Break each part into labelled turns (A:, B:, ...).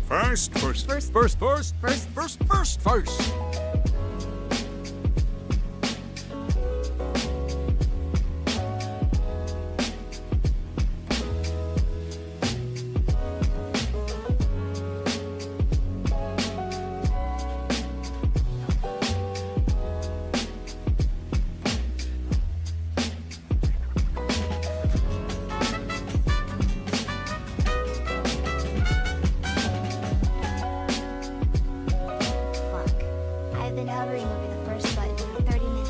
A: First.
B: Fuck. I've been hovering over the first button for 30 minutes.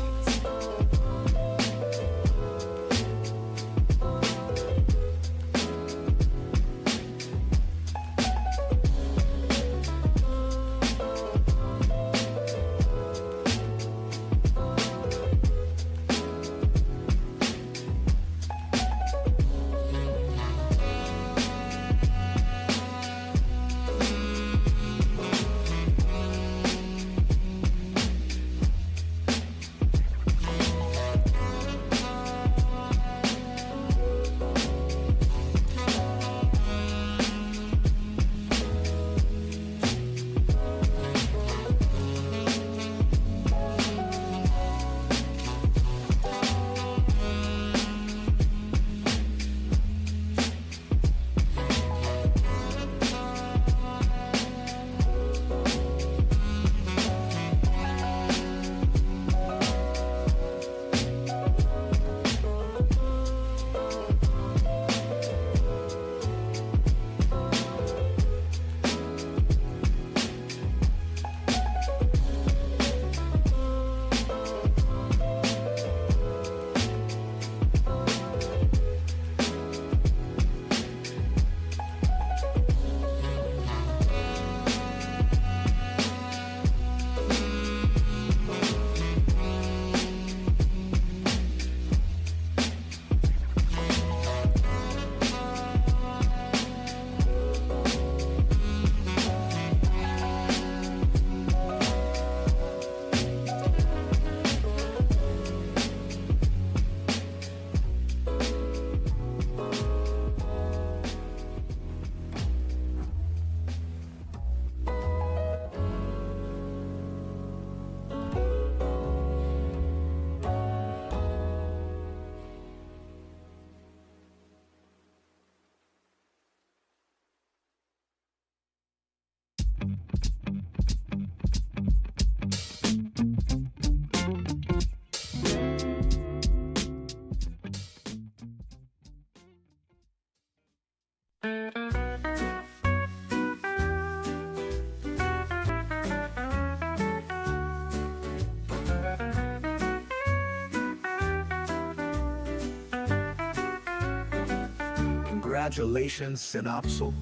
C: Congratulations, Synopsil.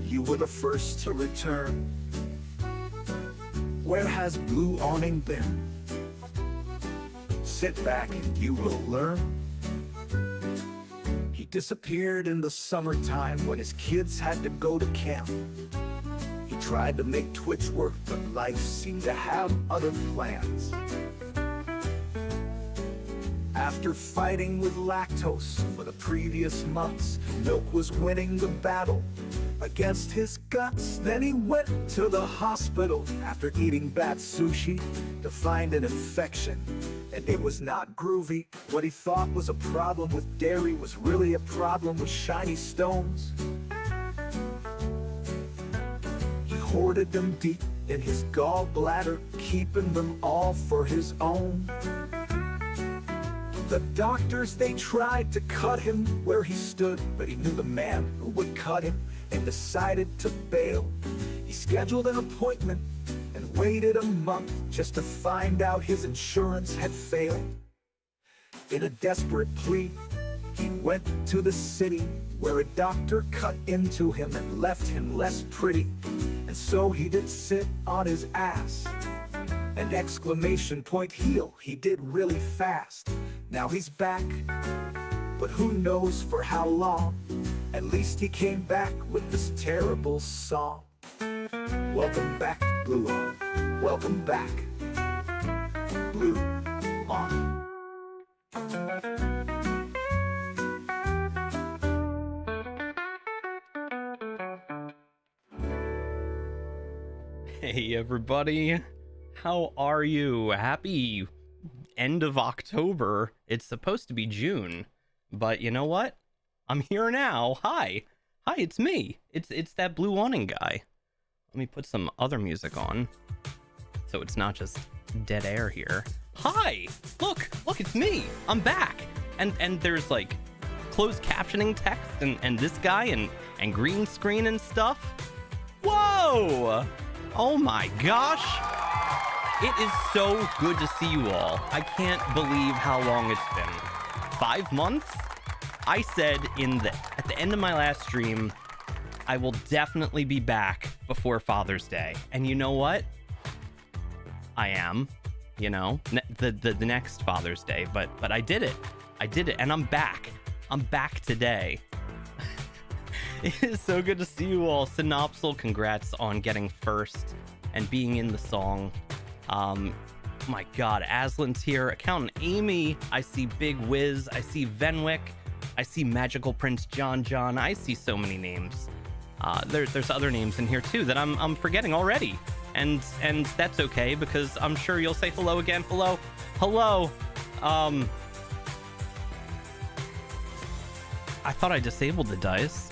C: You were the first to return. Where has Blue Awning been? Sit back and you will learn. He disappeared in the summertime when his kids had to go to camp. He tried to make Twitch work, but life seemed to have other plans. After fighting with lactose for the previous months, Milk was winning the battle against his guts. Then he went to the hospital after eating bad sushi to find an infection, and it was not groovy. What he thought was a problem with dairy was really a problem with shiny stones. He hoarded them deep in his gallbladder, keeping them all for his own. The doctors, they tried to cut him where he stood, but he knew the man who would cut him and decided to bail. He scheduled an appointment and waited a month just to find out his insurance had failed. In a desperate plea, he went to the city where a doctor cut into him and left him less pretty. And so he did sit on his ass. An exclamation point heal he did really fast. Now he's back, but who knows for how long. At least he came back with this terrible song. Welcome back, Blue On. Welcome back, Blue On.
A: Hey everybody, how are you? Happy end of October. It's supposed to be June, but you know what? I'm here now. Hi, it's me. It's that blue awning guy. Let me put some other music on, so it's not just dead air here. Hi, look, it's me. I'm back, and there's like closed captioning text and this guy and green screen and stuff. Whoa! Oh my gosh! It is so good to see you all. I can't believe how long it's been. 5 months? I said at the end of my last stream, I will definitely be back before Father's Day. And you know what? I am, you know, the next Father's Day, but I did it. And I'm back. I'm back today. It is so good to see you all. Synopsal, congrats on getting first and being in the song. My God, Aslan's here. Accountant Amy. I see Big Wiz. I see Venwick. I see Magical Prince John. I see so many names. There's other names in here too that I'm forgetting already, and that's okay because I'm sure you'll say hello again. Hello. I thought I disabled the dice.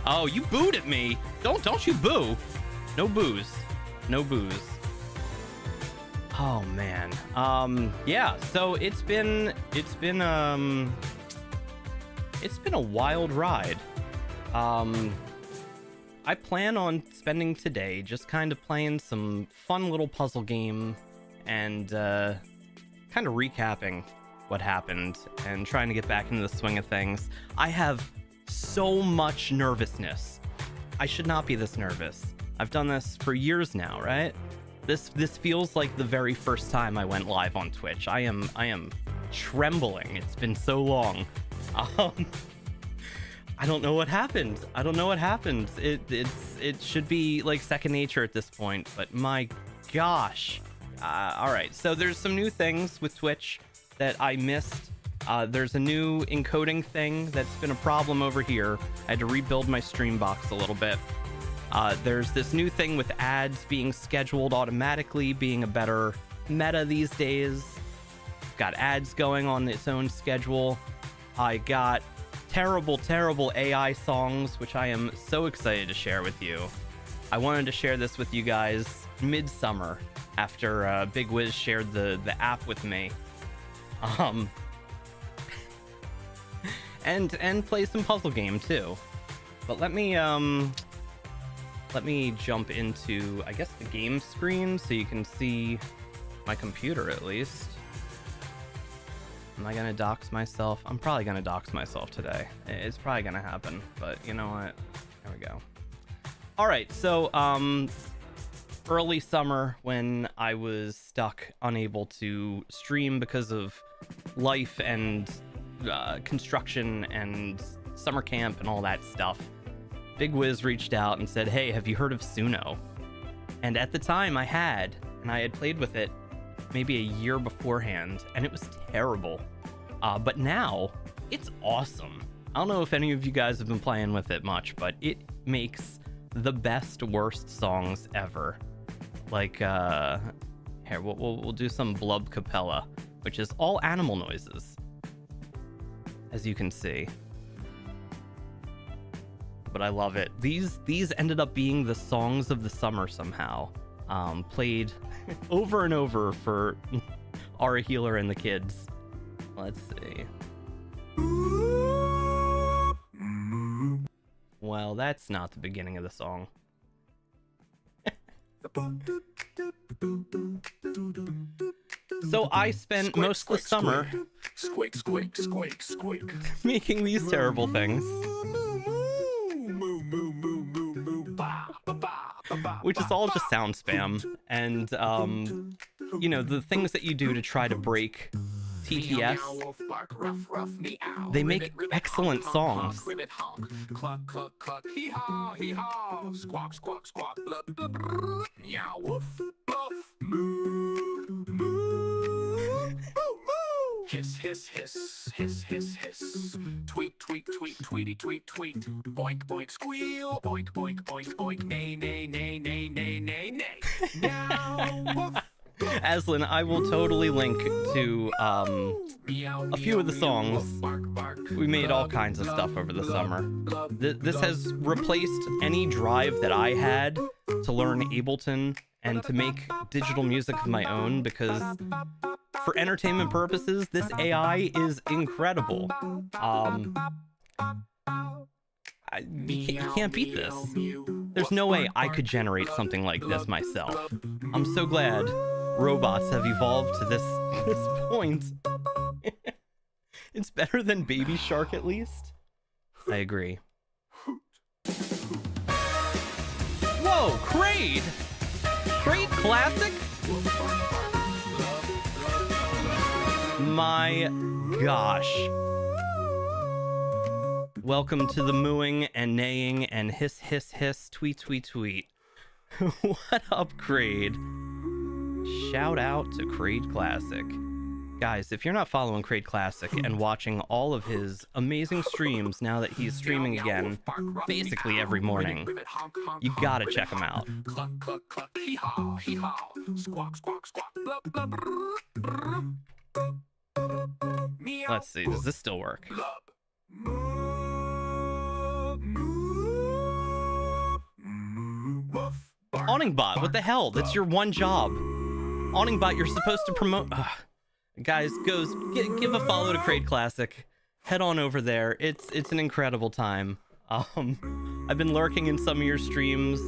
A: Oh, you booed at me. Don't you boo. No booze. Oh man. Yeah, so it's been a wild ride. I plan on spending today just kind of playing some fun little puzzle game and kind of recapping what happened and trying to get back into the swing of things. I have so much nervousness. I should not be this nervous. I've done this for years now, right? This feels like the very first time I went live on Twitch. I am trembling. It's been so long. I don't know what happened. It should be like second nature at this point, but my gosh. All right, so there's some new things with Twitch that I missed. There's a new encoding thing that's been a problem over here. I had to rebuild my stream box a little bit. There's this new thing with ads being scheduled automatically, being a better meta these days. Got ads going on its own schedule. I got terrible AI songs, which I am so excited to share with you. I wanted to share this with you guys midsummer after Big Wiz shared the app with me. And play some puzzle game too. But let me jump into, I guess, the game screen so you can see my computer at least. Am I gonna dox myself? I'm probably gonna dox myself today. It's probably gonna happen, but you know what? There we go. All right, so early summer when I was stuck, unable to stream because of life and construction and summer camp and all that stuff, Big Wiz reached out and said, hey, have you heard of Suno? And at the time I had played with it maybe a year beforehand, and it was terrible. But now it's awesome. I don't know if any of you guys have been playing with it much, but it makes the best worst songs ever. Like here, we'll do some Blub Capella, which is all animal noises, as you can see. But I love it. These ended up being the songs of the summer somehow. Played over and over for Aura Healer and the kids. Let's see. Well, that's not the beginning of the song. So I spent most of the summer making these terrible things, which is all just sound spam, and you know, the things that you do to try to break TTS, they make excellent songs. Hiss, hiss, hiss, hiss, hiss, hiss. Tweak, tweak, tweak.
D: tweet, tweety, tweet, tweet. Boink, boink, squeal. Boink, boink, boink, boink. Nay, nay, nay, nay, nay, nay, nay. Meow, woof.
A: Aslan, I will totally link to
D: Meow,
A: a few of the
D: meow,
A: songs.
D: woof, bark, bark.
A: We made all kinds of stuff over the summer. This has replaced any drive that I had to learn Ableton and to make digital music of my own, because for entertainment purposes, this AI is incredible. You can't beat this. There's no way I could generate something like this myself. I'm so glad robots have evolved to this point. It's better than Baby Shark, at least. I agree. Whoa, Kraid! Kraid Classic? My gosh. Welcome to the mooing and neighing and hiss, hiss, hiss, tweet, tweet, tweet. What up, Kraid? Shout out to Kraid Classic. Guys, if you're not following Kraid Classic and watching all of his amazing streams now that he's streaming again, basically every morning, you gotta check him out.
D: Cluck, cluck, cluck. Hee-haw, hee-haw. Squawk, squawk, squawk. Blup, blup, brrr, brrr. Meow,
A: Let's see, does this still work?
D: blub. Moo, moo, moo, woof, bark,
A: AwningBot, what the hell? That's your one job. AwningBot, you're supposed to promote... Guys, give a follow to Kraid Classic. Head on over there. It's an incredible time. I've been lurking in some of your streams,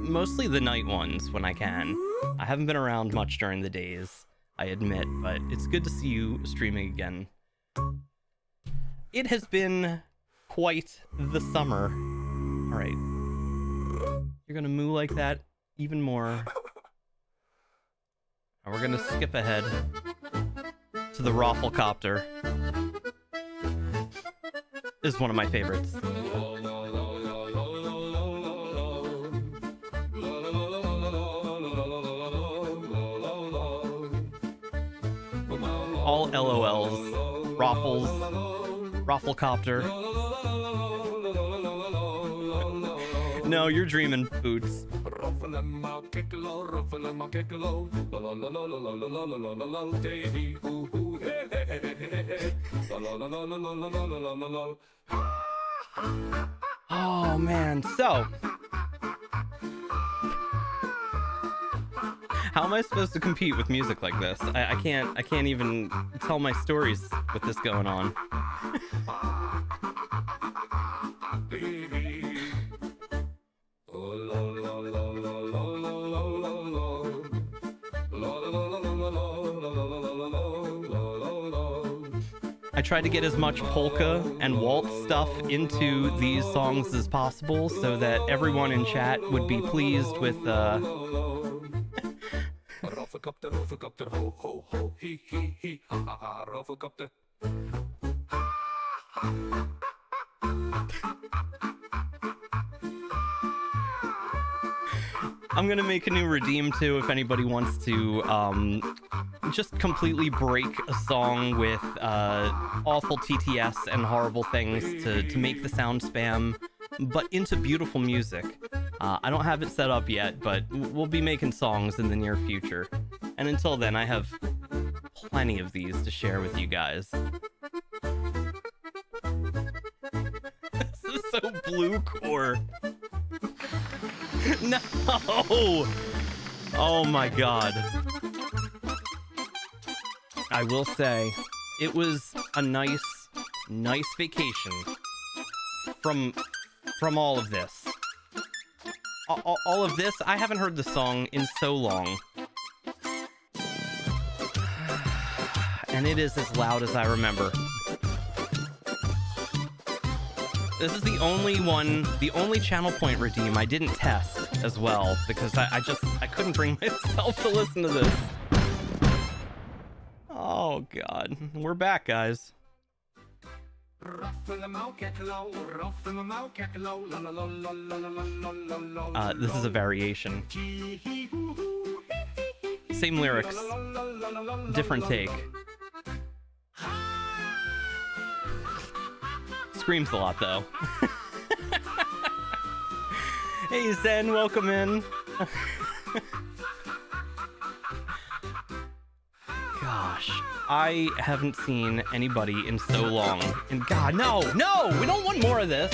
A: mostly the night ones when I can. I haven't been around much during the days, I admit, but it's good to see you streaming again. It has been quite the summer. All right. You're gonna moo like that even more. And we're gonna skip ahead to the Rafflecopter. This is one of my favorites. All LOLs, Raffles, Rafflecopter. No, you're dreaming, Boots. Oh man, so how am I supposed to compete with music like this? I can't even tell my stories with this going on. I tried to get as much polka and waltz stuff into these songs as possible so that everyone in chat would be pleased with I'm gonna make a new redeem too if anybody wants to just completely break a song with awful TTS and horrible things to make the sound spam, but into beautiful music. I don't have it set up yet, but we'll be making songs in the near future. And until then, I have plenty of these to share with you guys. This is so blue core. No! Oh my god. I will say, it was a nice vacation from all of this. All of this, I haven't heard the song in so long. And it is as loud as I remember. This is the only channel point redeem I didn't test as well, because I couldn't bring myself to listen to this. Oh god, we're back, guys. This is a variation. Same lyrics, screams a lot, though. Hey, Zen, welcome in. Gosh, I haven't seen anybody in so long. And God, no, we don't want more of this.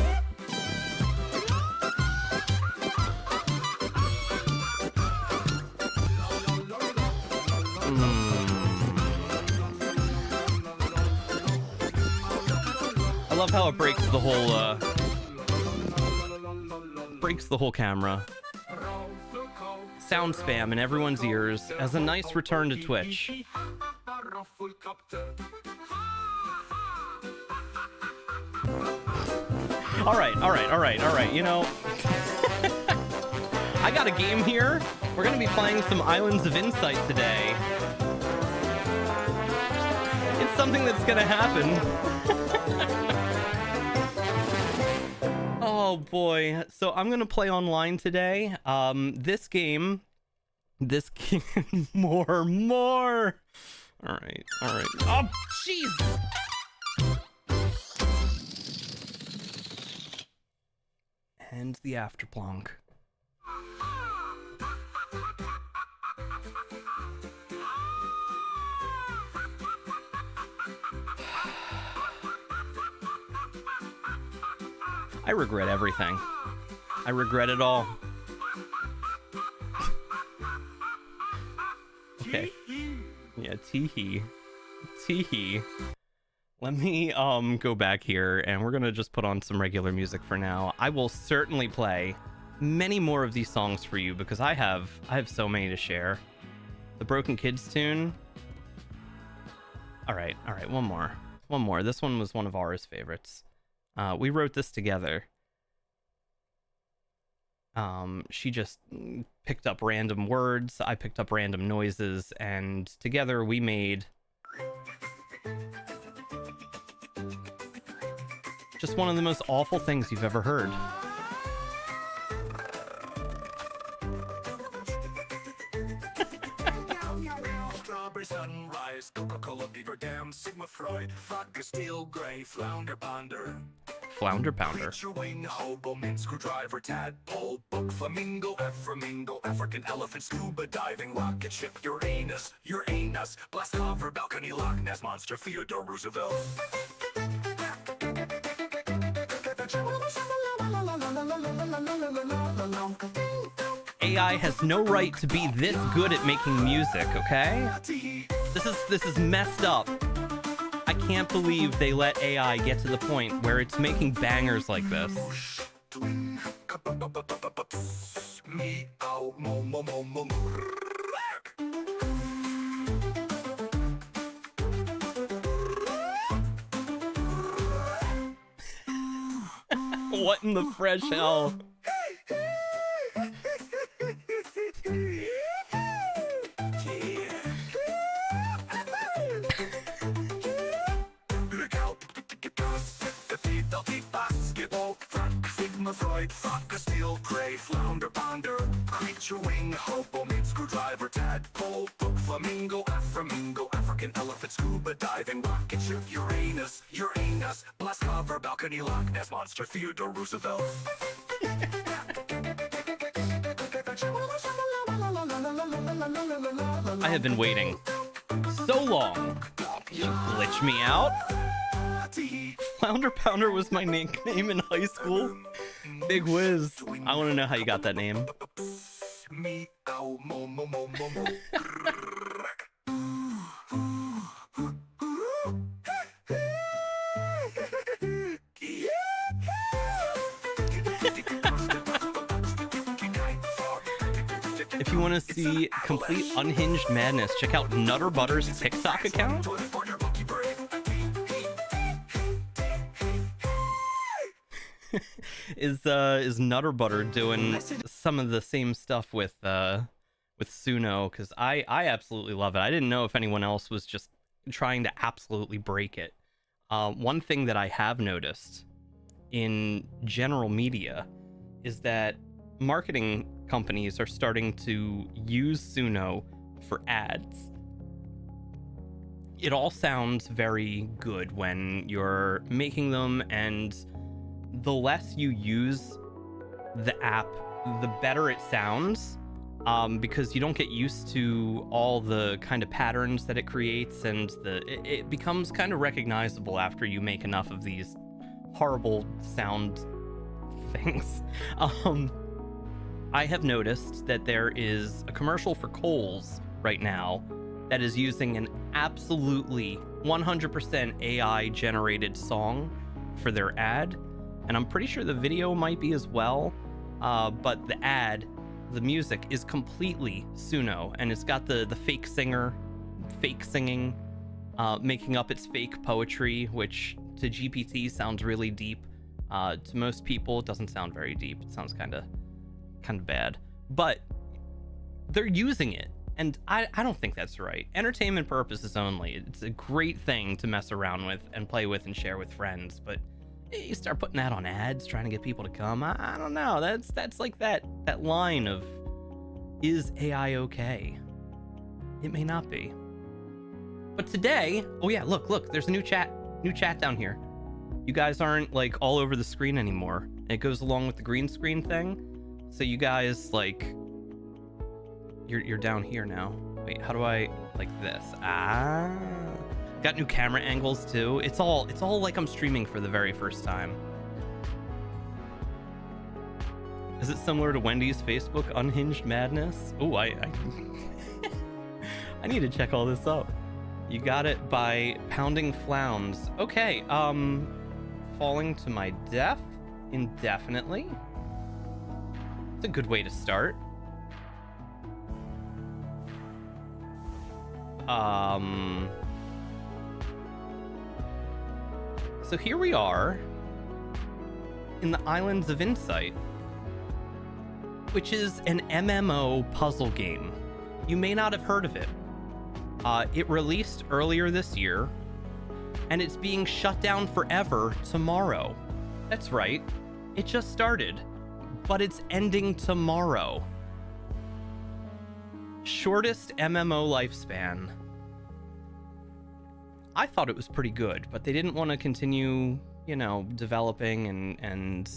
A: I love how it breaks the whole camera. Sound spam in everyone's ears as a nice return to Twitch. All right. You know, I got a game here. We're gonna be playing some Islands of Insight today. It's something that's gonna happen. Oh boy. So I'm gonna play online today. This game, more. All right. Oh, jeez. And the afterplonk. I regret everything. I regret it all. Okay. Yeah, teehee. Let me go back here, and we're gonna just put on some regular music for now. I will certainly play many more of these songs for you because I have so many to share. The Broken Kids tune. All right, one more. This one was one of Aura's favorites. We wrote this together. She just picked up random words, I picked up random noises, and together we made just one of the most awful things you've ever heard.
D: Sunrise, Coca-Cola, Beaver Dam, Sigma Freud, Vodka, Steel, Gray, Flounder, Ponder.
A: Flounder Pounder.
D: Creature wing, hobo, mint, screwdriver, tadpole, book, flamingo, Aframingo, African elephant, scuba diving, rocket ship, Uranus, blast cover, balcony, Loch Ness monster, Theodore Roosevelt.
A: AI has no right to be this good at making music, okay? This is messed up. I can't believe they let AI get to the point where it's making bangers like this. What in the fresh hell?
D: Freud, Vodka, Steel, Gray, Flounder, Ponder, Creature wing, hobo, mint, screwdriver, tadpole, book, flamingo, Aframingo, African elephant, scuba diving, rocket ship, Uranus, blast cover, balcony, Loch Ness monster, Theodore Roosevelt.
A: I have been waiting so long. Did you glitch me out? Flounder Pounder was my nickname in high school. Big whiz. I want to know how you got that name. If you want to see complete unhinged madness, check out Nutter Butter's TikTok account. Is Nutter Butter doing some of the same stuff with Suno? Because I absolutely love it. I didn't know if anyone else was just trying to absolutely break it. One thing that I have noticed in general media is that marketing companies are starting to use Suno for ads. it all sounds very good when you're making them, and the less you use the app, the better it sounds, because you don't get used to all the kind of patterns that it creates, and it becomes kind of recognizable after you make enough of these horrible sound things. I have noticed that there is a commercial for Kohl's right now that is using an absolutely 100% AI generated song for their ad, and I'm pretty sure the video might be as well, but the ad, the music is completely Suno, and it's got the fake singer fake singing, making up its fake poetry, which to GPT sounds really deep. To most people it doesn't sound very deep. It sounds kind of bad, but they're using it. And I don't think that's right. Entertainment purposes only. It's a great thing to mess around with and play with and share with friends. But you start putting that on ads, trying to get people to come. I don't know. That's like that line of, is AI okay? It may not be. But today, oh yeah, look, there's a new chat down here. You guys aren't like all over the screen anymore. It goes along with the green screen thing. So you guys like, you're down here now. Wait, how do I, like this? Got new camera angles too. It's all like I'm streaming for the very first time. Is it similar to Wendy's Facebook Unhinged Madness? Oh, I I need to check all this up. You got it by pounding flounds. Okay, falling to my death indefinitely. It's a good way to start. So here we are in the Islands of Insight, which is an MMO puzzle game. You may not have heard of it. It released earlier this year, and it's being shut down forever tomorrow. That's right, it just started, but it's ending tomorrow. Shortest MMO lifespan. I thought it was pretty good, but they didn't want to continue, developing and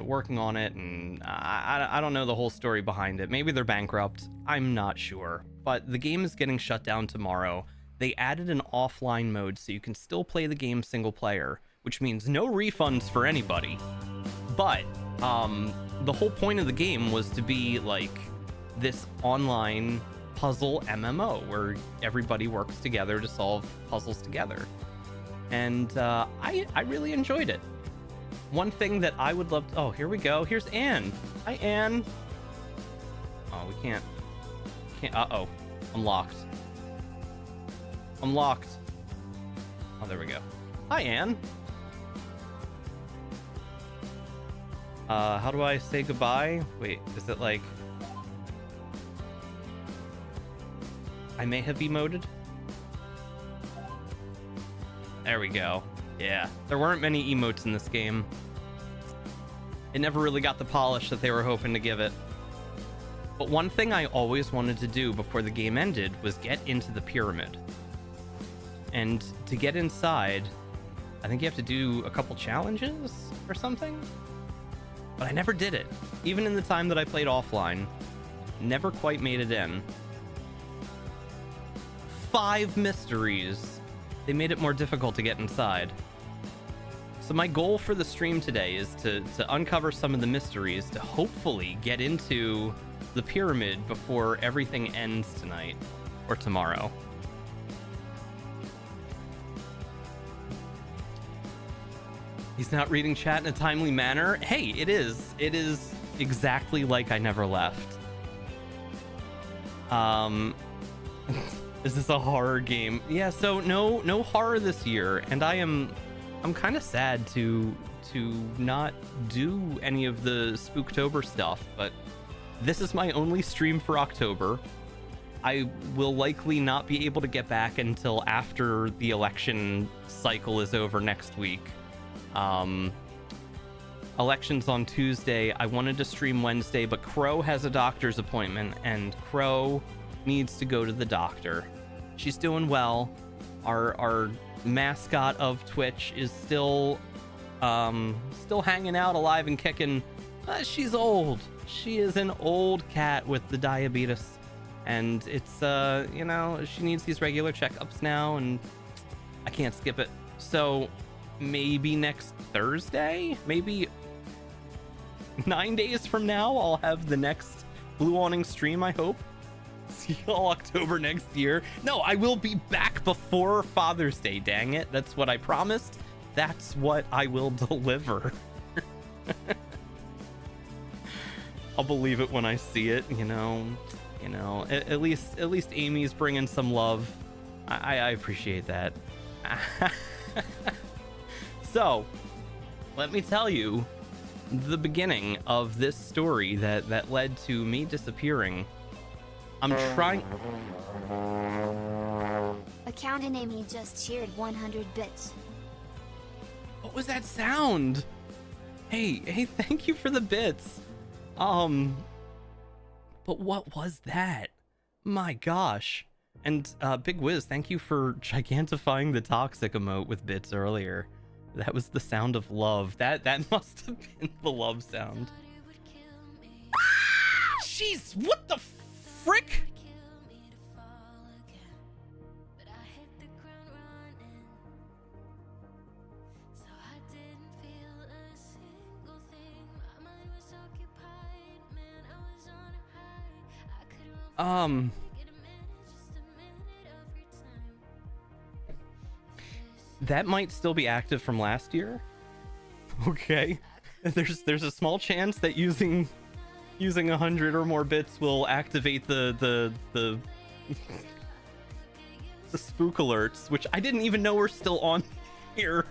A: working on it, and I don't know the whole story behind it. Maybe they're bankrupt. I'm not sure. But the game is getting shut down tomorrow. They added an offline mode so you can still play the game single player, which means no refunds for anybody. But the whole point of the game was to be like this online puzzle MMO where everybody works together to solve puzzles together. And I really enjoyed it. One thing that I would love to... Oh, here we go. Here's Anne. Hi, Anne. Oh, we can't... Uh-oh. I'm locked. Oh, there we go. Hi, Anne. How do I say goodbye? Wait, is it like... I may have emoted? There we go. Yeah, there weren't many emotes in this game. It never really got the polish that they were hoping to give it. But one thing I always wanted to do before the game ended was get into the pyramid. And to get inside, I think you have to do a couple challenges or something? But I never did it. Even in the time that I played offline, never quite made it in. 5 mysteries. They made it more difficult to get inside. So my goal for the stream today is to uncover some of the mysteries to hopefully get into the pyramid before everything ends tonight or tomorrow. He's not reading chat in a timely manner. Hey, it is. It is exactly like I never left. Is this a horror game? Yeah, so no horror this year, and I'm kind of sad to not do any of the Spooktober stuff, but this is my only stream for October. I will likely not be able to get back until after the election cycle is over next week. Election's on Tuesday. I wanted to stream Wednesday, but Crow has a doctor's appointment, and Crow needs to go to the doctor. She's doing well, our mascot of Twitch is still hanging out, alive and kicking. She's old. She is an old cat with the diabetes, and it's you know, she needs these regular checkups now, and I can't skip it. So maybe next Thursday, maybe 9 days from now, I'll have the next Blue Awning stream, I hope. See y'all October next year. No, I will be back before Father's Day, dang it. That's what I promised. That's what I will deliver. I'll believe it when I see it, you know. At least Amy's bringing some love. I appreciate that. So, let me tell you the beginning of this story that led to me disappearing. I'm trying.
B: Accountant Amy just cheered 100 bits.
A: What was that sound? Hey, thank you for the bits. But what was that? My gosh. And Big Wiz, thank you for gigantifying the toxic emote with bits earlier. That was the sound of love. That must have been the love sound. Jeez, what the frick? That might still be active from last year. Okay. There's a small chance that using 100 or more bits will activate the spook alerts, which I didn't even know were still on here.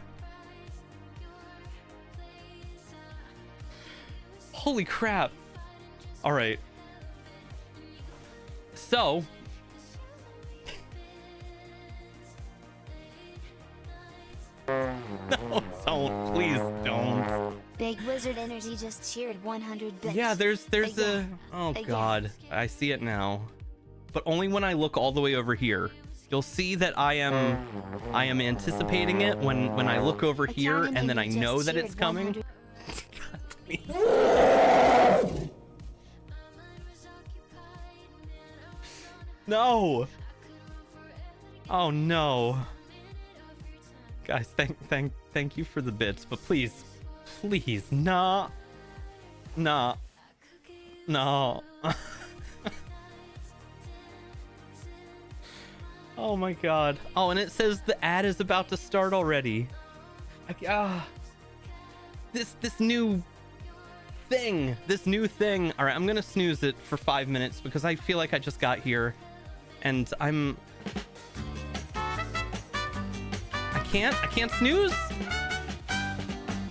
A: Holy crap. All right. So, no, don't, please don't.
B: Big Wizard Energy just cheered 100 bits.
A: Yeah, there's a, oh god, I see it now. But only when I look all the way over here. You'll see that I am anticipating it when I look over here, and then I know that it's coming. God, please. No. Oh no. Guys, thank you for the bits, but please, nah. Oh my god. Oh, and it says the ad is about to start already. This new thing. All right, I'm gonna snooze it for 5 minutes because I feel like I just got here, and I can't snooze.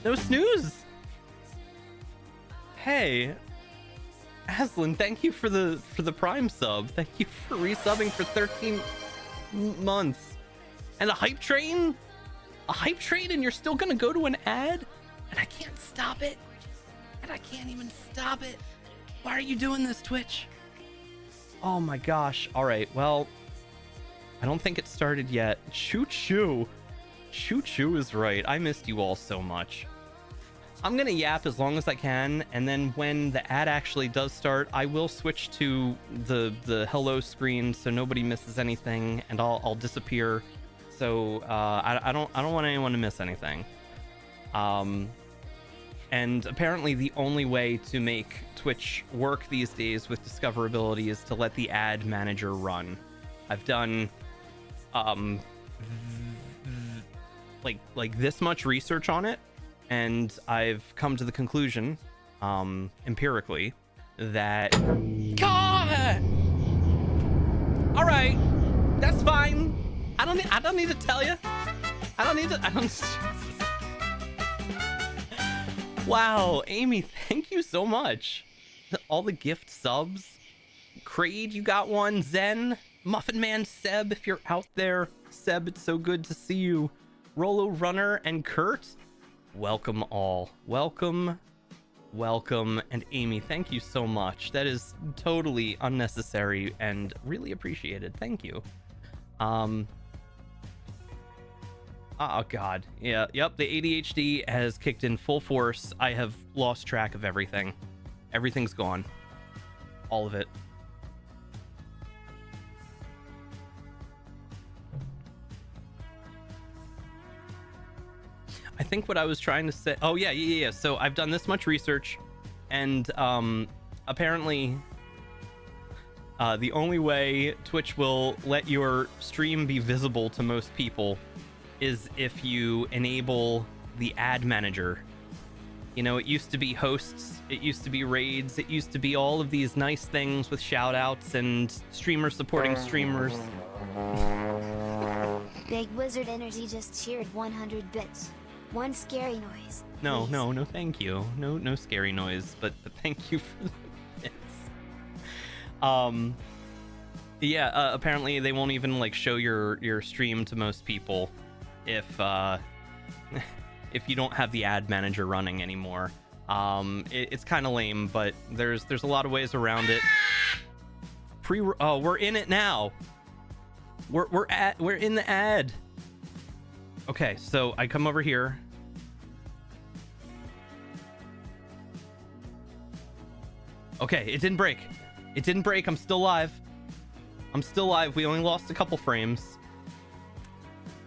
A: No snooze. Hey, Aslan, thank you for the Prime sub. Thank you for resubbing for 13 months. And a hype train, and you're still gonna go to an ad, and I can't stop it. And I can't even stop it. Why are you doing this, Twitch? Oh my gosh. All right, well, I don't think it started yet. Choo choo is right. I missed you all so much. I'm gonna yap as long as I can, and then when the ad actually does start, I will switch to the hello screen so nobody misses anything, and I'll disappear. So I don't want anyone to miss anything. And apparently the only way to make Twitch work these days with discoverability is to let the ad manager run. I've done like this much research on it, and I've come to the conclusion empirically that God! All right, that's fine. I don't need to tell you. Wow, Amy, thank you so much. All the gift subs. Kraid, you got one. Zen, Muffin Man, Seb, if you're out there. Seb, it's so good to see you. Rolo Runner and Kurt, welcome all. Welcome. And Amy, thank you so much. That is totally unnecessary and really appreciated. Thank you. Oh god. Yeah, yep, the ADHD has kicked in full force. I have lost track of everything. Everything's gone. All of it. I think what I was trying to say... Oh, yeah. So I've done this much research, and apparently the only way Twitch will let your stream be visible to most people is if you enable the ad manager. You know, it used to be hosts, it used to be raids, it used to be all of these nice things with shout outs and streamers supporting streamers.
B: Big Wizard Energy just cheered 100 bits. One scary noise.
A: No,
B: please.
A: no, thank you. No scary noise, but thank you for the bits. Yeah, apparently they won't even like show your stream to most people if if you don't have the ad manager running anymore. It's kind of lame, but there's a lot of ways around it. We're in it now. We're in the ad. Okay, so I come over here. Okay, it didn't break. It didn't break. I'm still live. We only lost a couple frames.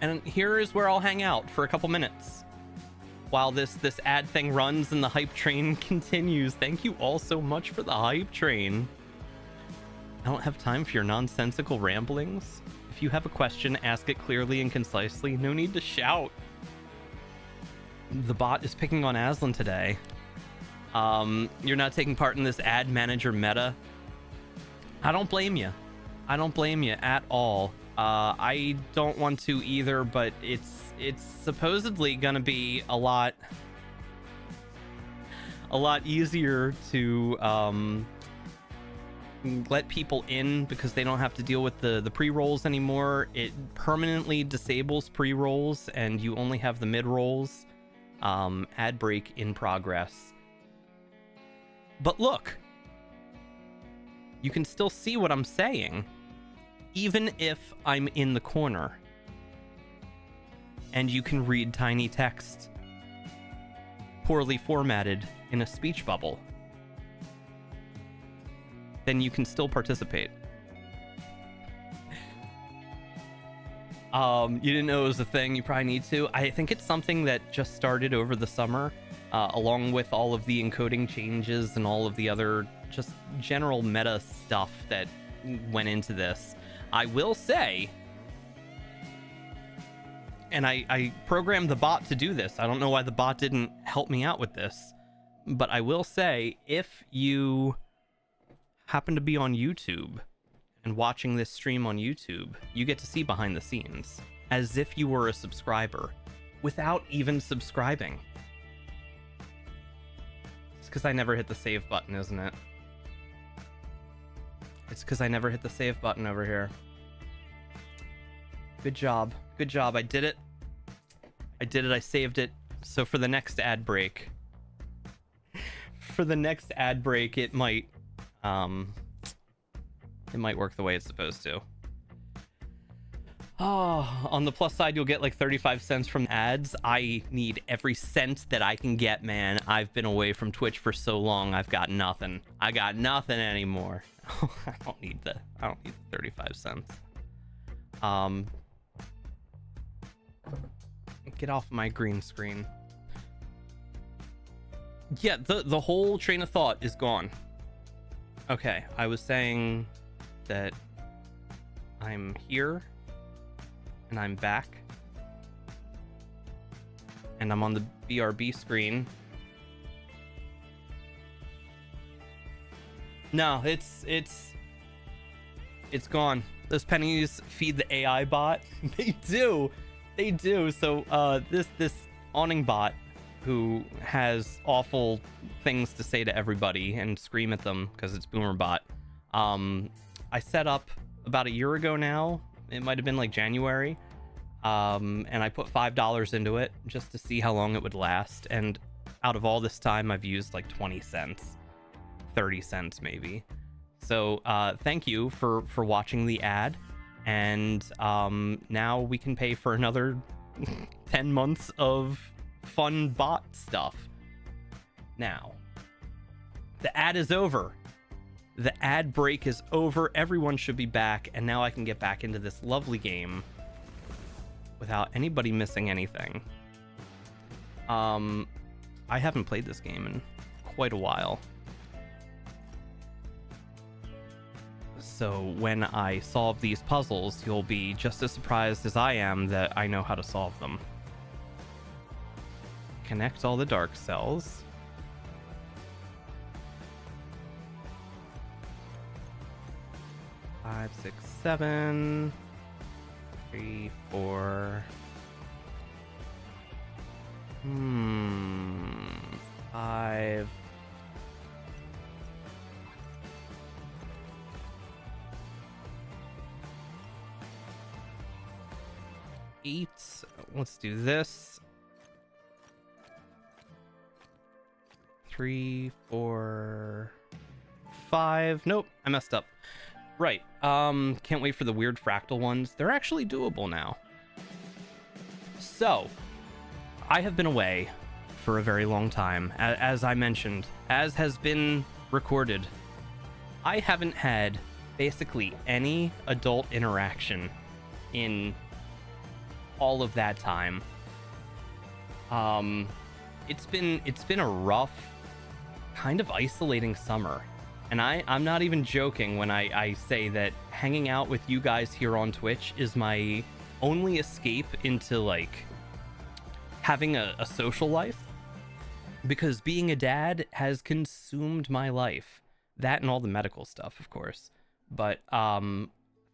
A: And here is where I'll hang out for a couple minutes while this ad thing runs and the hype train continues. Thank you all so much for the hype train. I don't have time for your nonsensical ramblings. If you have a question, ask it clearly and concisely. No need to shout. The bot is picking on Aslan today. You're not taking part in this ad manager meta. I don't blame you. I don't blame you at all. I don't want to either, but it's supposedly gonna be a lot easier to let people in because they don't have to deal with the pre-rolls anymore. It permanently disables pre-rolls and you only have the mid-rolls. Ad break in progress. But look, you can still see what I'm saying even if I'm in the corner, and you can read tiny text poorly formatted in a speech bubble. Then you can still participate. You didn't know it was a thing. You probably need to. I think it's something that just started over the summer, along with all of the encoding changes and all of the other just general meta stuff that went into this. I will say, and I programmed the bot to do this. I don't know why the bot didn't help me out with this, but I will say, if you happen to be on YouTube and watching this stream on YouTube, you get to see behind the scenes as if you were a subscriber without even subscribing. It's because I never hit the save button, isn't it? It's because I never hit the save button over here. Good job. Good job. I did it. I saved it. So for the next ad break, it might work the way it's supposed to. Oh, on the plus side, you'll get like 35 cents from ads. I need every cent that I can get, man. I've been away from Twitch for so long. I've got nothing. I got nothing anymore. I don't need the 35 cents. Get off my green screen. Yeah, the whole train of thought is gone. Okay, I was saying that I'm here and I'm back and I'm on the BRB screen. No, it's gone. Those pennies feed the AI bot. They do. So this awning bot who has awful things to say to everybody and scream at them because it's Boomerbot. I set up about a year ago now. It might have been like January. And I put $5 into it just to see how long it would last. And out of all this time, I've used like 20 cents, 30 cents maybe. So thank you for watching the ad. And now we can pay for another 10 months of fun bot stuff. Now, the ad is over. The ad break is over. Everyone should be back, and now I can get back into this lovely game without anybody missing anything. I haven't played this game in quite a while. So when I solve these puzzles, you'll be just as surprised as I am that I know how to solve them. Connect all the dark cells. Five, 6, 7, 3, 4. 5. Eight. Let's do this. 3, 4, 5. Nope, I messed up. Right. Can't wait for the weird fractal ones. They're actually doable now. So, I have been away for a very long time. As I mentioned, as has been recorded, I haven't had basically any adult interaction in all of that time. It's been a rough, kind of isolating summer. And I'm not even joking when I say that hanging out with you guys here on Twitch is my only escape into, like, having a social life. Because being a dad has consumed my life. That and all the medical stuff, of course. But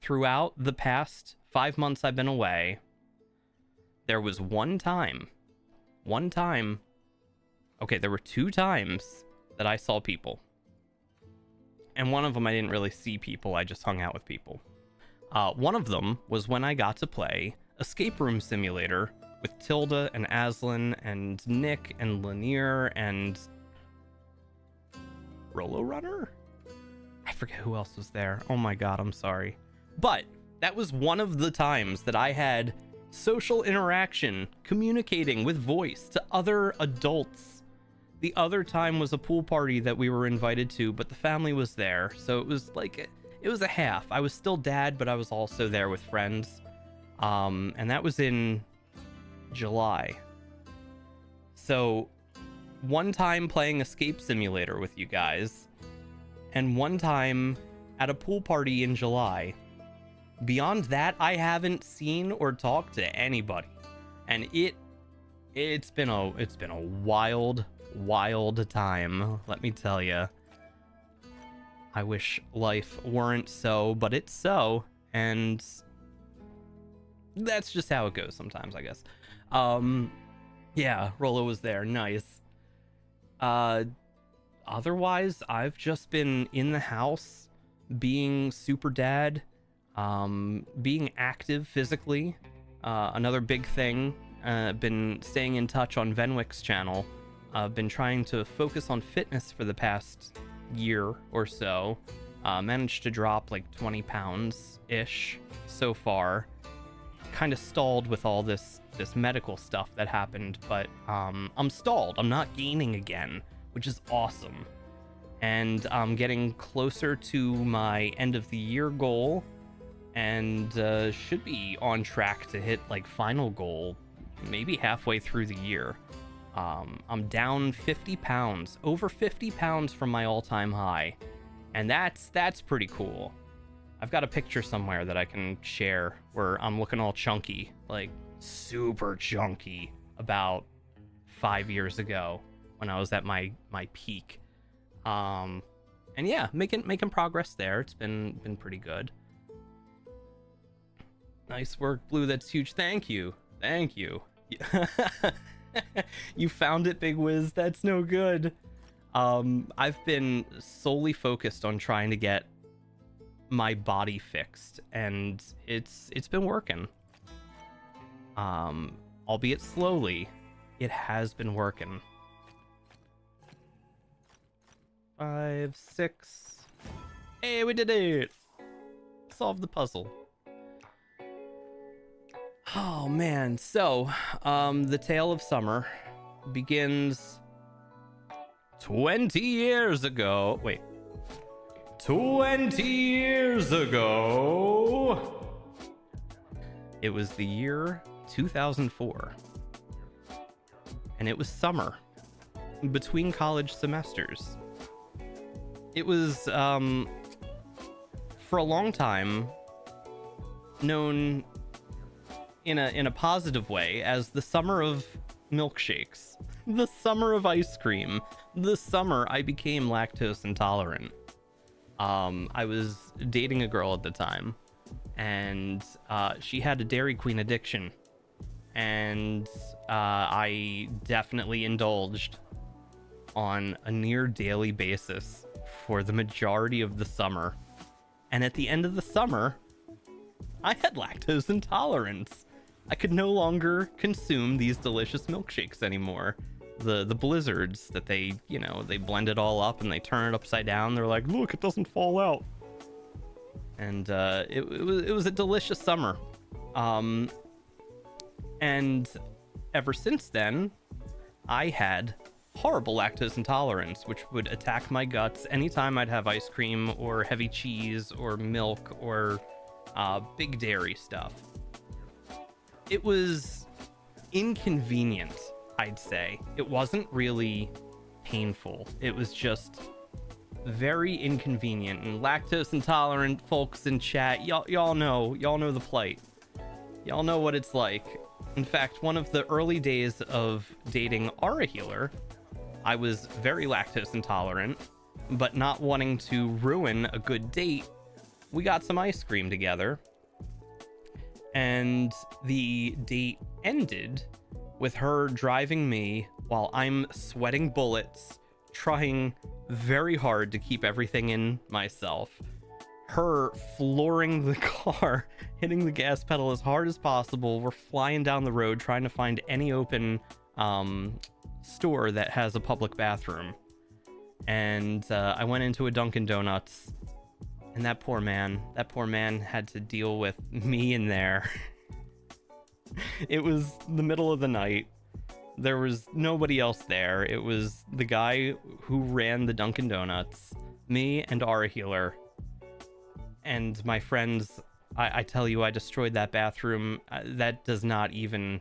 A: throughout the past 5 months I've been away, there was one time. Okay, there were 2 times that I saw people. And one of them I didn't really see people, I just hung out with people. One of them was when I got to play Escape Room Simulator with Tilda and Aslan and Nick and Lanier and Rolo Runner? I forget who else was there. Oh my god, I'm sorry. But that was one of the times that I had social interaction, communicating with voice to other adults. The other time was a pool party that we were invited to, but the family was there, so it was like, it was a half. I was still dad, but I was also there with friends. And that was in July. So one time playing Escape Simulator with you guys, and one time at a pool party in July. Beyond that, I haven't seen or talked to anybody. And it's been a wild time, let me tell you. I wish life weren't so, but it's so, and that's just how it goes sometimes, I guess. Yeah, Rolo was there, nice. Otherwise, I've just been in the house, being super dad, being active physically, another big thing. Been staying in touch on Venwick's channel. I've been trying to focus on fitness for the past year or so. Managed to drop like 20 pounds-ish so far. Kind of stalled with all this medical stuff that happened, but I'm stalled. I'm not gaining again, which is awesome. And I'm getting closer to my end of the year goal, and should be on track to hit like final goal maybe halfway through the year. I'm down 50 pounds, over 50 pounds from my all-time high, and that's pretty cool. I've got a picture somewhere that I can share where I'm looking all chunky, like super chunky, about 5 years ago when I was at my peak. And yeah, making progress there. It's been pretty good. Nice work, Blue. That's huge. Thank you. You found it, Big Wiz. That's no good. I've been solely focused on trying to get my body fixed, and it's been working. Albeit slowly, it has been working. 5, 6. Hey, we did it! Solved the puzzle. Oh man, so the tale of summer begins 20 years ago. Wait. 20 years ago. It was the year 2004. And it was summer, between college semesters. It was for a long time known in a positive way as the summer of milkshakes, the summer of ice cream, the summer I became lactose intolerant. I was dating a girl at the time, and she had a Dairy Queen addiction, and I definitely indulged on a near daily basis for the majority of the summer. And at the end of the summer, I had lactose intolerance. I could no longer consume these delicious milkshakes anymore. The blizzards that they blend it all up and they turn it upside down. They're like, look, it doesn't fall out. And it was a delicious summer. And ever since then, I had horrible lactose intolerance, which would attack my guts anytime I'd have ice cream or heavy cheese or milk or big dairy stuff. It was inconvenient, I'd say. It wasn't really painful. It was just very inconvenient. And lactose intolerant folks in chat, y'all know the plight. Y'all know what it's like. In fact, one of the early days of dating Aura Healer, I was very lactose intolerant, but not wanting to ruin a good date, we got some ice cream together. And the date ended with her driving me while I'm sweating bullets, trying very hard to keep everything in myself. Her flooring the car, hitting the gas pedal as hard as possible. We're flying down the road trying to find any open store that has a public bathroom. And I went into a Dunkin' Donuts. And that poor man had to deal with me in there. It was the middle of the night. There was nobody else there. It was the guy who ran the Dunkin' Donuts, me and Aura Healer. And my friends, I tell you, I destroyed that bathroom. That does not even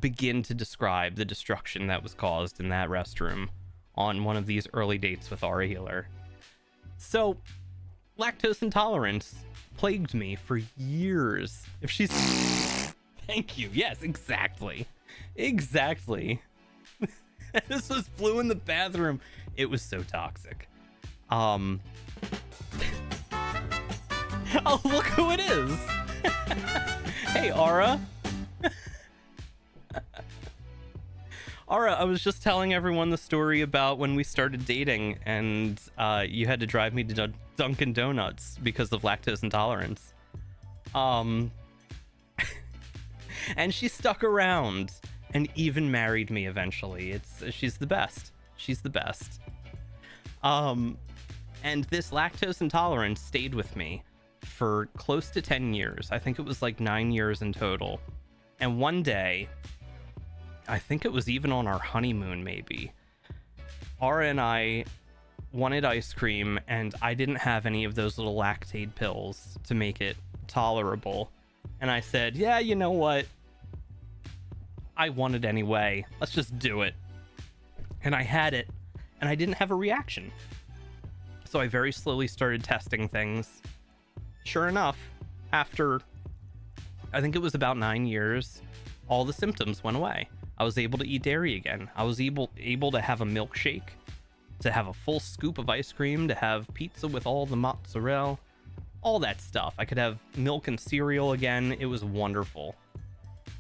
A: begin to describe the destruction that was caused in that restroom on one of these early dates with Aura Healer. So, lactose intolerance plagued me for years. If she's... Thank you. Yes, exactly. Exactly. This was blue in the bathroom. It was so toxic. Oh, look who it is. Hey, Aura. Aura, I was just telling everyone the story about when we started dating and you had to drive me to Dunkin' Donuts because of lactose intolerance. And she stuck around and even married me eventually. She's the best. She's the best. And this lactose intolerance stayed with me for close to 10 years. I think it was like 9 years in total. And one day, I think it was even on our honeymoon maybe, Aura and I wanted ice cream and I didn't have any of those little Lactaid pills to make it tolerable. And I said, yeah, you know what? I want it anyway. Let's just do it. And I had it and I didn't have a reaction. So I very slowly started testing things. Sure enough, after I think it was about 9 years, all the symptoms went away. I was able to eat dairy again. I was able to have a milkshake, to have a full scoop of ice cream, to have pizza with all the mozzarella, all that stuff. I could have milk and cereal again. It was wonderful.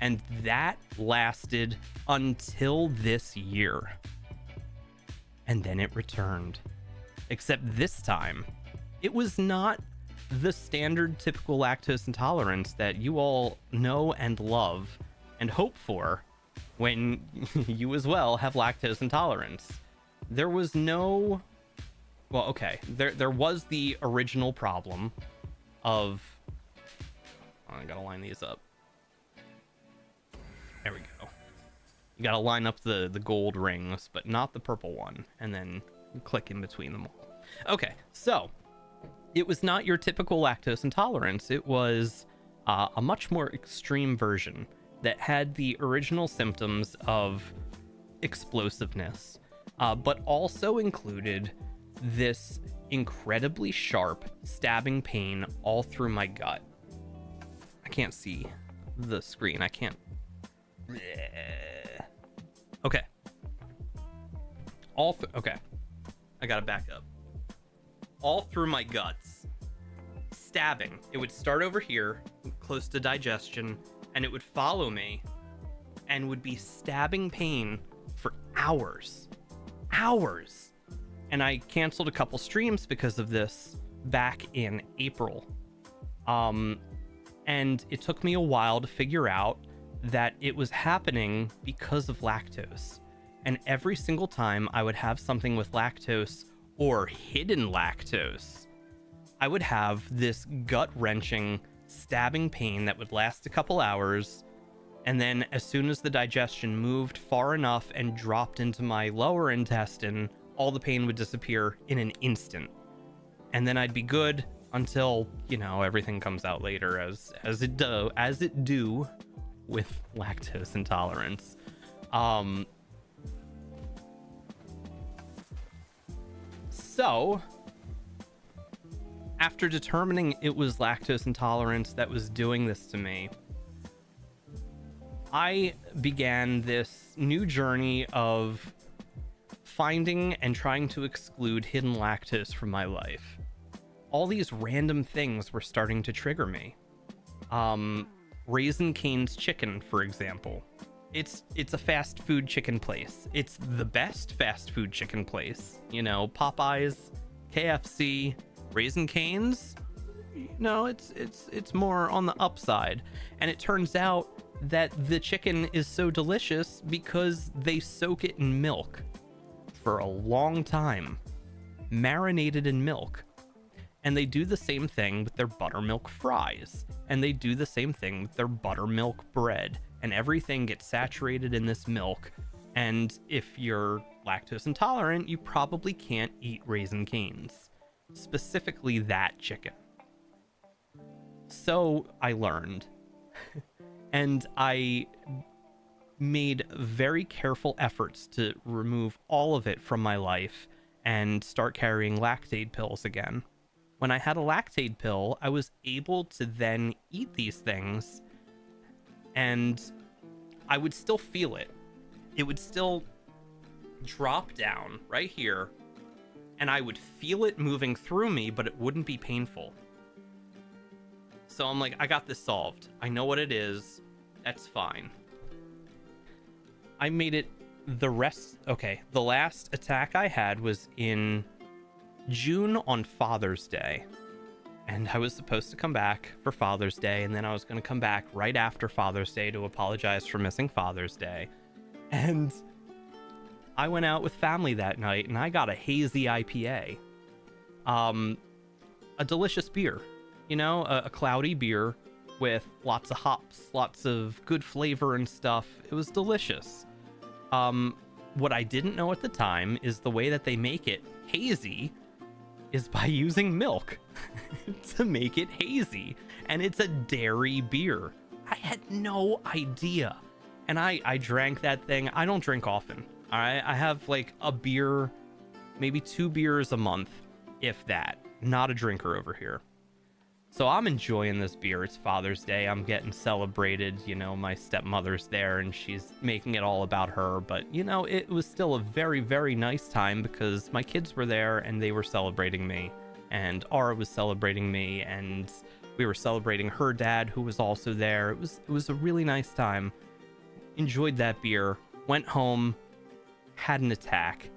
A: And that lasted until this year. And then it returned. Except this time, it was not the standard typical lactose intolerance that you all know and love and hope for when you as well have lactose intolerance. There was no... Well, okay. There was the original problem of... I gotta line these up. You gotta line up the gold rings, but not the purple one, and then click in between them all. Okay, so it was not your typical lactose intolerance. It was a much more extreme version that had the original symptoms of explosiveness, but also included this incredibly sharp stabbing pain all through my gut. I can't see the screen. I can't. Okay. Okay. I gotta back up. All through my guts. Stabbing. It would start over here, close to digestion, and it would follow me and would be stabbing pain for hours. Hours. And I canceled a couple streams because of this back in April. And it took me a while to figure out that it was happening because of lactose. And every single time I would have something with lactose or hidden lactose, I would have this gut-wrenching stabbing pain that would last a couple hours. And then as soon as the digestion moved far enough and dropped into my lower intestine, all the pain would disappear in an instant. And then I'd be good until, you know, everything comes out later as it do with lactose intolerance. So after determining it was lactose intolerance that was doing this to me, I began this new journey of finding and trying to exclude hidden lactose from my life. All these random things were starting to trigger me. Raising Cane's Chicken, for example. It's a fast food chicken place. It's the best fast food chicken place. You know, Popeyes, KFC, Raising Cane's. No, it's more on the upside. And it turns out that the chicken is so delicious because they soak it in milk for a long time, marinated in milk. And they do the same thing with their buttermilk fries, and they do the same thing with their buttermilk bread, and everything gets saturated in this milk. And if you're lactose intolerant, you probably can't eat Raising Cane's, specifically that chicken. So I learned, and I made very careful efforts to remove all of it from my life and start carrying Lactaid pills again. When I had a Lactaid pill, I was able to then eat these things, and I would still feel it. It would still drop down right here, and I would feel it moving through me, but it wouldn't be painful. So I'm like, I got this solved. I know what it is. That's fine. I made it the rest. Okay, the last attack I had was in June on Father's Day, and I was supposed to come back for Father's Day, and then I was going to come back right after Father's Day to apologize for missing Father's Day. And I went out with family that night, and I got a hazy IPA, a delicious beer, you know, a cloudy beer with lots of hops, lots of good flavor and stuff. It was delicious. What I didn't know at the time is the way that they make it hazy is by using milk to make it hazy, and it's a dairy beer. I had no idea, and I drank that thing. I don't drink often. All right, I have like a beer, maybe 2 beers a month, if that. Not a drinker over here. So I'm enjoying this beer. It's Father's Day. I'm getting celebrated. You know, my stepmother's there and she's making it all about her. But, you know, it was still a very, very nice time because my kids were there and they were celebrating me. And Ara was celebrating me, and we were celebrating her dad, who was also there. It was a really nice time. Enjoyed that beer. Went home. Had an attack.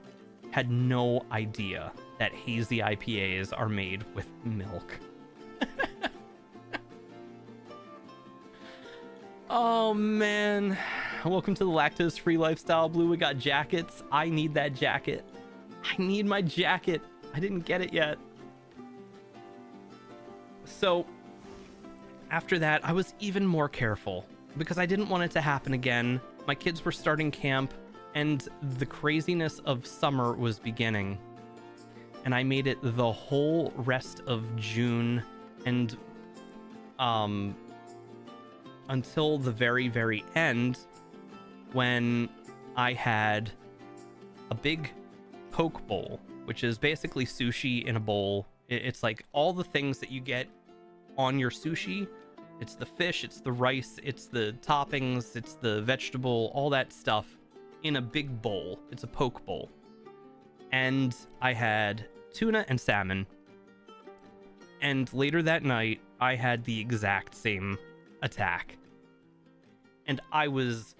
A: Had no idea that hazy IPAs are made with milk. Oh man, welcome to the lactose free lifestyle. Blue, we got jackets. I need that jacket. I need my jacket. I didn't get it yet. So after that, I was even more careful because I didn't want it to happen again. My kids were starting camp, and the craziness of summer was beginning. And I made it the whole rest of June and until the very, very end, when I had a big poke bowl, which is basically sushi in a bowl. It's like all the things that you get on your sushi. It's the fish, it's the rice, it's the toppings, it's the vegetable, all that stuff in a big bowl. It's a poke bowl. And I had tuna and salmon. And later that night, I had the exact same attack. And I was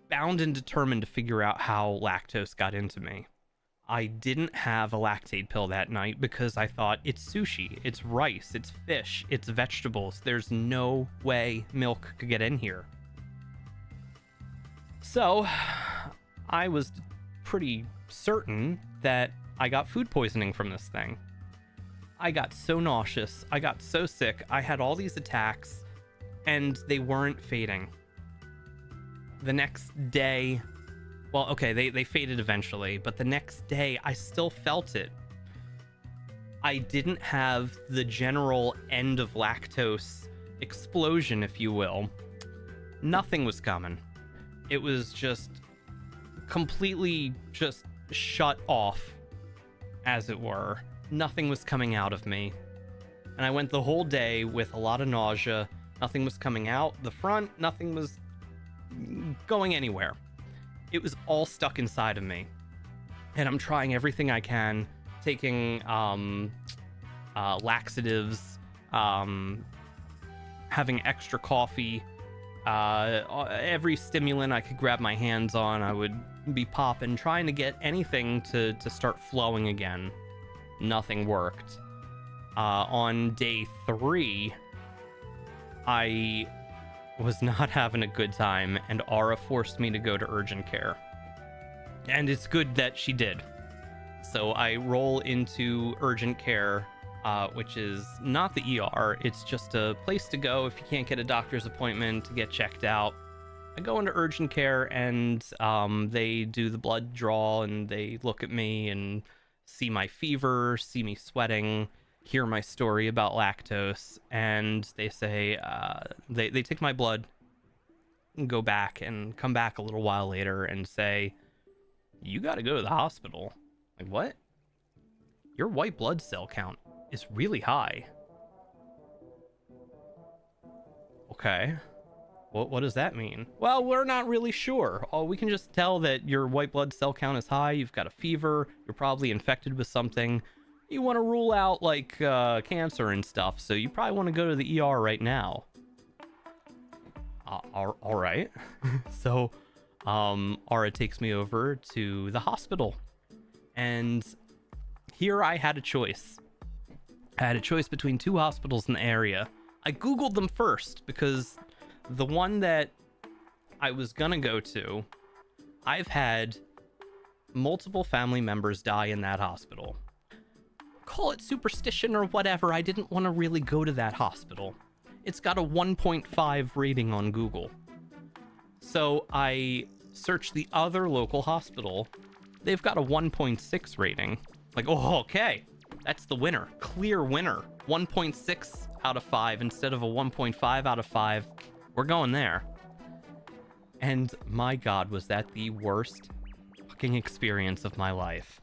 A: bound and determined to figure out how lactose got into me. I didn't have a Lactaid pill that night because I thought it's sushi, it's rice, it's fish, it's vegetables. There's no way milk could get in here. So I was pretty certain that I got food poisoning from this thing. I got so nauseous, I got so sick, I had all these attacks, and they weren't fading. The next day, well, okay, they faded eventually, but the next day I still felt it. I didn't have the general end of lactose explosion, if you will. Nothing was coming. It was just completely just shut off, as it were. Nothing was coming out of me. And I went the whole day with a lot of nausea. Nothing was coming out the front. Nothing was going anywhere. It was all stuck inside of me. And I'm trying everything I can, taking laxatives, having extra coffee, every stimulant I could grab my hands on, I would be popping, trying to get anything to start flowing again. Nothing worked. On day 3, I was not having a good time, and Aura forced me to go to urgent care. And it's good that she did. So I roll into urgent care, which is not the ER. It's just a place to go if you can't get a doctor's appointment to get checked out. I go into urgent care, and they do the blood draw, and they look at me and see my fever, see me sweating, hear my story about lactose, and they say, they take my blood and go back and come back a little while later and say, you got to go to the hospital. Like, what? Your white blood cell count is really high. Okay. What does that mean? Well, we're not really sure. Oh, we can just tell that your white blood cell count is high. You've got a fever. You're probably infected with something. You want to rule out like cancer and stuff, so you probably want to go to the ER right now. All right. So Aura takes me over to the hospital, and here I had a choice. I had a choice between 2 hospitals in the area. I googled them first because the one that I was gonna go to, I've had multiple family members die in that hospital. Call it superstition or whatever, I didn't want to really go to that hospital. It's got a 1.5 rating on Google. So I searched the other local hospital. They've got a 1.6 rating. Like, oh, okay, that's the winner. Clear winner. 1.6 out of 5 instead of a 1.5 out of 5. We're going there. And my God, was that the worst fucking experience of my life.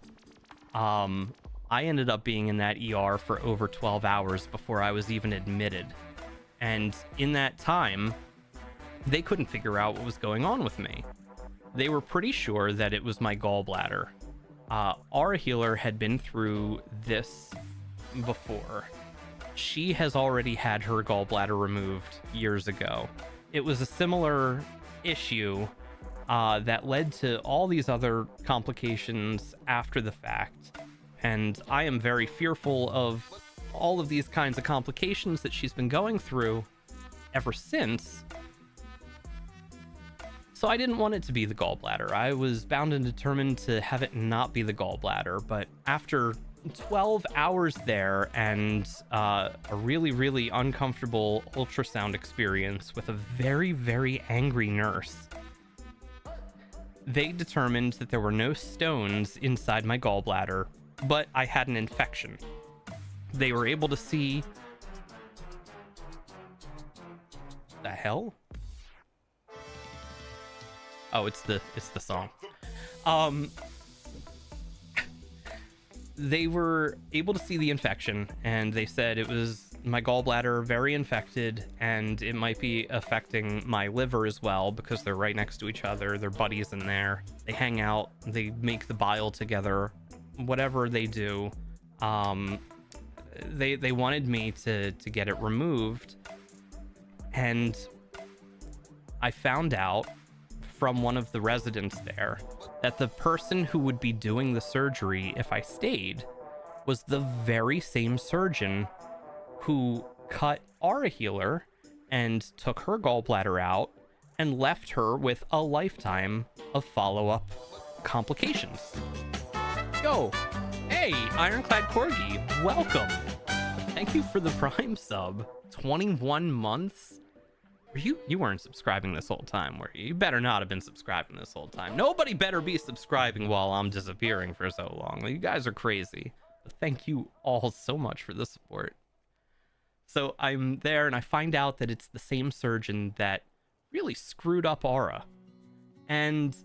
A: I ended up being in that ER for over 12 hours before I was even admitted. And in that time, they couldn't figure out what was going on with me. They were pretty sure that it was my gallbladder. Aura Healer had been through this before. She has already had her gallbladder removed years ago. It was a similar issue that led to all these other complications after the fact. And I am very fearful of all of these kinds of complications that she's been going through ever since. So I didn't want it to be the gallbladder. I was bound and determined to have it not be the gallbladder. But after 12 hours there and a really, really uncomfortable ultrasound experience with a very, very angry nurse, they determined that there were no stones inside my gallbladder, but I had an infection. They were able to see... The hell? Oh, it's the song. They were able to see the infection, and they said it was my gallbladder, very infected, and it might be affecting my liver as well, because they're right next to each other. They're buddies in there. They hang out. They make the bile together. Whatever they do, they wanted me to get it removed, and I found out from one of the residents there that the person who would be doing the surgery if I stayed was the very same surgeon who cut Aura Healer and took her gallbladder out and left her with a lifetime of follow-up complications. Yo, hey, Ironclad Corgi, welcome. Thank you for the Prime sub. 21 months? You weren't subscribing this whole time, were you? You better not have been subscribing this whole time. Nobody better be subscribing while I'm disappearing for so long. You guys are crazy. But thank you all so much for the support. So I'm there and I find out that it's the same surgeon that really screwed up Aura. And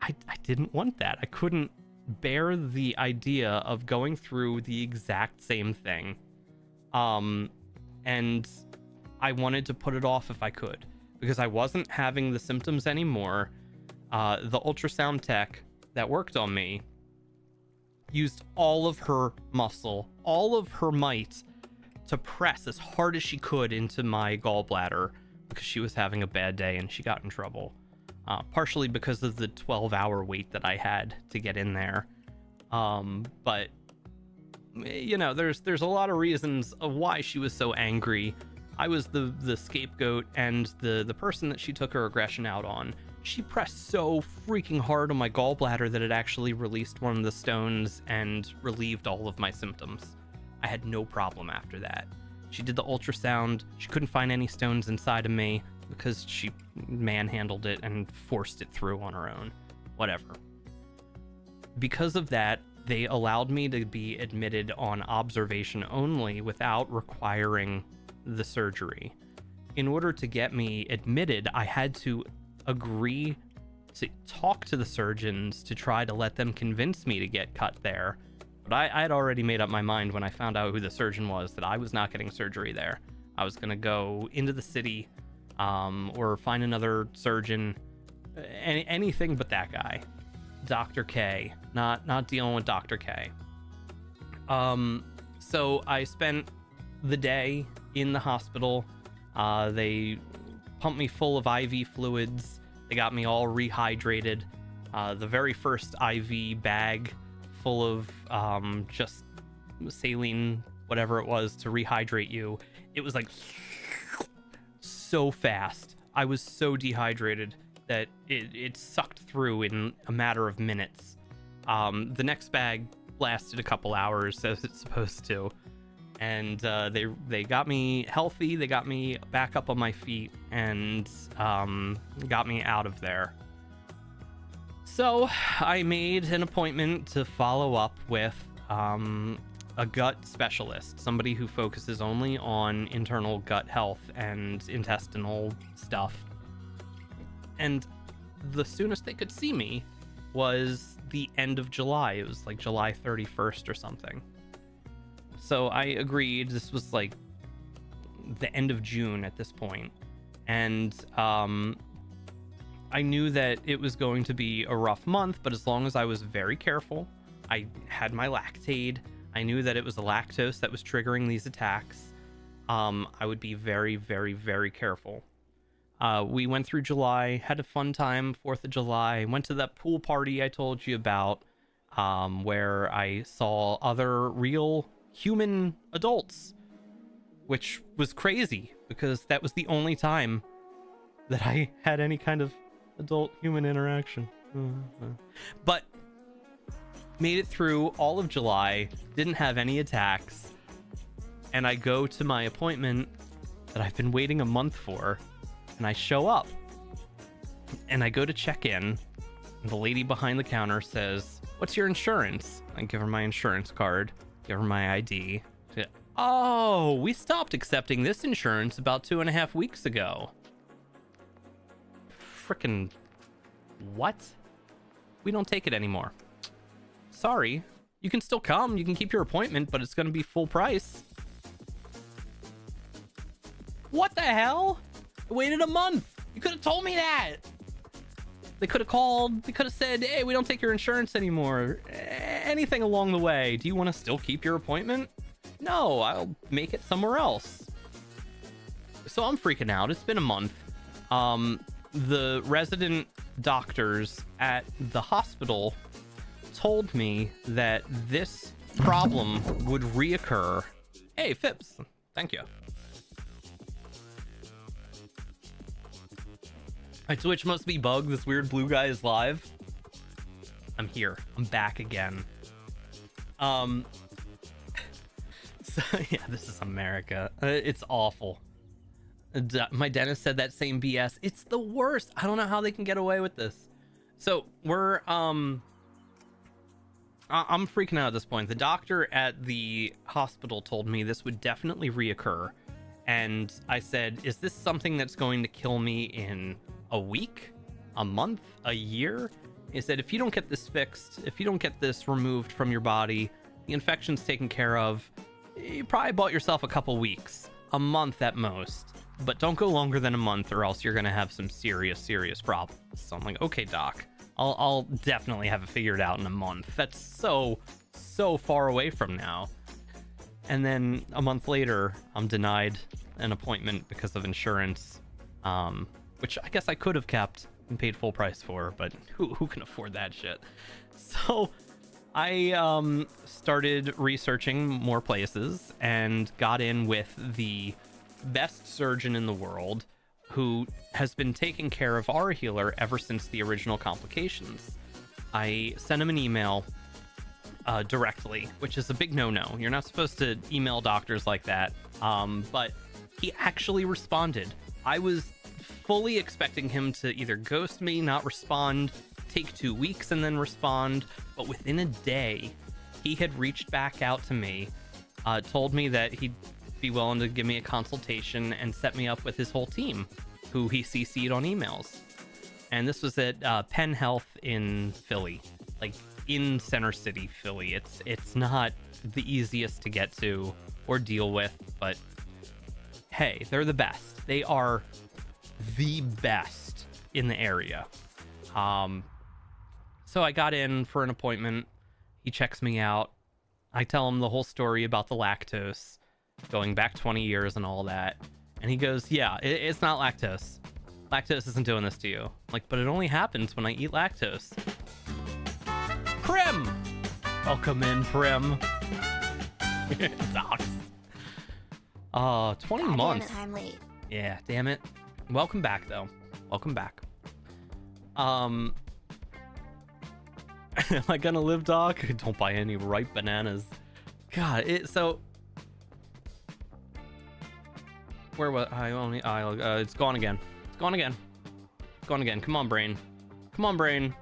A: I didn't want that. I couldn't bear the idea of going through the exact same thing. And I wanted to put it off if I could, because I wasn't having the symptoms anymore. The ultrasound tech that worked on me used all of her muscle, all of her might, to press as hard as she could into my gallbladder because she was having a bad day and she got in trouble. Partially because of the 12-hour wait that I had to get in there. But, you know, there's a lot of reasons of why she was so angry. I was the scapegoat and the person that she took her aggression out on. She pressed so freaking hard on my gallbladder that it actually released one of the stones and relieved all of my symptoms. I had no problem after that. She did the ultrasound. She couldn't find any stones inside of me because she manhandled it and forced it through on her own. Whatever. Because of that, they allowed me to be admitted on observation only without requiring the surgery. In order to get me admitted, I had to agree to talk to the surgeons to try to let them convince me to get cut there. But I had already made up my mind when I found out who the surgeon was that I was not getting surgery there. I was going to go into the city or find another surgeon, anything but that guy. Dr. K, not dealing with Dr. K. So I spent the day in the hospital. They pumped me full of IV fluids. They got me all rehydrated. The very first IV bag full of just saline, whatever it was, to rehydrate you. It was like so fast. I was so dehydrated that it sucked through in a matter of minutes. The next bag lasted a couple hours, as it's supposed to. And they got me healthy. They got me back up on my feet and got me out of there. So I made an appointment to follow up with a gut specialist, somebody who focuses only on internal gut health and intestinal stuff. And the soonest they could see me was the end of July. It was like July 31st or something. So I agreed. This was like the end of June at this point. And I knew that it was going to be a rough month, but as long as I was very careful, I had my Lactaid. I knew that it was the lactose that was triggering these attacks. I would be very, very, very careful. We went through July, had a fun time, 4th of July, went to that pool party I told you about, where I saw other real human adults, which was crazy because that was the only time that I had any kind of adult human interaction. But made it through all of July, didn't have any attacks, and I go to my appointment that I've been waiting a month for, and I show up and I go to check in, The lady behind the counter says, "What's your insurance?" I give her my insurance card, give her my ID. She goes, "Oh, we stopped accepting this insurance about 2.5 weeks ago." Frickin' what? We don't take it anymore. Sorry. You can still come. You can keep your appointment, but it's going to be full price. What the hell? I waited a month. You could have told me that. They could have called. They could have said, "Hey, we don't take your insurance anymore." Anything along the way. Do you want to still keep your appointment? No, I'll make it somewhere else. So I'm freaking out. It's been a month. The resident doctors at the hospital told me that this problem would reoccur. Hey, Phipps. Thank you. My Twitch must be bugged. This weird blue guy is live. I'm here. I'm back again. So yeah, this is America. It's awful. My dentist said that same BS. It's the worst. I don't know how they can get away with this. So we're I'm freaking out at this point. The doctor at the hospital told me this would definitely reoccur, and I said, "Is this something that's going to kill me in a week, a month, a year?" He said, "If you don't get this fixed, if you don't get this removed from your body, the infection's taken care of, you probably bought yourself a couple weeks, a month at most, but don't go longer than a month or else you're going to have some serious problems." So I'm like, "Okay, doc, I'll definitely have it figured out in a month." That's so far away from now. And then a month later, I'm denied an appointment because of insurance, which I guess I could have kept and paid full price for, but who can afford that shit? So I started researching more places and got in with the best surgeon in the world, who has been taking care of our healer ever since the original complications. I sent him an email directly, which is a big no-no. You're not supposed to email doctors like that, but he actually responded. I was fully expecting him to either ghost me, not respond, take 2 weeks and then respond, but within a day, he had reached back out to me, told me that he'd be willing to give me a consultation and set me up with his whole team, who he CC'd on emails. And this was at Penn Health in Philly, like in Center City, Philly. It's not the easiest to get to or deal with, but hey, they're the best. They are the best in the area. So I got in for an appointment. He checks me out. I tell him the whole story about the lactose, going back 20 years and all that. And he goes, "Yeah, it's not lactose. Lactose isn't doing this to you." I'm like, "But it only happens when I eat lactose." Prim! Welcome in, Prim. Docs. 20 months.
B: I'm late.
A: Yeah, damn it. Welcome back, though. Welcome back. Am I gonna live, Doc? Don't buy any ripe bananas. God, so where was it's gone again. It's gone again. It's gone again. Come on, brain. Come on, brain.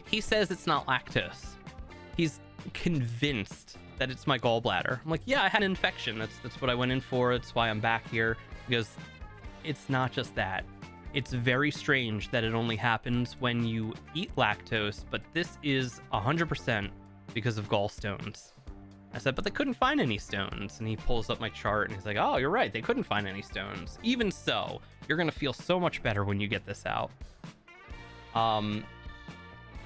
A: He says it's not lactose. He's convinced that it's my gallbladder. I'm like, "Yeah, I had an infection. That's what I went in for. That's why I'm back here." He goes, "It's not just that. It's very strange that it only happens when you eat lactose, but this is 100% because of gallstones." I said, "But they couldn't find any stones." And he pulls up my chart and he's like, "Oh, you're right. They couldn't find any stones. Even so, you're going to feel so much better when you get this out."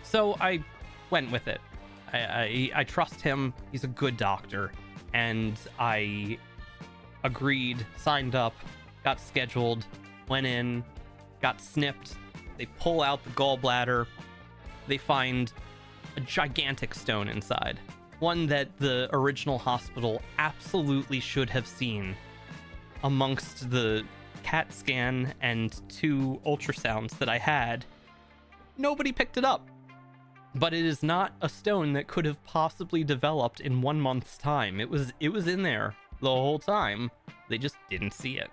A: So I went with it. I trust him. He's a good doctor. And I agreed, signed up, got scheduled, went in, got snipped. They pull out the gallbladder. They find a gigantic stone inside. One that the original hospital absolutely should have seen amongst the CAT scan and 2 ultrasounds that I had. Nobody picked it up. But it is not a stone that could have possibly developed in 1 month's time. It was in there the whole time. They just didn't see it.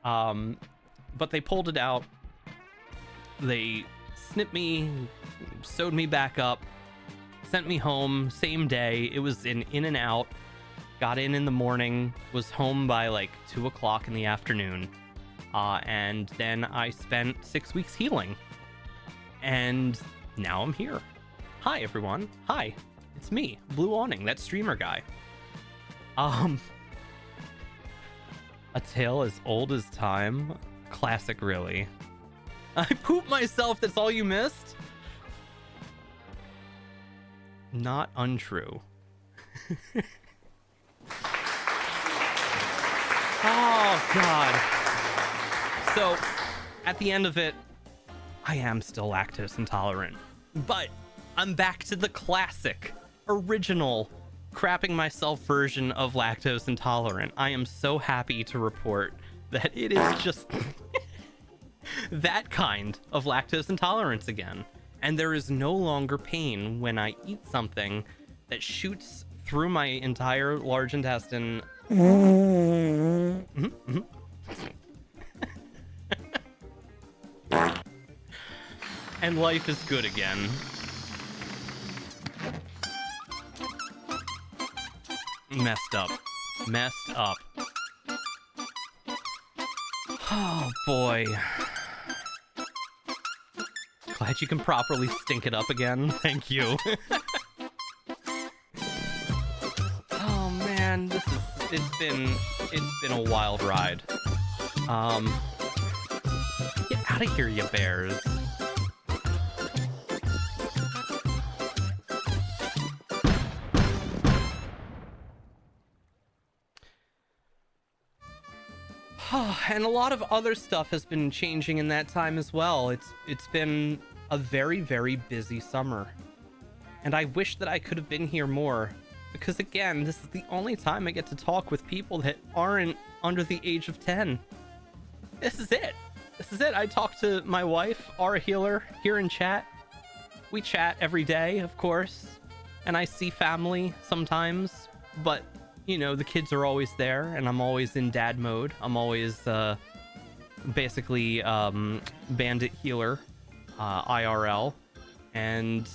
A: But they pulled it out. They snipped me, sewed me back up, sent me home same day. It was in and out. Got in the morning, was home by like 2 o'clock in the afternoon. And then I spent 6 weeks healing. And now I'm here. Hi, everyone. Hi. It's me, Blue Awning, that streamer guy. A tale as old as time. Classic, really. I pooped myself, that's all you missed? Not untrue. Oh, God. So, at the end of it, I am still lactose intolerant. But I'm back to the classic, original, crapping myself version of lactose intolerant. I am so happy to report that it is just that kind of lactose intolerance again. And there is no longer pain when I eat something that shoots through my entire large intestine. And life is good again. Messed up. Oh boy. Glad you can properly stink it up again. Thank you. Oh man, it's been a wild ride. Get out of here, you bears. And a lot of other stuff has been changing in that time as well. It's been a very, very busy summer. And I wish that I could have been here more. Because again, this is the only time I get to talk with people that aren't under the age of 10. This is it. I talk to my wife, Aura Healer, here in chat. We chat every day, of course. And I see family sometimes. But you know, the kids are always there, and I'm always in dad mode. I'm always basically bandit healer, IRL, and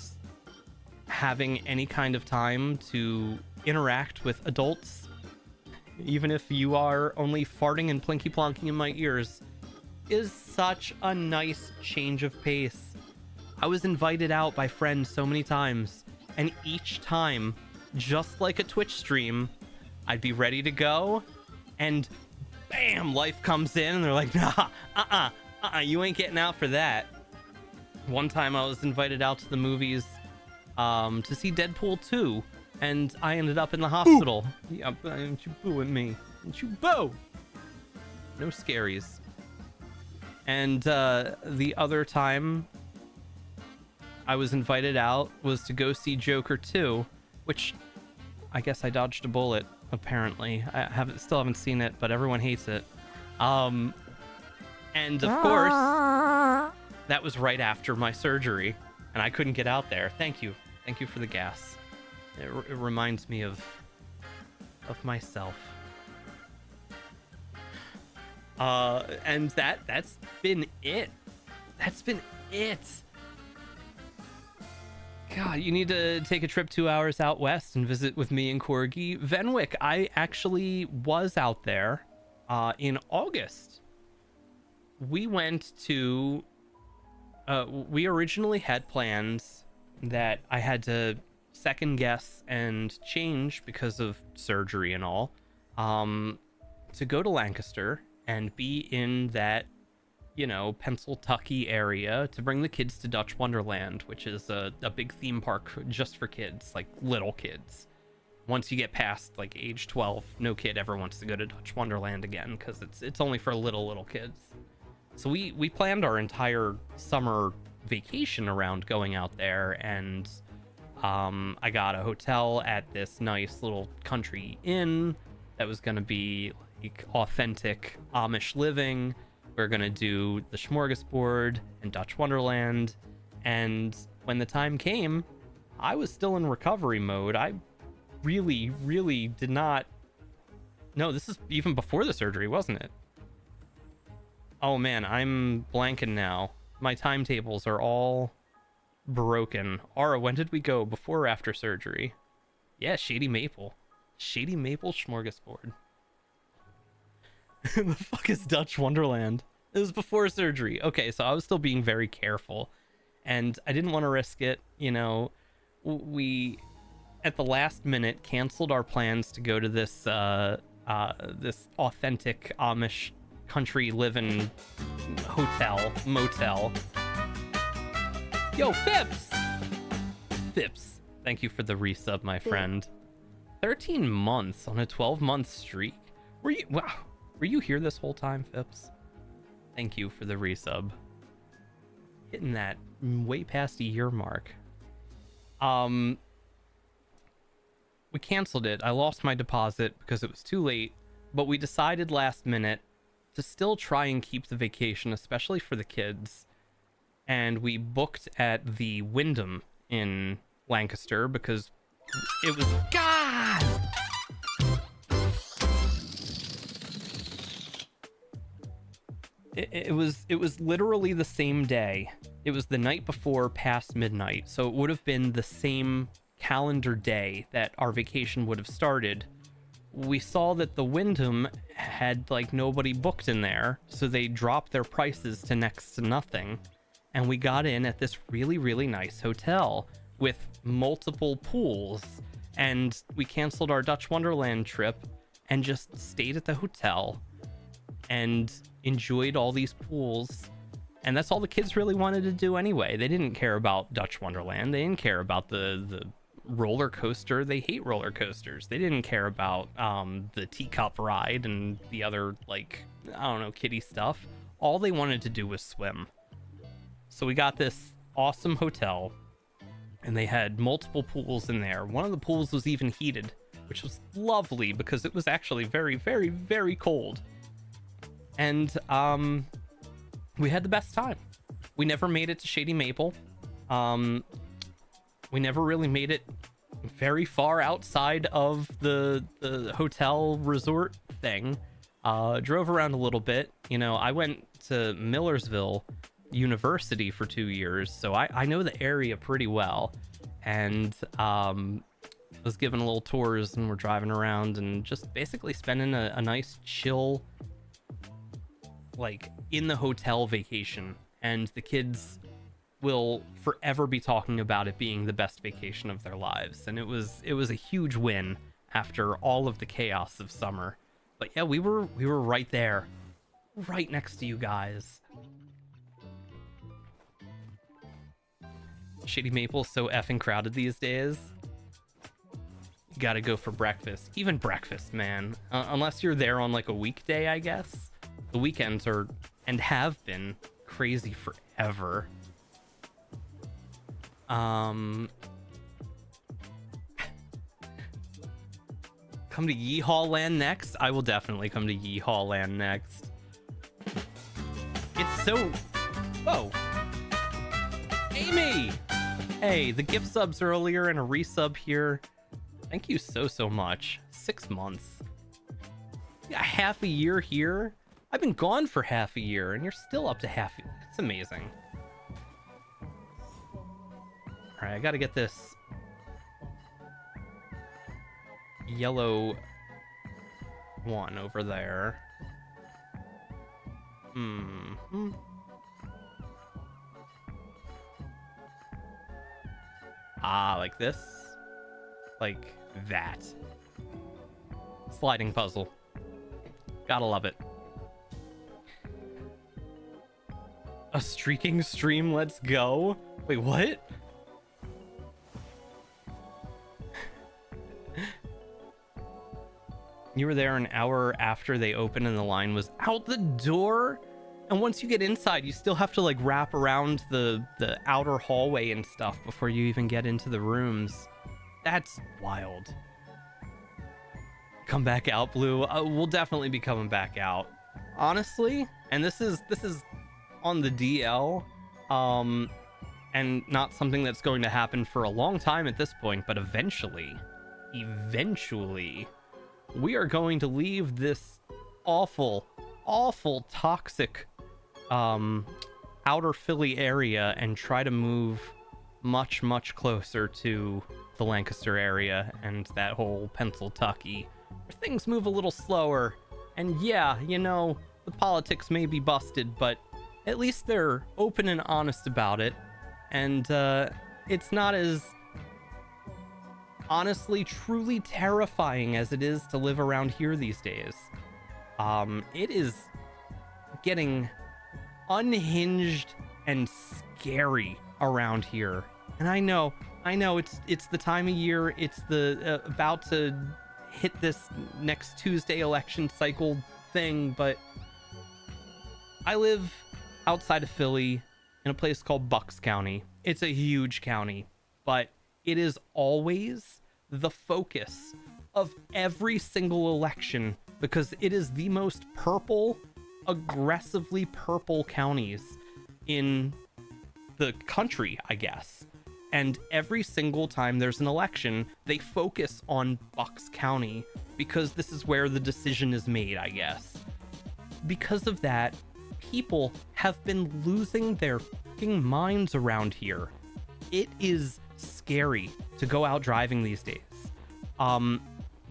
A: having any kind of time to interact with adults, even if you are only farting and plinky plonking in my ears, is such a nice change of pace. I was invited out by friends so many times, and each time, just like a Twitch stream, I'd be ready to go, and bam, life comes in, and they're like, nah, you ain't getting out for that. One time I was invited out to the movies to see Deadpool 2, and I ended up in the hospital. Ooh. Yeah, don't you boo at me. Don't you boo! No scaries. And the other time I was invited out was to go see Joker 2, which I guess I dodged a bullet. Apparently, I still haven't seen it, but everyone hates it. And of course, that was right after my surgery, and I couldn't get out there. Thank you for the gas. It reminds me of myself. And that's been it. God, you need to take a trip 2 hours out west and visit with me and Corgi. Venwick, I actually was out there in August. We went to... we originally had plans that I had to second guess and change because of surgery and all, to go to Lancaster and be in that, you know, Pennsyltucky area to bring the kids to Dutch Wonderland, which is a big theme park just for kids, like little kids. Once you get past like age 12, no kid ever wants to go to Dutch Wonderland again because it's only for little kids. So we planned our entire summer vacation around going out there, and I got a hotel at this nice little country inn that was going to be like authentic Amish living. We're going to do the Smorgasbord and Dutch Wonderland. And when the time came, I was still in recovery mode. I really did not... No, this is even before the surgery, wasn't it? Oh man, I'm blanking now. My timetables are all broken. Aura, when did we go? Before or after surgery? Yeah, Shady Maple. Shady Maple Smorgasbord. The fuck is Dutch Wonderland? It was before surgery. Okay, so I was still being very careful. And I didn't want to risk it. You know, we, at the last minute, canceled our plans to go to this, this authentic Amish country living motel. Yo, Phipps! Phipps, thank you for the resub, my friend. 13 months on a 12-month streak. Were you here this whole time, Phipps? Thank you for the resub. Hitting that way past a year mark. We canceled it. I lost my deposit because it was too late, but we decided last minute to still try and keep the vacation, especially for the kids. And we booked at the Wyndham in Lancaster because it was... God! It was literally the same day. It was the night before past midnight, so it would have been the same calendar day that our vacation would have started. We saw that the Wyndham had like nobody booked in there, so they dropped their prices to next to nothing. And we got in at this really, really nice hotel with multiple pools. And we canceled our Dutch Wonderland trip and just stayed at the hotel and enjoyed all these pools. And that's all the kids really wanted to do anyway. They didn't care about Dutch Wonderland. They didn't care about the roller coaster. They hate roller coasters. They didn't care about the teacup ride and the other, like, I don't know, kiddie stuff. All they wanted to do was swim. So we got this awesome hotel, and they had multiple pools in there. One of the pools was even heated, which was lovely because it was actually very, very, very cold. And we had the best time. We never made it to Shady Maple. We never really made it very far outside of the hotel resort thing. Drove around a little bit. You know, I went to Millersville University for 2 years, so I know the area pretty well. And was given a little tours, and we're driving around and just basically spending a nice chill, like, in the hotel vacation. And the kids will forever be talking about it being the best vacation of their lives. And it was a huge win after all of the chaos of summer. But yeah, we were right there, right next to you guys. Shady Maple's so effing crowded these days. You gotta go for breakfast. Even breakfast, man. Unless you're there on like a weekday, I guess. The weekends are, and have been, crazy forever. Come to Yeehaw Land next? I will definitely come to Yeehaw Land next. It's so... Whoa! Amy! Hey, the gift subs earlier and a resub here. Thank you so much. 6 months. Yeah, half a year here. I've been gone for half a year, and you're still up to half a year. It's amazing. Alright, I gotta get this yellow one over there. Ah, like this? Like that. Sliding puzzle. Gotta love it. A streaking stream, let's go. Wait, what? You were there an hour after they opened and the line was out the door? And once you get inside, you still have to like wrap around the outer hallway and stuff before you even get into the rooms. That's wild. Come back out, Blue. We'll definitely be coming back out. Honestly, and this is on the DL, and not something that's going to happen for a long time at this point, but eventually, we are going to leave this awful, toxic outer Philly area and try to move much, much closer to the Lancaster area and that whole Pennsylvania, where things move a little slower. And yeah, you know, the politics may be busted, but at least they're open and honest about it. And it's not as honestly, truly terrifying as it is to live around here these days. It is getting unhinged and scary around here. And I know it's the time of year, it's the about to hit this next Tuesday election cycle thing, but I live outside of Philly in a place called Bucks County. It's a huge county, but it is always the focus of every single election because it is the most purple, aggressively purple counties in the country, I guess. And every single time there's an election, they focus on Bucks County because this is where the decision is made, I guess. Because of that, people have been losing their fucking minds around here. It is scary to go out driving these days.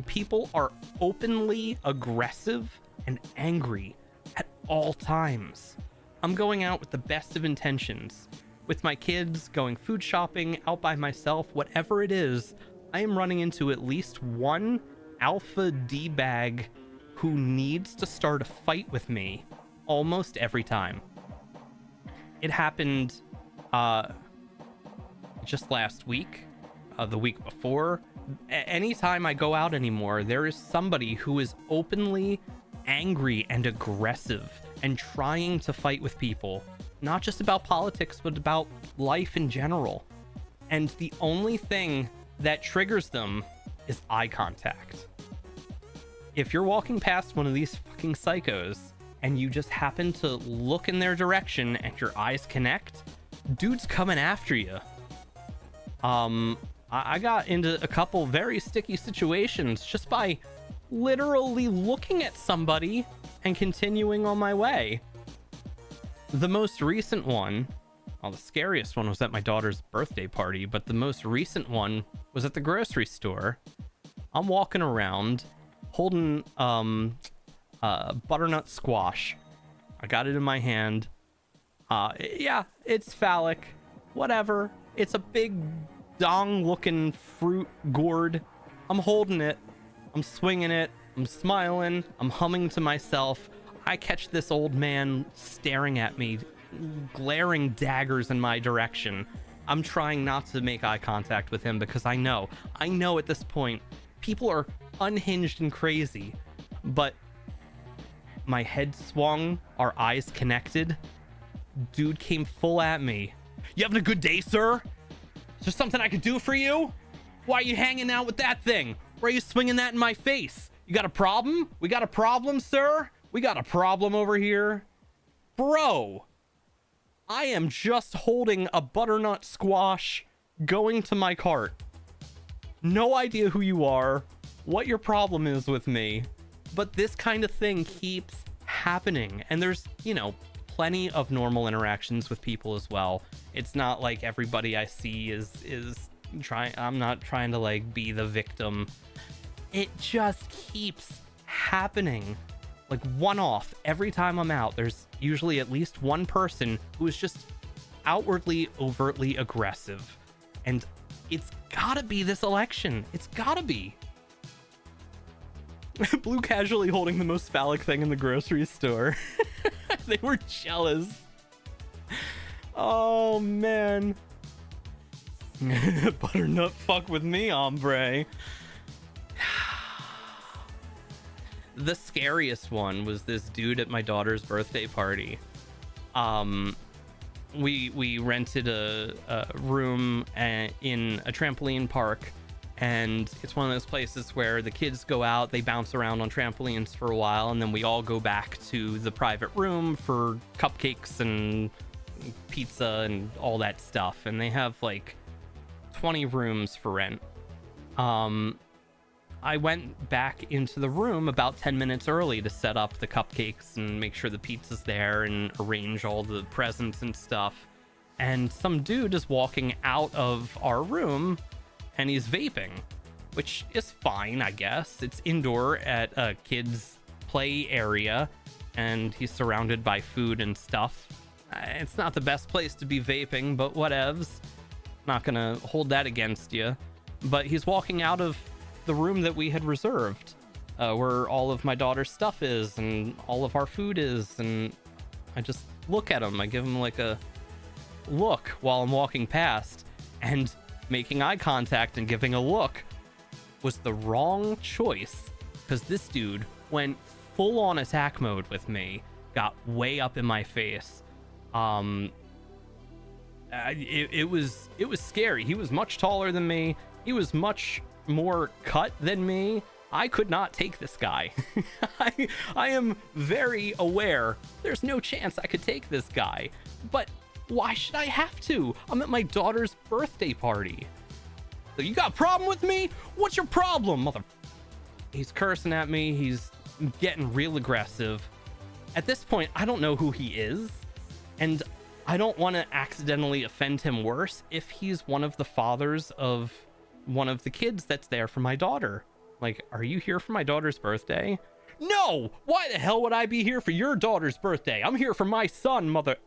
A: People are openly aggressive and angry at all times. I'm going out with the best of intentions. With my kids, going food shopping, out by myself, whatever it is, I am running into at least one alpha D-bag who needs to start a fight with me almost every time. It happened just last week, the week before. Anytime I go out anymore, there is somebody who is openly angry and aggressive and trying to fight with people, not just about politics, but about life in general. And the only thing that triggers them is eye contact. If you're walking past one of these fucking psychos and you just happen to look in their direction and your eyes connect, dude's coming after you. I got into a couple very sticky situations just by literally looking at somebody and continuing on my way. The most recent one, well, the scariest one was at my daughter's birthday party, but the most recent one was at the grocery store. I'm walking around holding butternut squash. I got it in my hand. Yeah, it's phallic. Whatever. It's a big dong looking fruit gourd. I'm holding it. I'm swinging it. I'm smiling. I'm humming to myself. I catch this old man staring at me, glaring daggers in my direction. I'm trying not to make eye contact with him because I know at this point, people are unhinged and crazy. But my head swung, our eyes connected. Dude came full at me. You having a good day, sir? Is there something I could do for you? Why are you hanging out with that thing? Why are you swinging that in my face? You got a problem? We got a problem, sir? We got a problem over here. Bro, I am just holding a butternut squash going to my cart. No idea who you are, what your problem is with me, but this kind of thing keeps happening. And there's, you know, plenty of normal interactions with people as well. It's not like everybody I see is trying. I'm not trying to like be the victim. It just keeps happening. Like one off every time I'm out, there's usually at least one person who is just outwardly, overtly aggressive. And it's gotta be this election. It's gotta be. Blue casually holding the most phallic thing in the grocery store. They were jealous. Oh, man. Butternut fuck with me, hombre. The scariest one was this dude at my daughter's birthday party. We rented a room in a trampoline park, and it's one of those places where the kids go out, they bounce around on trampolines for a while, and then we all go back to the private room for cupcakes and pizza and all that stuff. And they have like 20 rooms for rent. I went back into the room about 10 minutes early to set up the cupcakes and make sure the pizza's there and arrange all the presents and stuff. And some dude is walking out of our room and he's vaping, which is fine, I guess. It's indoor at a kid's play area and he's surrounded by food and stuff. It's not the best place to be vaping, but whatevs. Not gonna hold that against you. But he's walking out of the room that we had reserved, where all of my daughter's stuff is and all of our food is, and I just look at him. I give him like a look while I'm walking past, and making eye contact and giving a look was the wrong choice, because this dude went full on attack mode with me, got way up in my face. It was scary. He was much taller than me. He was much more cut than me. I could not take this guy. I am very aware there's no chance I could take this guy, but why should I have to? I'm at my daughter's birthday party. So you got a problem with me? What's your problem, mother? He's cursing at me. He's getting real aggressive. At this point, I don't know who he is, and I don't want to accidentally offend him worse if he's one of the fathers of one of the kids that's there for my daughter. Like, are you here for my daughter's birthday? No! Why the hell would I be here for your daughter's birthday? I'm here for my son, mother.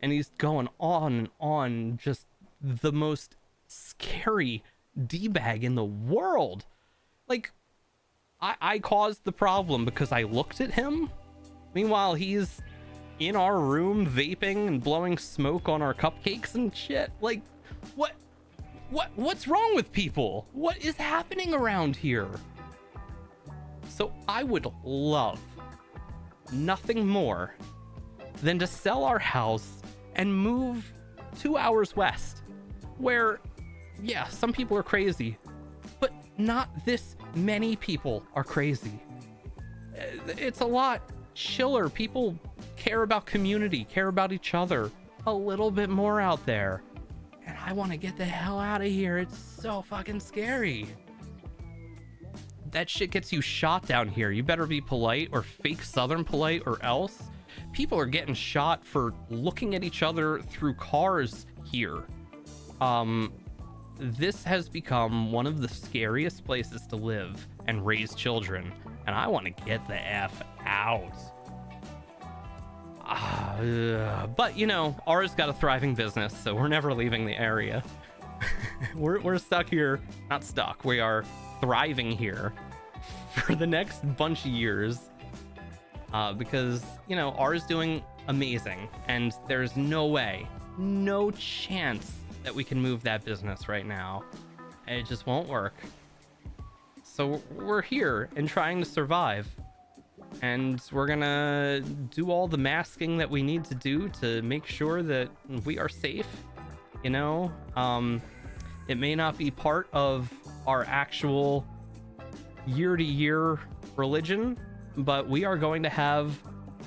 A: And he's going on and on, just the most scary D-bag in the world. Like, I caused the problem because I looked at him. Meanwhile, he's in our room vaping and blowing smoke on our cupcakes and shit. Like, what's wrong with people? What is happening around here? So I would love nothing more than to sell our house and move 2 hours west, where, yeah, some people are crazy, but not this many people are crazy. It's a lot chiller. People care about community, care about each other a little bit more out there. And I want to get the hell out of here. It's so fucking scary. That shit gets you shot down here. You better be polite or fake Southern polite, or else. People are getting shot for looking at each other through cars here. This has become one of the scariest places to live and raise children, and I want to get the F out. But, you know, ours got a thriving business, so we're never leaving the area. We're stuck here. Not stuck. We are thriving here for the next bunch of years. Because, you know, ours doing amazing, and there's no way, no chance that we can move that business right now. It just won't work. So we're here and trying to survive. And we're gonna do all the masking that we need to do to make sure that we are safe. You know, it may not be part of our actual year-to-year religion, but we are going to have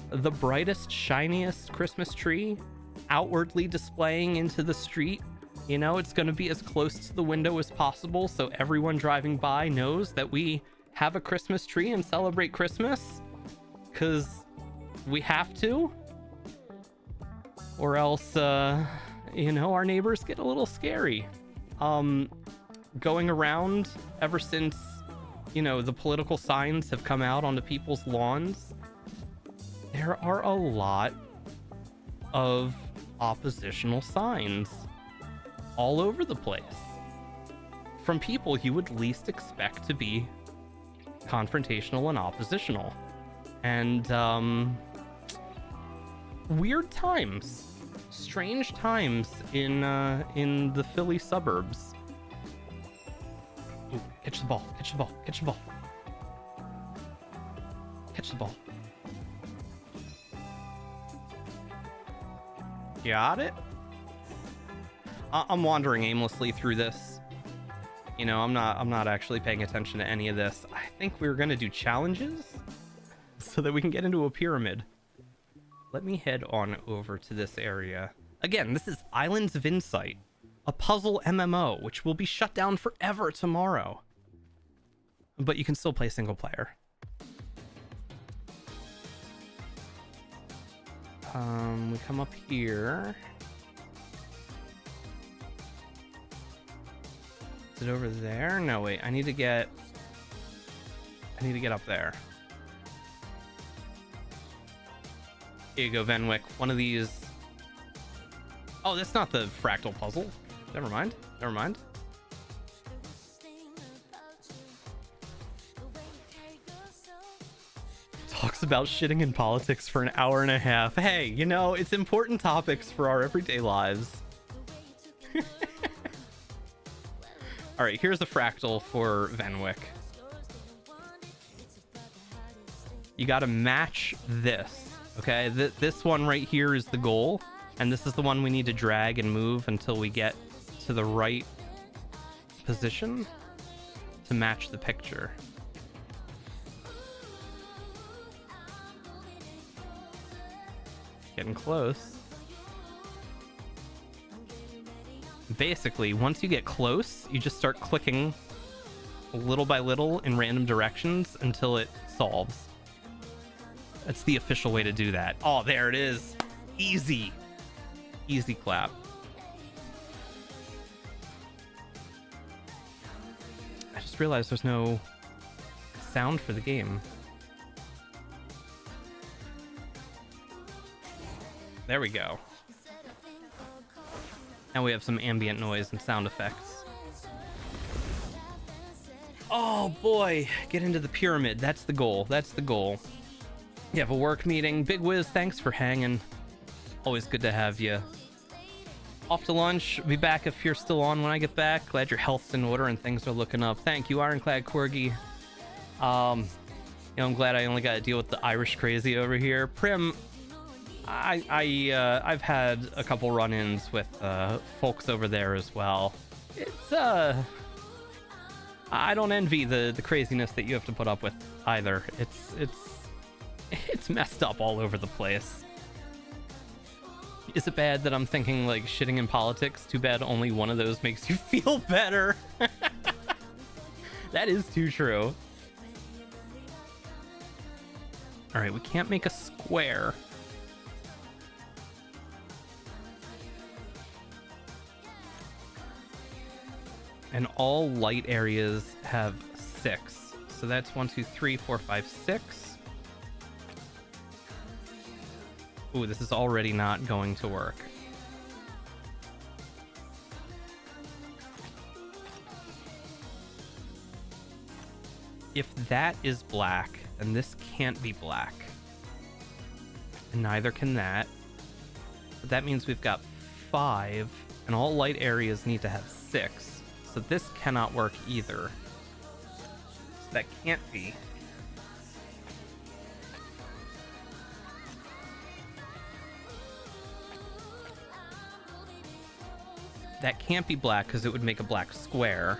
A: the brightest, shiniest Christmas tree outwardly displaying into the street. You know, it's going to be as close to the window as possible so everyone driving by knows that we have a Christmas tree and celebrate Christmas, because we have to, or else you know, our neighbors get a little scary. Going around ever since, you know, the political signs have come out onto people's lawns, there are a lot of oppositional signs all over the place from people you would least expect to be confrontational and oppositional. And weird times, strange times in the Philly suburbs. Ooh, catch the ball, catch the ball, catch the ball. Catch the ball. Got it? I'm wandering aimlessly through this. You know, I'm not actually paying attention to any of this. I think we're gonna do challenges so that we can get into a pyramid. Let me head on over to this area. Again, this is Islands of Insight, a puzzle MMO, which will be shut down forever tomorrow. but you can still play single player. We come up here. Is it over there? No, wait. I need to get up there. Here you go, Venwick. One of these. Oh, that's not the fractal puzzle. Never mind. Never mind. Talks about shitting in politics for an hour and a half. Hey, you know, it's important topics for our everyday lives. All right, here's a fractal for Venwick. You got to match this, okay? This one right here is the goal, and this is the one we need to drag and move until we get to the right position to match the picture. Getting close. Basically, once you get close, you just start clicking little by little in random directions until it solves. That's the official way to do that. Oh, there it is. Easy. Easy clap. I just realized there's no sound for the game. There we go. Now we have some ambient noise and sound effects. Oh boy, get into the pyramid. That's the goal. That's the goal. You have a work meeting. Big Wiz, thanks for hanging. Always good to have you. Off to lunch. Be back if you're still on when I get back. Glad your health's in order and things are looking up. Thank you, Ironclad Corgi. You know, I'm glad I only got to deal with the Irish crazy over here. Prim, I've had a couple run-ins with folks over there as well. It's I don't envy the craziness that you have to put up with either. It's messed up all over the place. Is it bad that I'm thinking like shitting in politics? Too bad only one of those makes you feel better. That is too true. All right, we can't make a square. And all light areas have 6. So that's 1, 2, 3, 4, 5, 6. Ooh, this is already not going to work. If that is black, then this can't be black. And neither can that. But that means we've got 5, and all light areas need to have 6. So this cannot work either. So that can't be. That can't be black because it would make a black square.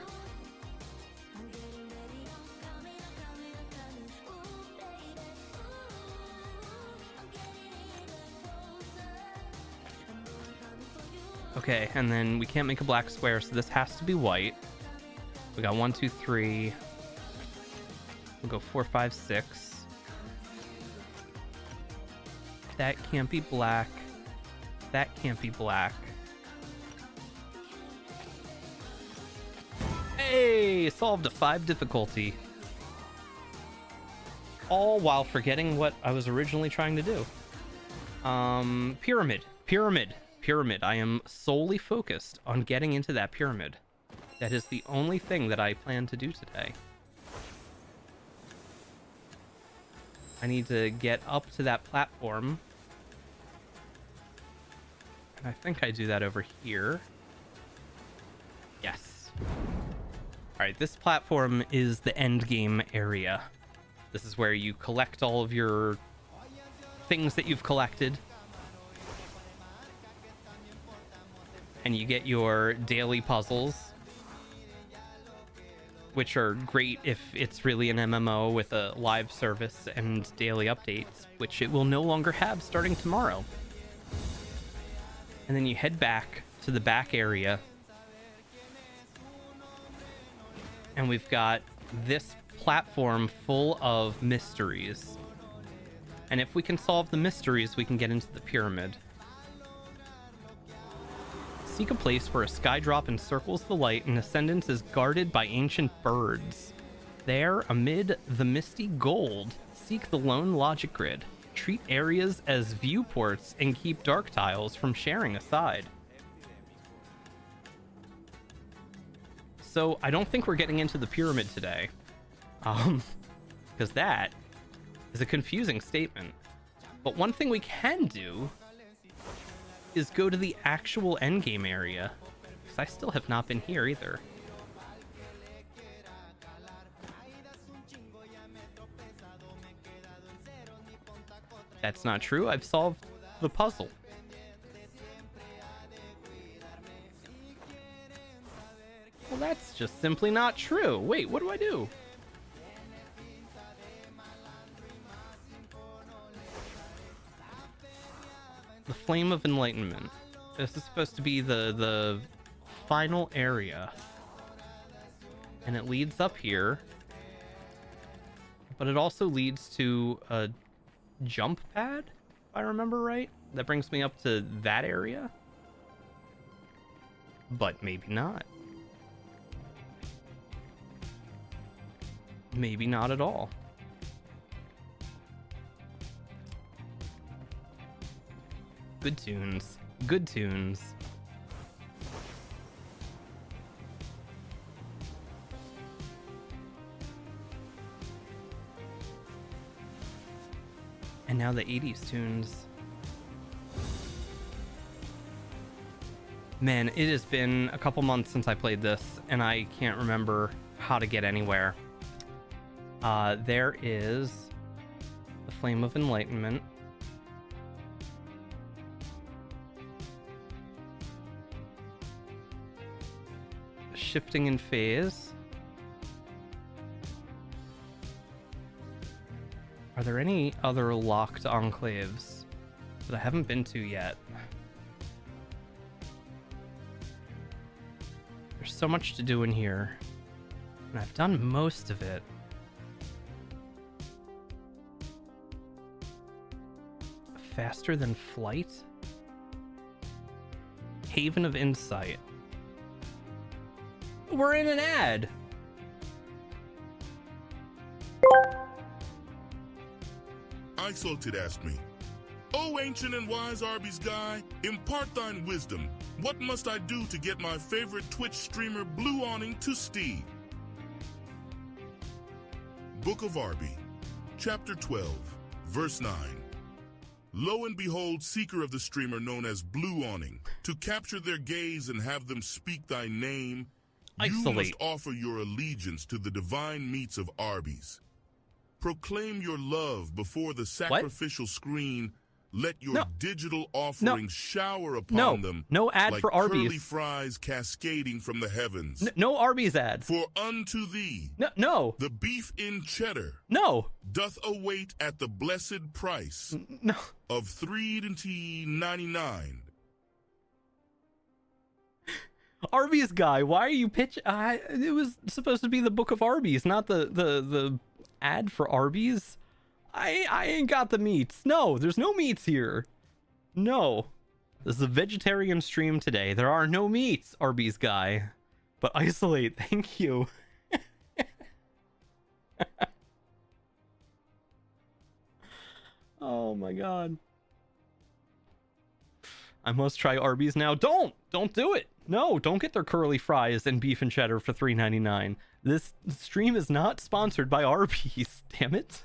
A: Okay, and then we can't make a black square, so this has to be white. We got 1, 2, 3. We'll go 4, 5, 6. That can't be black. That can't be black. Hey, solved a 5 difficulty. All while forgetting what I was originally trying to do. Pyramid. I am solely focused on getting into that pyramid. That is the only thing that I plan to do today. I need to get up to that platform. And I think I do that over here. Yes. Alright, this platform is the end game area. This is where you collect all of your things that you've collected. And you get your daily puzzles, which are great if it's really an MMO with a live service and daily updates, which it will no longer have starting tomorrow. And then you head back to the back area. And we've got this platform full of mysteries. And if we can solve the mysteries, we can get into the pyramid. Seek a place where a sky drop encircles the light and Ascendance is guarded by ancient birds. There, amid the misty gold, seek the lone logic grid. Treat areas as viewports and keep dark tiles from sharing a side. So I don't think we're getting into the pyramid today. Because that is a confusing statement. But one thing we can do is go to the actual endgame area. Because I still have not been here either. That's not true. I've solved the puzzle. Well, that's just simply not true. Wait, what do I do? The Flame of Enlightenment. This is supposed to be the final area. And it leads up here. But it also leads to a jump pad, if I remember right. That brings me up to that area. But maybe not. Maybe not at all. Good tunes. Good tunes. And now the 80s tunes. Man, it has been a couple months since I played this, and I can't remember how to get anywhere. There is the Flame of Enlightenment. Shifting in phase. Are there any other locked enclaves that I haven't been to yet? There's so much to do in here, and I've done most of it. Faster than flight? Haven of Insight. We're in an ad.
E: Isolted asked me, "O ancient and wise Arby's guy, impart thine wisdom. What must I do to get my favorite Twitch streamer Blue Awning to Steve?" Book of Arby, Chapter 12, Verse 9. Lo and behold, seeker of the streamer known as Blue Awning, to capture their gaze and have them speak thy name, you must offer your allegiance to the divine meats of Arby's. Proclaim your love before the sacrificial screen. Let your digital offerings shower upon them.
A: No ad
E: like
A: for Arby's.
E: Curly fries cascading from the heavens.
A: No Arby's ads.
E: For unto thee,
A: no.
E: the beef in cheddar,
A: No.
E: doth await at the blessed price
A: No.
E: of $3.99.
A: Arby's guy, why are you pitching? It was supposed to be the Book of Arby's, not the ad for Arby's. I ain't got the meats. No, there's no meats here. No. This is a vegetarian stream today. There are no meats, Arby's guy. But Isolate, thank you. Oh my god. I must try Arby's now. Don't do it. No, don't get their curly fries and beef and cheddar for $3.99. This stream is not sponsored by Arby's. Damn it.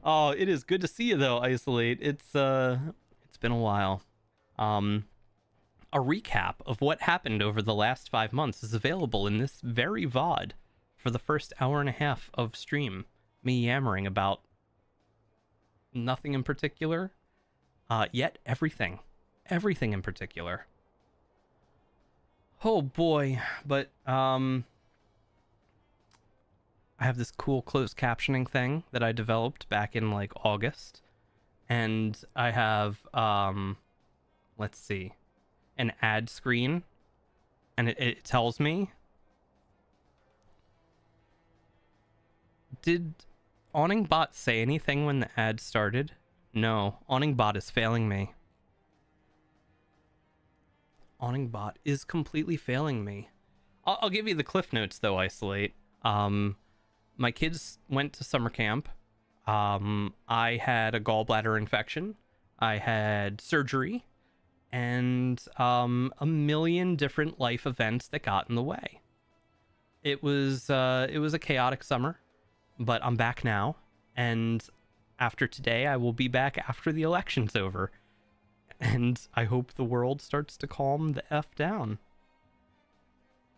A: Oh, it is good to see you though, Isolate. It's been a while. A recap of what happened over the last 5 months is available in this very VOD for the first hour and a half of stream. Me yammering about nothing in particular, yet everything in particular. Oh boy, but I have this cool closed captioning thing that I developed back in like August, and I have let's see, an ad screen, and it tells me Did AwningBot say anything when the ad started? No, AwningBot is failing me. AwningBot is completely failing me. I'll give you the cliff notes though, Isolate. My kids went to summer camp. I had a gallbladder infection. I had surgery, and a million different life events that got in the way. It was a chaotic summer, but I'm back now, and after today, I will be back after the election's over, and I hope the world starts to calm the F down.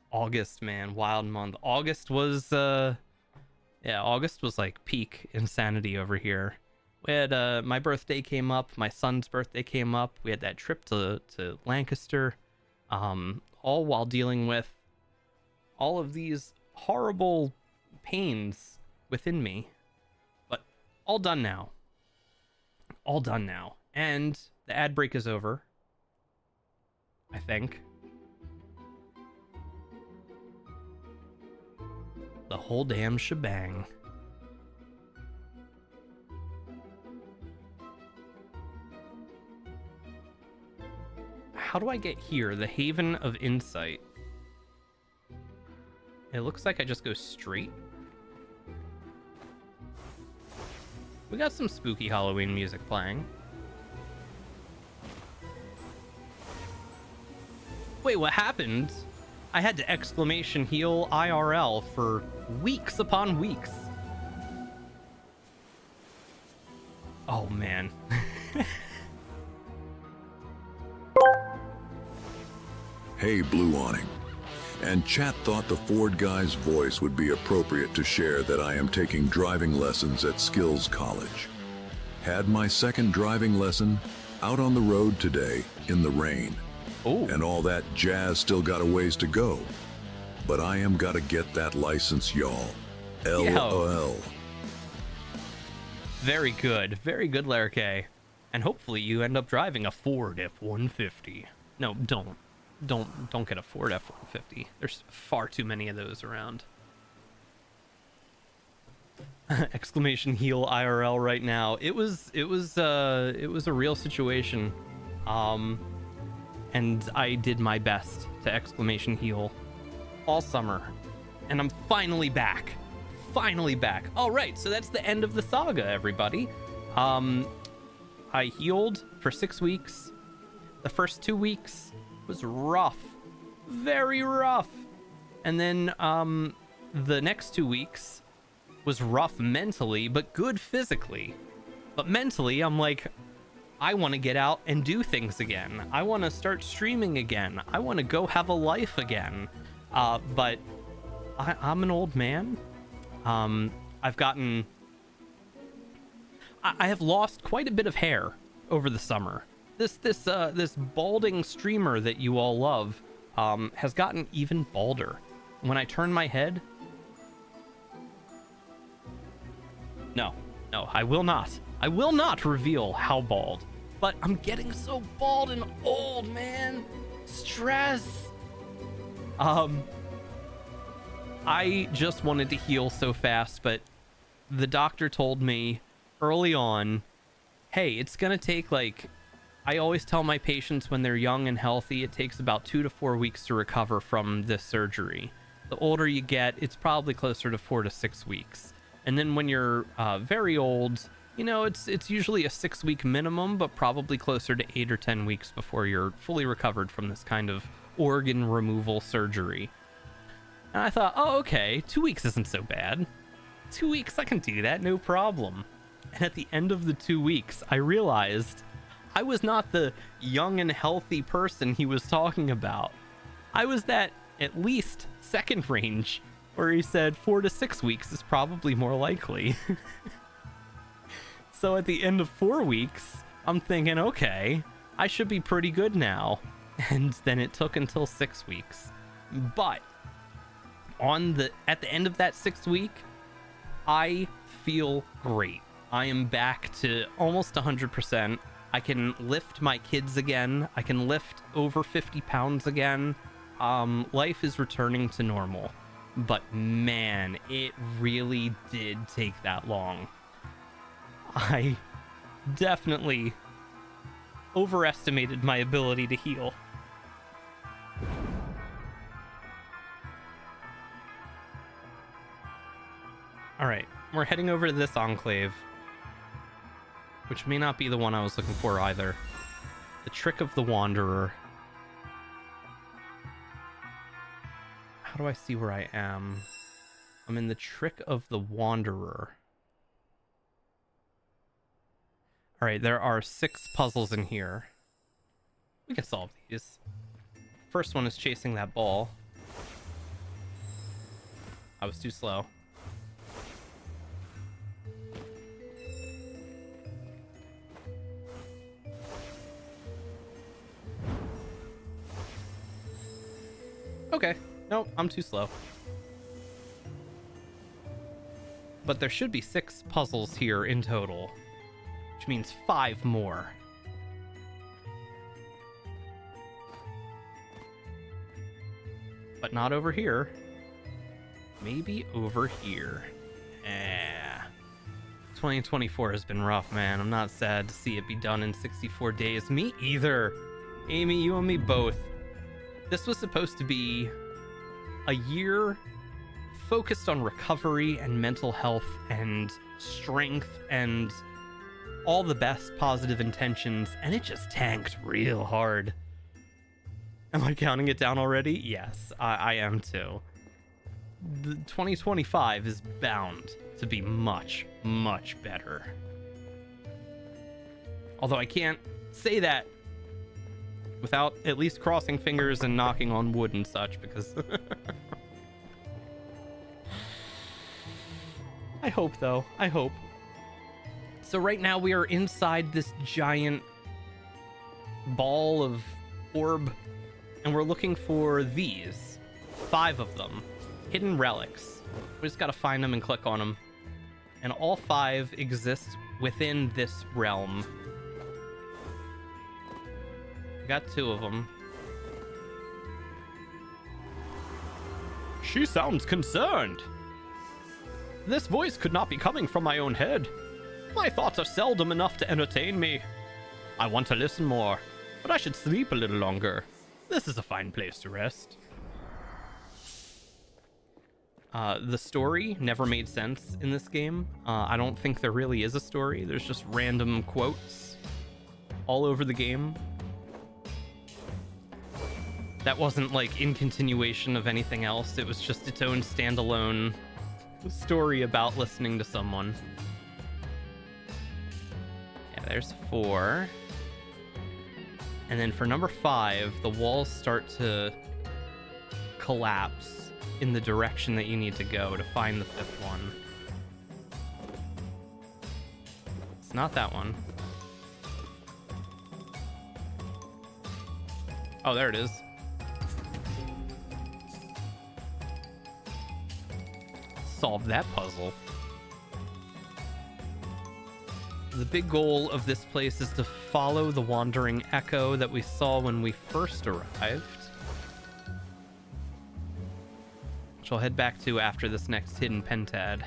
A: August, man, wild month. August was like peak insanity over here. We had my birthday came up, my son's birthday came up. We had that trip to Lancaster, all while dealing with all of these horrible pains within me. But all done now. All done now. And the ad break is over, I think. The whole damn shebang. How do I get here? The Haven of Insight. It looks like I just go straight. We got some spooky Halloween music playing. Wait, what happened? I had to exclamation heal IRL for weeks upon weeks. Oh, man.
F: Hey, Blue Awning. And chat thought the Ford guy's voice would be appropriate to share that I am taking driving lessons at Skills College. Had my second driving lesson out on the road today in the rain.
A: Oh.
F: And all that jazz still got a ways to go. But I am gotta get that license, y'all. LOL.
A: Very good, Larry K. And hopefully you end up driving a Ford F-150. No, don't get a Ford F-150. There's far too many of those around. Exclamation heal IRL right now. It was a real situation. And I did my best to exclamation heal all summer. And I'm finally back. Finally back. All right, so that's the end of the saga, everybody. I healed for 6 weeks. The first 2 weeks was rough. Very rough. And then the next 2 weeks was rough mentally, but good physically. But mentally, I'm like, I want to get out and do things again. I want to start streaming again. I want to go have a life again. But I'm an old man. I've gotten... I have lost quite a bit of hair over the summer. This balding streamer that you all love has gotten even balder. When I turn my head... No, I will not. I will not reveal how bald. But I'm getting so bald and old, man. Stress. I just wanted to heal so fast, but the doctor told me early on, hey, it's gonna take I always tell my patients when they're young and healthy, it takes about 2 to 4 weeks to recover from this surgery. The older you get, it's probably closer to 4 to 6 weeks. And then when you're very old, you know, it's usually a 6-week minimum, but probably closer to 8 or 10 weeks before you're fully recovered from this kind of organ removal surgery. And I thought, oh, okay, 2 weeks isn't so bad. 2 weeks, I can do that, no problem. And at the end of the 2 weeks, I realized I was not the young and healthy person he was talking about. I was that at least second range, where he said 4 to 6 weeks is probably more likely. So at the end of 4 weeks, I'm thinking, okay, I should be pretty good now. And then it took until 6 weeks. But at the end of that 6th week, I feel great. I am back to almost 100%. I can lift my kids again. I can lift over 50 pounds again. Life is returning to normal. But man, it really did take that long. I definitely overestimated my ability to heal. Alright, we're heading over to this enclave, which may not be the one I was looking for either. The Trick of the Wanderer. How do I see where I am? I'm in the Trick of the Wanderer. Alright, there are 6 puzzles in here. We can solve these. First one is chasing that ball. I was too slow. Okay. Nope, I'm too slow. But there should be 6 puzzles here in total, which means 5 more. But not over here. Maybe over here. 2024 has been rough, man. I'm not sad to see it be done in 64 days. Me either. Amy, you and me both. This was supposed to be a year focused on recovery and mental health and strength and all the best positive intentions, and it just tanked real hard. Am I counting it down already? Yes, I am too. The 2025 is bound to be much, much better. Although I can't say that without at least crossing fingers and knocking on wood and such, because I hope, though. I hope. So right now we are inside this giant ball of orb, and we're looking for these. 5 of them. Hidden relics. We just gotta find them and click on them. And all 5 exist within this realm. Got 2 of them. She sounds concerned. This voice could not be coming from my own head. My thoughts are seldom enough to entertain me. I want to listen more, but I should sleep a little longer. This is a fine place to rest. The story never made sense in this game. I don't think there really is a story. There's just random quotes all over the game. That wasn't like in continuation of anything else. It was just its own standalone story about listening to someone. Yeah, there's 4. And then for number 5, the walls start to collapse in the direction that you need to go to find the 5th one. It's not that one. Oh, there it is. Solve that puzzle. The big goal of this place is to follow the wandering echo that we saw when we first arrived, which I'll head back to after this next hidden pentad.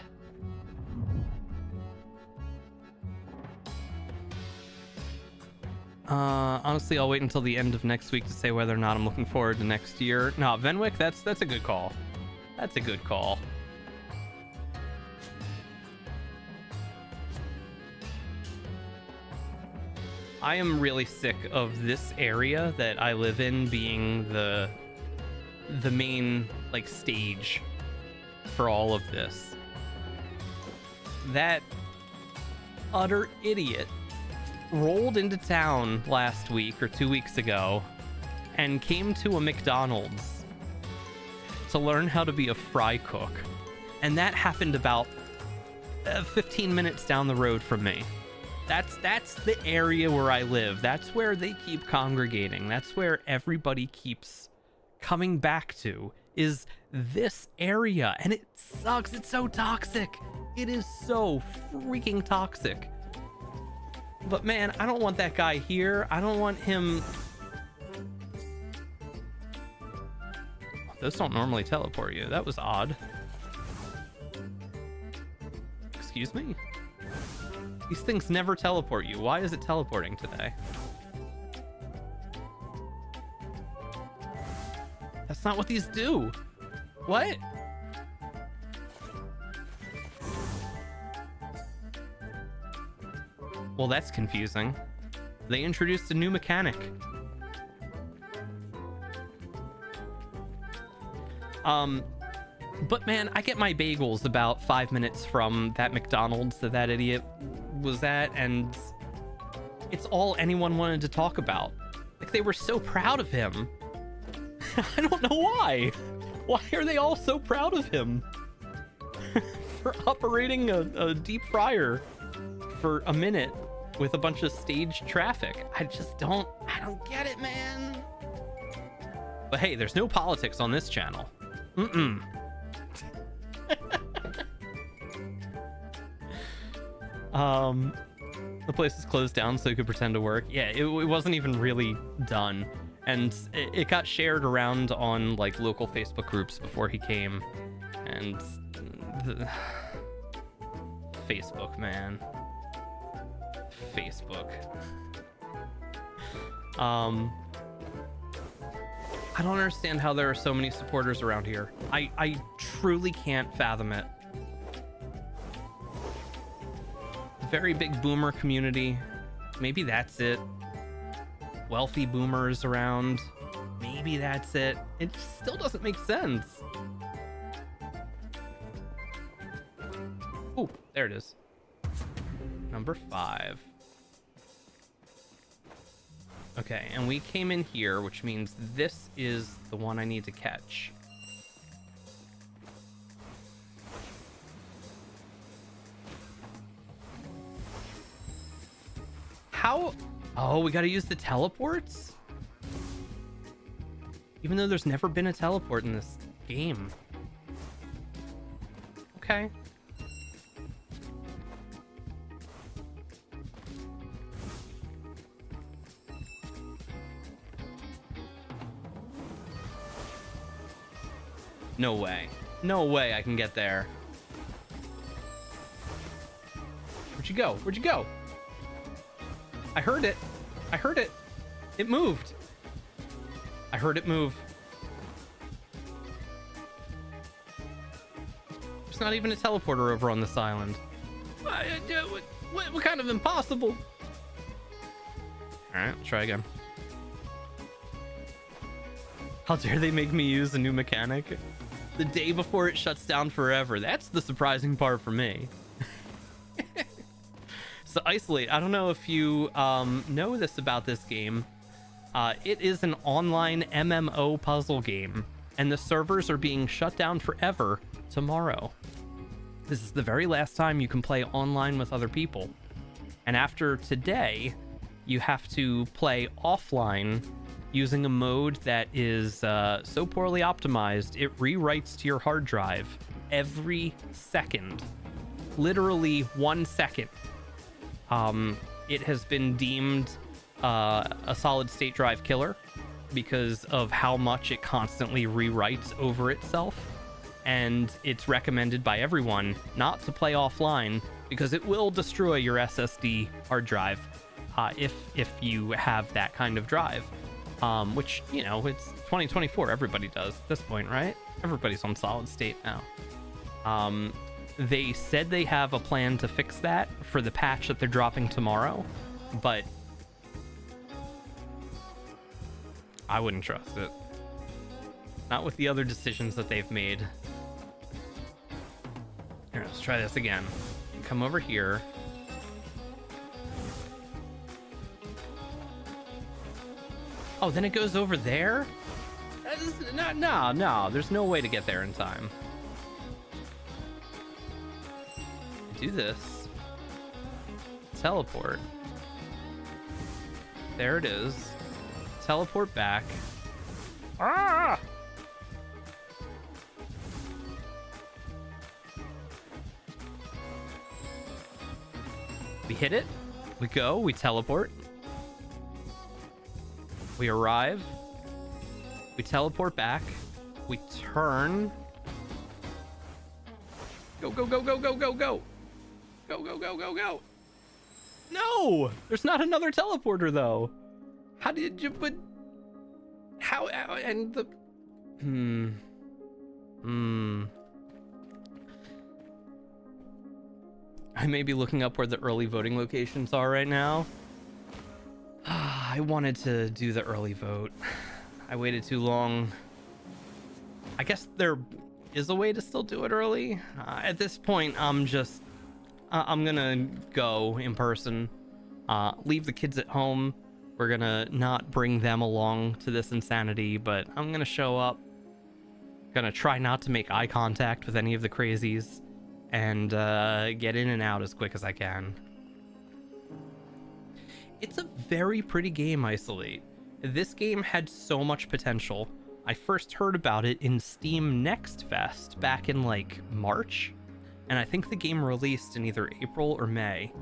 A: Honestly, I'll wait until the end of next week to say whether or not I'm looking forward to next year. No, Venwick, that's a good call. That's a good call. I am really sick of this area that I live in being the main, like, stage for all of this. That utter idiot rolled into town last week or 2 weeks ago and came to a McDonald's to learn how to be a fry cook. And that happened about 15 minutes down the road from me. That's the area where I live. That's where they keep congregating. That's where everybody keeps coming back to, is this area. And it sucks. It's so toxic. It is so freaking toxic. But man, I don't want that guy here. I don't want him. Those don't normally teleport you. That was odd. Excuse me? These things never teleport you. Why is it teleporting today? That's not what these do. What? Well, that's confusing. They introduced a new mechanic. But man, I get my bagels about 5 minutes from that McDonald's that idiot was at, and it's all anyone wanted to talk about. Like, they were so proud of him. I don't know why. Why are they all so proud of him? For operating a deep fryer for a minute with a bunch of staged traffic. I don't get it, man. But hey, there's no politics on this channel. The place is closed down so it could pretend to work. Yeah, it wasn't even really done. And it got shared around on like local Facebook groups before he came. And Facebook, man. Facebook. I don't understand how there are so many supporters around here. I truly can't fathom it. Very big boomer community. Maybe that's it. Wealthy boomers around. Maybe that's it. It still doesn't make sense. Oh, there it is. Number 5. Okay, and we came in here, which means this is the one I need to catch. How? Oh, we gotta use the teleports? Even though there's never been a teleport in this game. Okay. No way. No way I can get there. Where'd you go? Where'd you go? I heard it. I heard it. It moved. I heard it move. There's not even a teleporter over on this island. What kind of impossible? Alright, let's try again. How dare they make me use a new mechanic? The day before it shuts down forever. That's the surprising part for me. So Isolate, I don't know if you know this about this game. It is an online MMO puzzle game, and the servers are being shut down forever tomorrow. This is the very last time you can play online with other people. And after today, you have to play offline using a mode that is so poorly optimized, it rewrites to your hard drive every second. Literally 1 second. It has been deemed a solid state drive killer because of how much it constantly rewrites over itself. And it's recommended by everyone not to play offline because it will destroy your SSD hard drive if you have that kind of drive. Which, you know, it's 2024. Everybody does at this point, right? Everybody's on solid state now. They said they have a plan to fix that for the patch that they're dropping tomorrow, but I wouldn't trust it. Not with the other decisions that they've made. Here, let's try this again. Come over here. Oh, then it goes over there? No, there's no way to get there in time. Do this. Teleport. There it is. Teleport back. Ah! We hit it. We go. We teleport. We arrive. We teleport back. we turn. Go, go, go, go, go, go, go. Go, go, go, go, go. No! There's not another teleporter, though. How did you... But... How... And the... I may be looking up where the early voting locations are right now. I wanted to do the early vote. I waited too long. I guess there is a way to still do it early. At this point, I'm gonna go in person. Leave the kids at home. We're gonna not bring them along to this insanity, but I'm gonna show up. Gonna try not to make eye contact with any of the crazies and get in and out as quick as I can. It's a very pretty game, Isolate. This game had so much potential. I first heard about it in Steam Next Fest back in like March, and I think the game released in either April or May,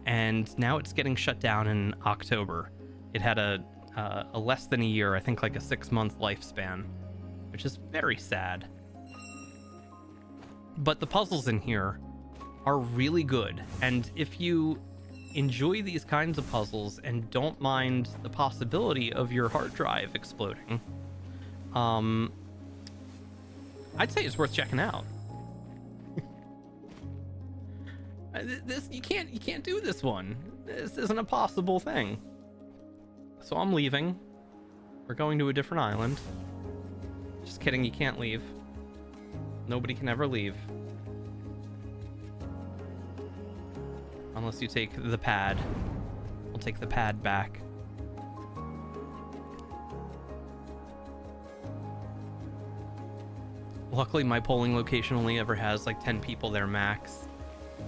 A: and now it's getting shut down in October. It had a less than a year, I think like a 6-month lifespan, which is very sad. But the puzzles in here are really good, and if you enjoy these kinds of puzzles and don't mind the possibility of your hard drive exploding, I'd say it's worth checking out. This you can't do this one. This isn't a possible thing. So I'm leaving. We're going to a different island. Just kidding, you can't leave. Nobody can ever leave. Unless you take the pad. I'll take the pad back. Luckily, my polling location only ever has like 10 people there max.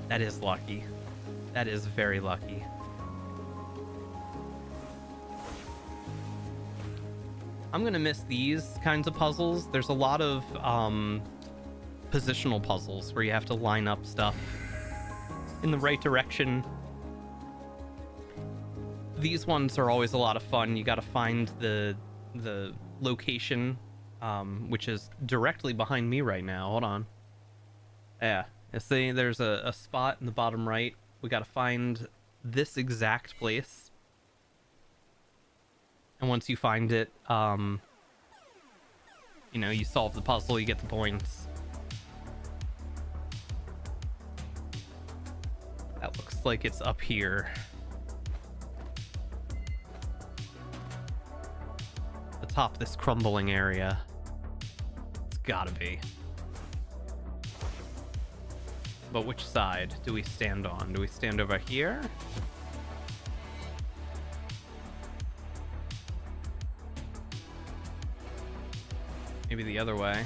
A: That is lucky. That is very lucky. I'm gonna miss these kinds of puzzles. There's a lot of positional puzzles where you have to line up stuff in the right direction. These ones are always a lot of fun. You gotta find the location, which is directly behind me right now. Hold on. Yeah, there's a spot in the bottom right. We gotta find this exact place. And once you find it, you know, you solve the puzzle, you get the points. That looks like it's up here. Atop this crumbling area. It's gotta be. But which side do we stand on? Do we stand over here? Maybe the other way.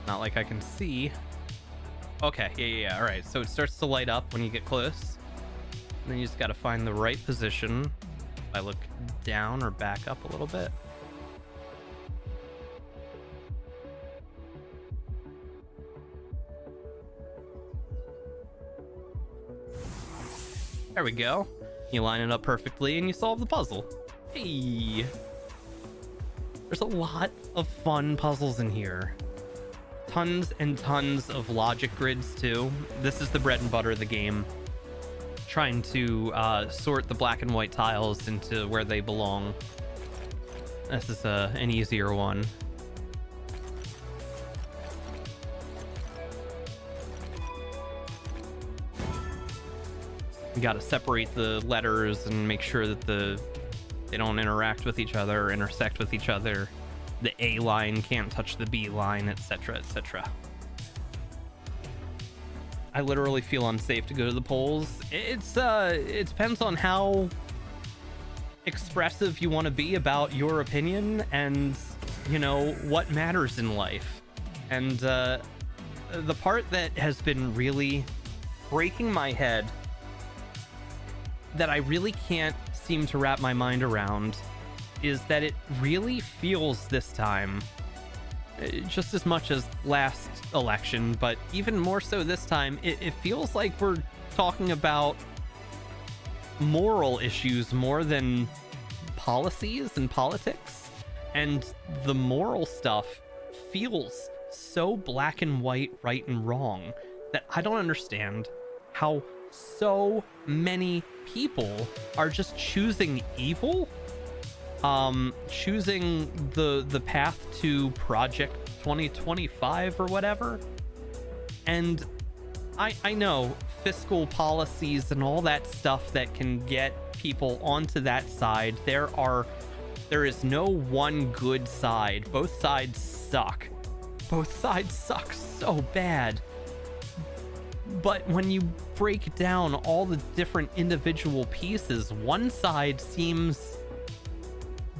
A: Not like I can see. Okay, yeah. All right, so it starts to light up when you get close. And then you just got to find the right position. If I look down or back up a little bit. There we go. You line it up perfectly and you solve the puzzle. Hey! There's a lot of fun puzzles in here. Tons and tons of logic grids too. This is the bread and butter of the game. Trying to sort the black and white tiles into where they belong. This is an easier one. You gotta separate the letters and make sure that they don't interact with each other or intersect with each other. The A line can't touch the B line, etc., etc. I literally feel unsafe to go to the polls. It depends on how expressive you want to be about your opinion and, you know, what matters in life. And the part that has been really breaking my head, that I really can't seem to wrap my mind around, is that it really feels this time, just as much as last election, but even more so this time, it feels like we're talking about moral issues more than policies and politics, and the moral stuff feels so black and white, right and wrong, that I don't understand how so many people are just choosing evil, choosing the path to Project 2025 or whatever. And I know fiscal policies and all that stuff that can get people onto that side. There is no one good side. Both sides suck. Both sides suck so bad. But when you break down all the different individual pieces, one side seems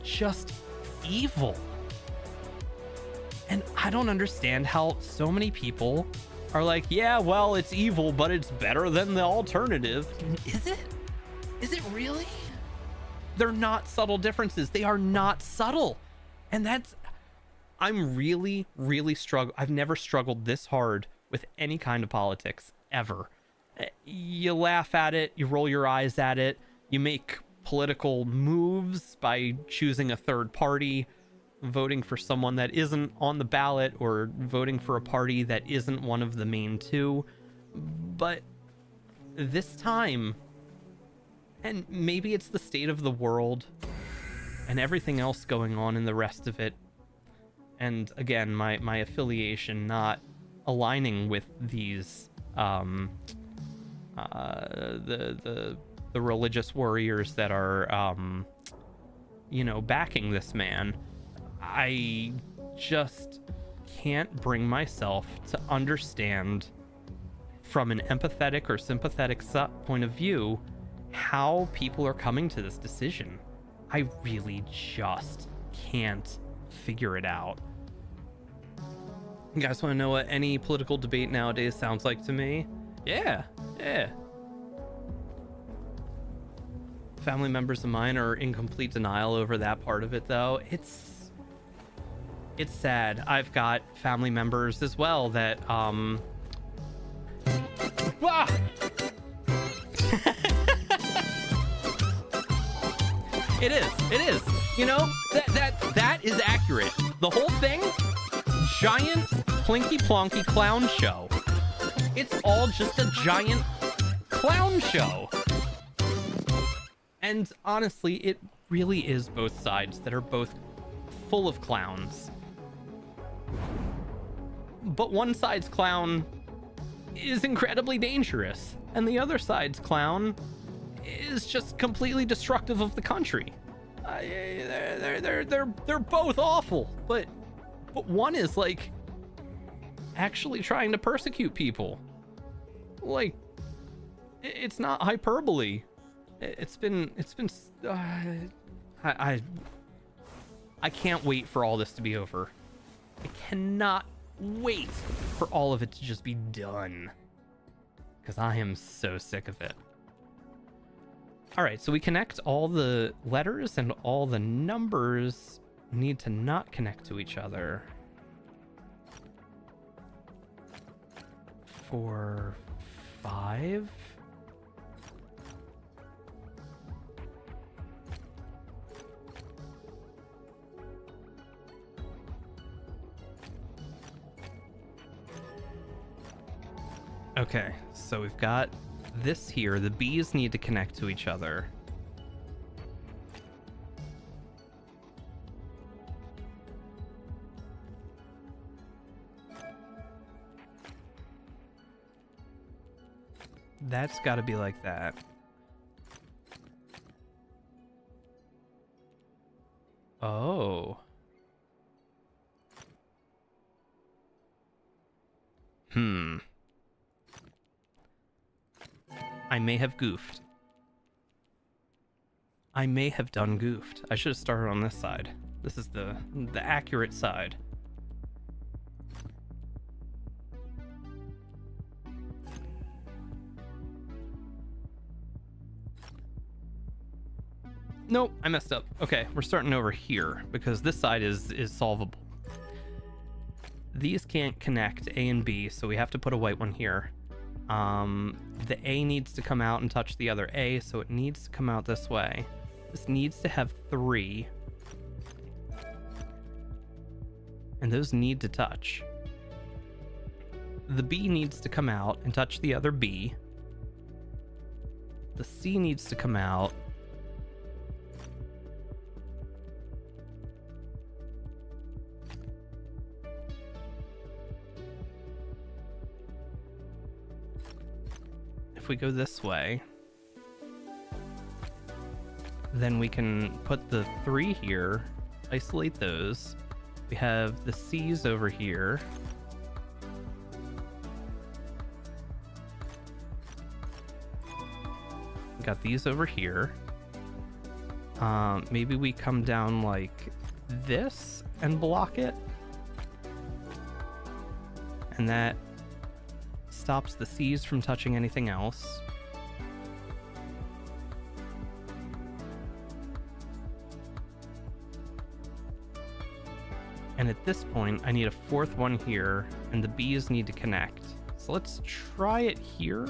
A: just evil. And I don't understand how so many people are like, yeah, well, it's evil, but it's better than the alternative. Is it? Is it really? They're not subtle differences. They are not subtle. And I'm really, really I've never struggled this hard with any kind of politics, ever. You laugh at it, you roll your eyes at it, you make political moves by choosing a third party, voting for someone that isn't on the ballot, or voting for a party that isn't one of the main two. But this time, and maybe it's the state of the world and everything else going on in the rest of it, and again, my affiliation not aligning with these the religious warriors that are backing this man. I just can't bring myself to understand from an empathetic or sympathetic point of view how people are coming to this decision. I really just can't figure it out. You guys want to know what any political debate nowadays sounds like to me? Yeah. Family members of mine are in complete denial over that part of it, though. It's sad. I've got family members as well that It is. You know, that is accurate. The whole thing, giant plinky plonky clown show. It's all just a giant clown show. And honestly, it really is both sides that are both full of clowns. But one side's clown is incredibly dangerous, and the other side's clown is just completely destructive of the country. They're both awful, but one is like actually trying to persecute people. Like, it's not hyperbole. It's been I can't wait for all this to be over. I cannot wait for all of it to just be done, because I am so sick of it. All right, so we connect all the letters, and all the numbers need to not connect to each other. 4, 5. Okay, so we've got this here. The B's need to connect to each other. That's got to be like that. Oh. I may have goofed. I may have done goofed. I should have started on this side. This is the accurate side. Nope, I messed up. Okay, we're starting over here because this side is solvable. These can't connect, A and B, so we have to put a white one here. The A needs to come out and touch the other A, so it needs to come out this way. This needs to have 3. And those need to touch. The B needs to come out and touch the other B. The C needs to come out. If we go this way, then we can put the 3 here, isolate those. We have the C's over here. We got these over here. Maybe we come down like this and block it. And that stops the C's from touching anything else. And at this point, I need a 4th one here, and the B's need to connect. So let's try it here.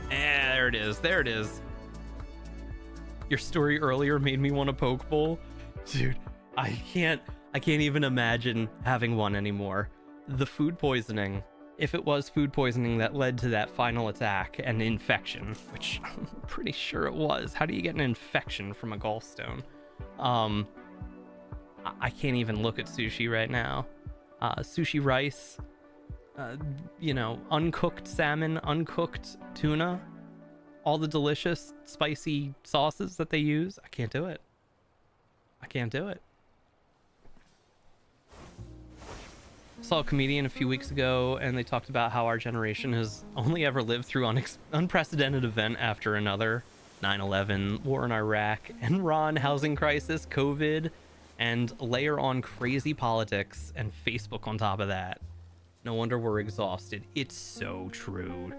A: There it is. There it is. Your story earlier made me want a poke bowl. Dude, I can't even imagine having one anymore. The food poisoning, if it was food poisoning that led to that final attack and infection, which I'm pretty sure it was. How do you get an infection from a gallstone? I can't even look at sushi right now. Sushi rice, uncooked salmon, uncooked tuna, all the delicious spicy sauces that they use. I can't do it. I can't do it. Saw a comedian a few weeks ago, and they talked about how our generation has only ever lived through unprecedented event after another. 9/11, war in Iraq, Enron, housing crisis, COVID, and layer on crazy politics and Facebook on top of that. No wonder we're exhausted. It's so true.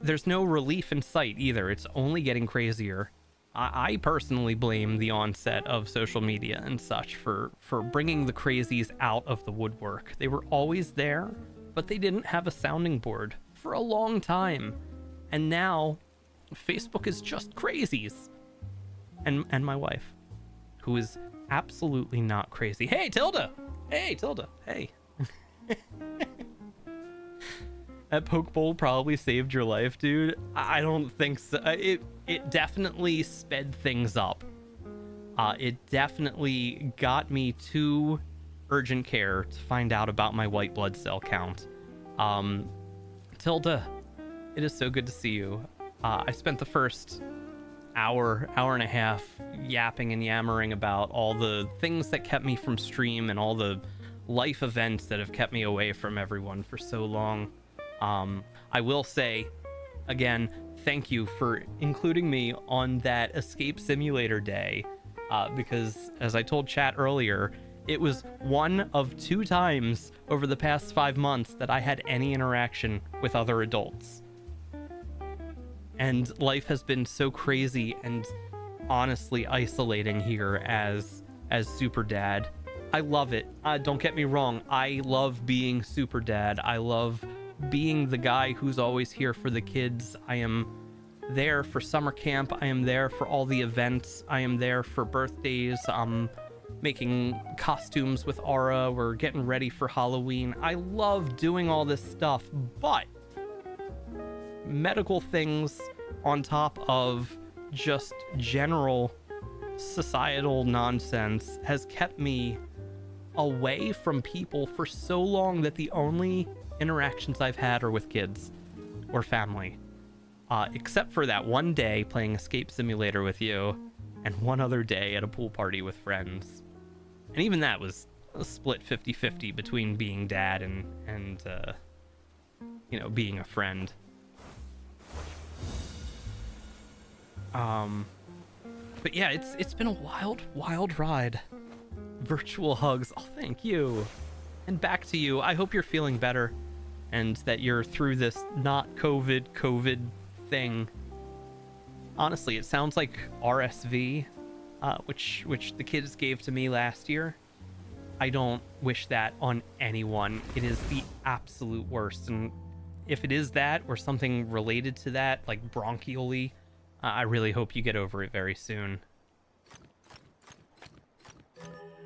A: There's no relief in sight either. It's only getting crazier. I personally blame the onset of social media and such for bringing the crazies out of the woodwork. They were always there, but they didn't have a sounding board for a long time. And now, Facebook is just crazies. And my wife, who is absolutely not crazy. Hey, Tilda! Hey, Tilda! Hey. That poke bowl probably saved your life, dude. I don't think so. It definitely sped things up. It definitely got me to urgent care to find out about my white blood cell count. Tilda, it is so good to see you. I spent the first hour and a half yapping and yammering about all the things that kept me from stream and all the life events that have kept me away from everyone for so long. I will say, again, thank you for including me on that Escape Simulator day, because as I told chat earlier, it was one of 2 times over the past 5 months that I had any interaction with other adults. And life has been so crazy and honestly isolating here as Super Dad. I love it. Don't get me wrong. I love being Super Dad. I love being the guy who's always here for the kids. I am there for summer camp. I am there for all the events. I am there for birthdays. I'm making costumes with Aura. We're getting ready for Halloween. I love doing all this stuff, but medical things on top of just general societal nonsense has kept me away from people for so long that the only interactions I've had are with kids or family, except for that one day playing Escape Simulator with you and one other day at a pool party with friends. And even that was a split 50-50 between being dad and being a friend. But yeah, it's been a wild ride. Virtual hugs. Oh, thank you. And back to you. I hope you're feeling better and that you're through this not COVID thing. Honestly, it sounds like RSV, which the kids gave to me last year. I don't wish that on anyone. It is the absolute worst. And if it is that or something related to that, like bronchially, I really hope you get over it very soon.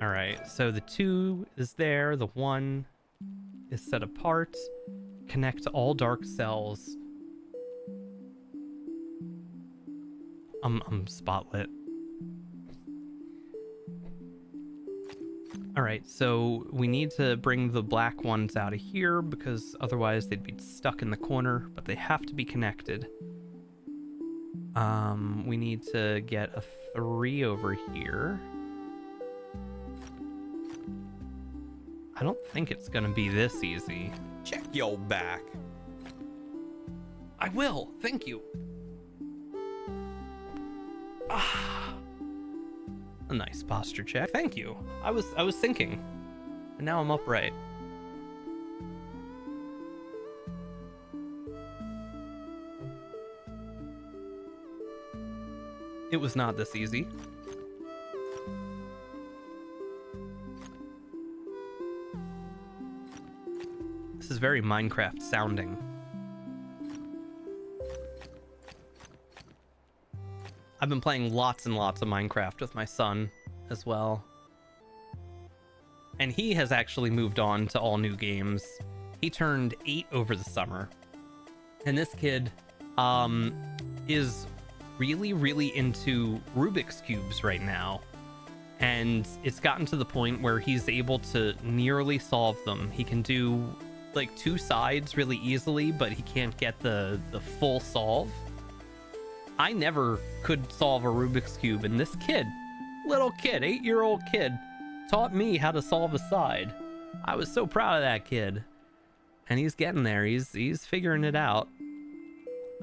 A: All right, so the 2 is there. The 1 is set apart. Connect to all dark cells. I'm spotlit. All right, so we need to bring the black ones out of here because otherwise they'd be stuck in the corner, but they have to be connected. We need to get a 3 over here. I don't think it's gonna be this easy.
G: Check your back.
A: I will, thank you. Ah, a nice posture check. Thank you. I was thinking, and now I'm upright. It was not this easy. This is very Minecraft sounding. I've been playing lots and lots of Minecraft with my son as well. And he has actually moved on to all new games. He turned 8 over the summer. And this kid is really, really into Rubik's Cubes right now. And it's gotten to the point where he's able to nearly solve them. He can do like 2 sides really easily, but he can't get the full solve. I never could solve a Rubik's Cube, and this kid, little kid, 8-year-old kid, taught me how to solve a side. I was so proud of that kid. And he's getting there. He's figuring it out.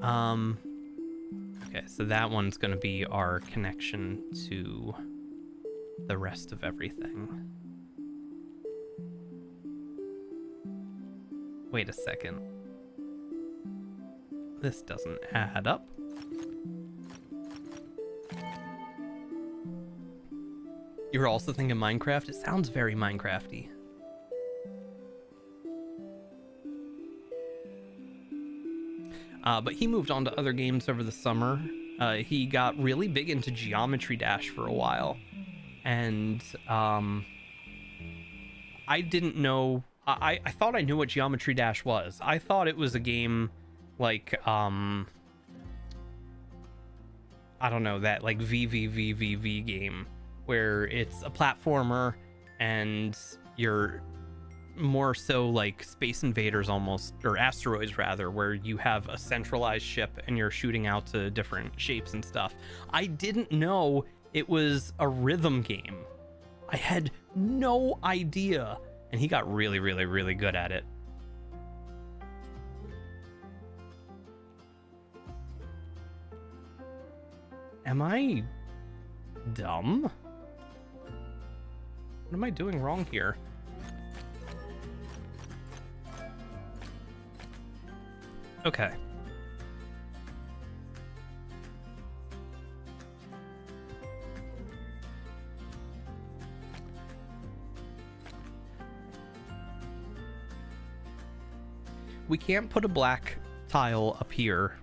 A: Okay, so that one's gonna be our connection to the rest of everything. Wait a second. This doesn't add up. You're also thinking Minecraft? It sounds very Minecrafty. But he moved on to other games over the summer. He got really big into Geometry Dash for a while. And I didn't know... I thought I knew what Geometry Dash was. I thought it was a game like... I don't know, that like VVVVV game, where it's a platformer and you're more so like Space Invaders almost, or Asteroids rather, where you have a centralized ship and you're shooting out to different shapes and stuff. I didn't know it was a rhythm game. I had no idea, and he got really, really, really good at it. Am I dumb? What am I doing wrong here? Okay. We can't put a black tile up here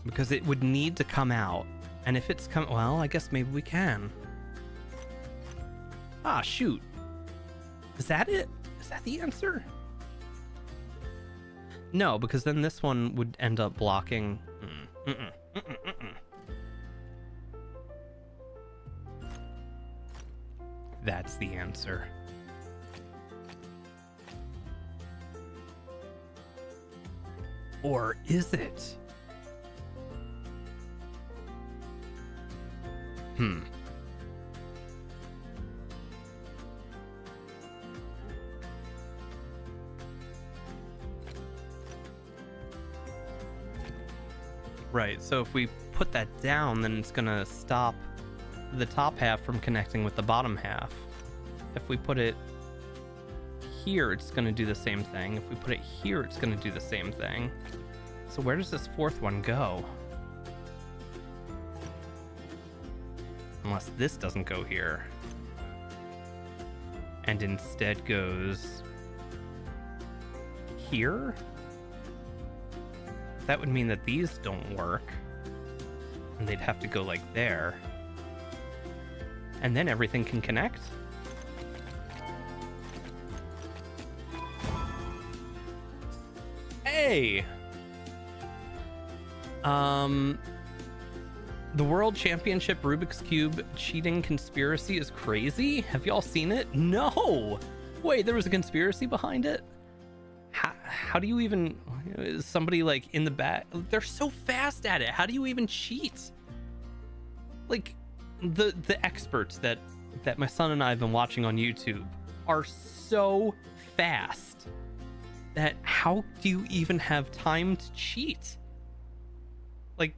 A: because it would need to come out. And if it's well, I guess maybe we can. Ah, shoot. Is that it? Is that the answer? No, because then this one would end up blocking. That's the answer. Or is it? Right, so if we put that down, then it's gonna stop the top half from connecting with the bottom half. If we put it here, it's gonna do the same thing. If we put it here, it's gonna do the same thing. So where does this fourth one go? Unless this doesn't go here. and instead goes here, that would mean that these don't work, and they'd have to go like there, and then everything can connect. Hey! The World Championship Rubik's Cube cheating conspiracy is crazy. Have y'all seen it? No! Wait, there was a conspiracy behind it? How do you even... Somebody, like, in the back... They're so fast at it. How do you even cheat? Like, the experts that my son and I have been watching on YouTube are so fast that how do you even have time to cheat? Like,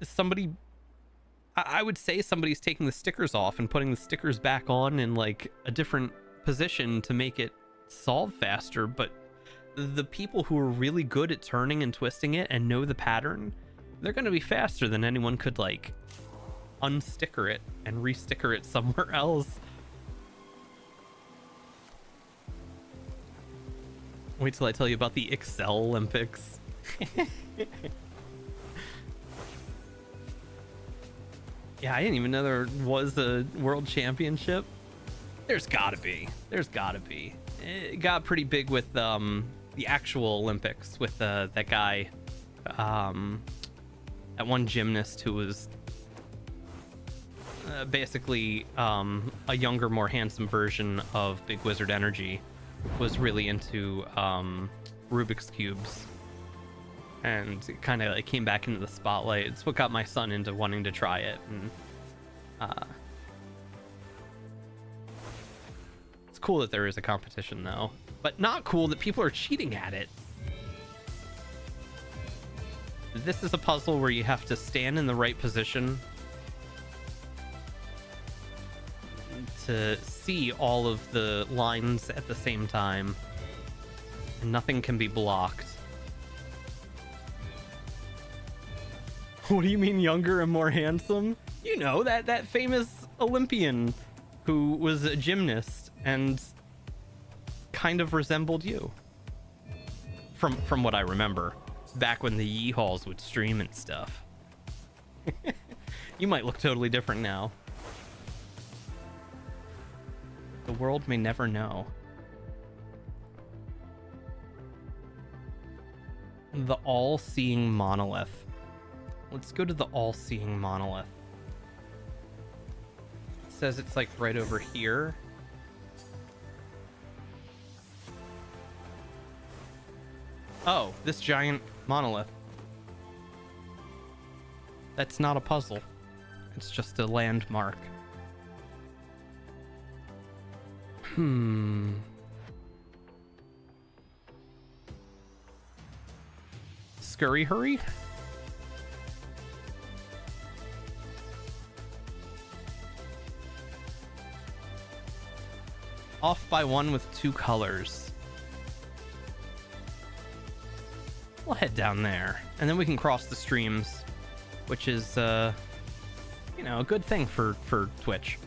A: somebody... I would say somebody's taking the stickers off and putting the stickers back on in, like, a different position to make it solve faster, but the people who are really good at turning and twisting it and know the pattern, they're going to be faster than anyone could, like, unsticker it and resticker it somewhere else. Wait till I tell you about the Excel Olympics. Yeah, I didn't even know there was a world championship. There's gotta be. It got pretty big with the actual Olympics with that guy, that one gymnast who was basically a younger, more handsome version of Big Wizard Energy, was really into Rubik's Cubes. And it kind of like came back into the spotlight. It's what got my son into wanting to try it. And it's cool that there is a competition, though, but not cool that people are cheating at it. This is a puzzle where you have to stand in the right position to see all of the lines at the same time, and nothing can be blocked. What do you mean younger and more handsome? You know, that famous Olympian who was a gymnast and kind of resembled you. From what I remember, back when the Yeehaws would stream and stuff. You might look totally different now. The world may never know. The all-seeing monolith. Let's go to the all-seeing monolith. It says it's like right over here. Oh, this giant monolith. That's not a puzzle. It's just a landmark. Scurry hurry? Off by one with two colors. We'll head down there, and then we can cross the streams, which is, you know, a good thing for Twitch.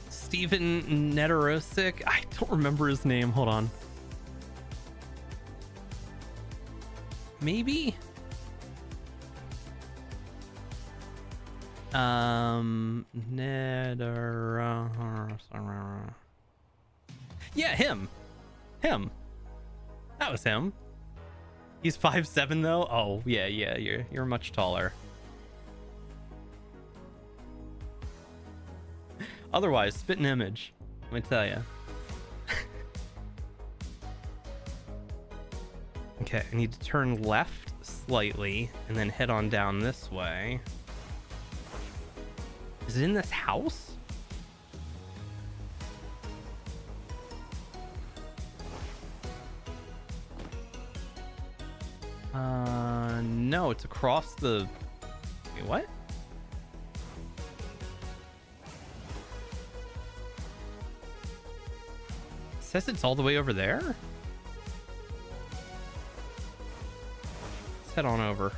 A: Steven Netorosic? I don't remember his name. Hold on. Maybe? Yeah, him. That was him. He's 5'7" though. Oh yeah, you're much taller. Otherwise, spit an image. Let me tell you. Okay, I need to turn left slightly and then head on down this way. Is it in this house? No, it's across the... Wait, what? It says it's all the way over there? Let's head on over.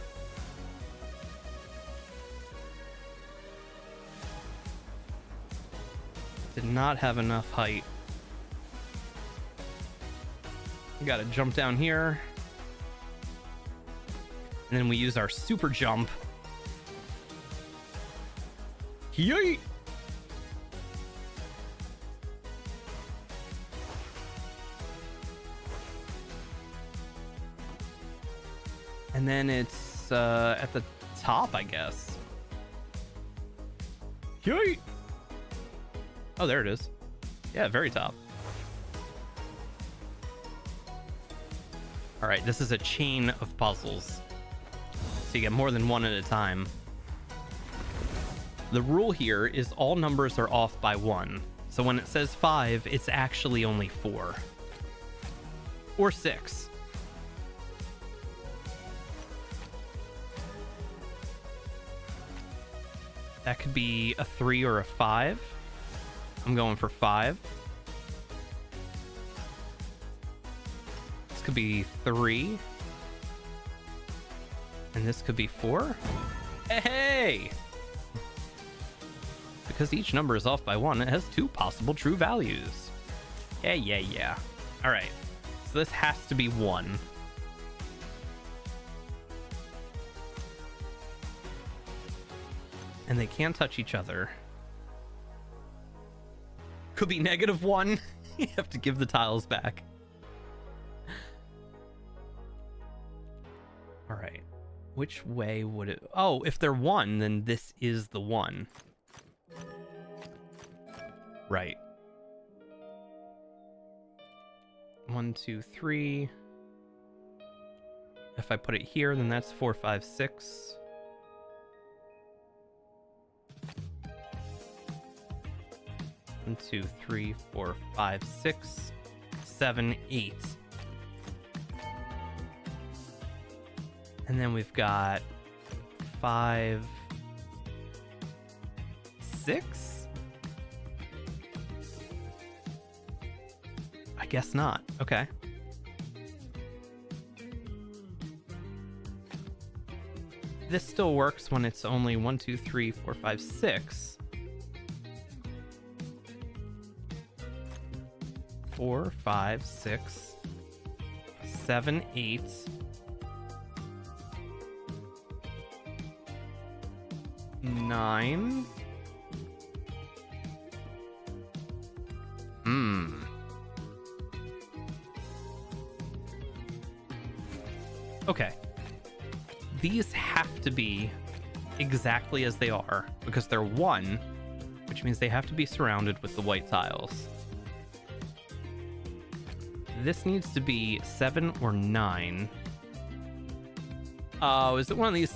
A: Did not have enough height. We gotta jump down here. And then we use our super jump. Yeet! And then it's at the top, I guess. Yeet! Oh, there it is. Yeah, very top. All right, this is a chain of puzzles. So you get more than one at a time. The rule here is all numbers are off by 1. So when it says 5, it's actually only 4. Or 6. That could be a 3 or a 5. I'm going for 5. This could be 3. And this could be 4. Hey! Because each number is off by 1, it has 2 possible true values. Yeah. Alright. So this has to be 1. And they can't touch each other. Could be -1. You have to give the tiles back. All right. Which way would it... Oh, if they're 1, then this is the 1. Right. 1, 2, 3. If I put it here, then that's 4, 5, 6. One, 2, 3, 4, 5, 6, 7, 8. And then we've got 5, 6? I guess not. Okay. This still works when it's only 1, 2, 3, 4, 5, 6. 4, 5, 6, 7, 8. 9. Okay. These have to be exactly as they are because they're 1, which means they have to be surrounded with the white tiles. This needs to be 7 or 9. Oh, is it one of these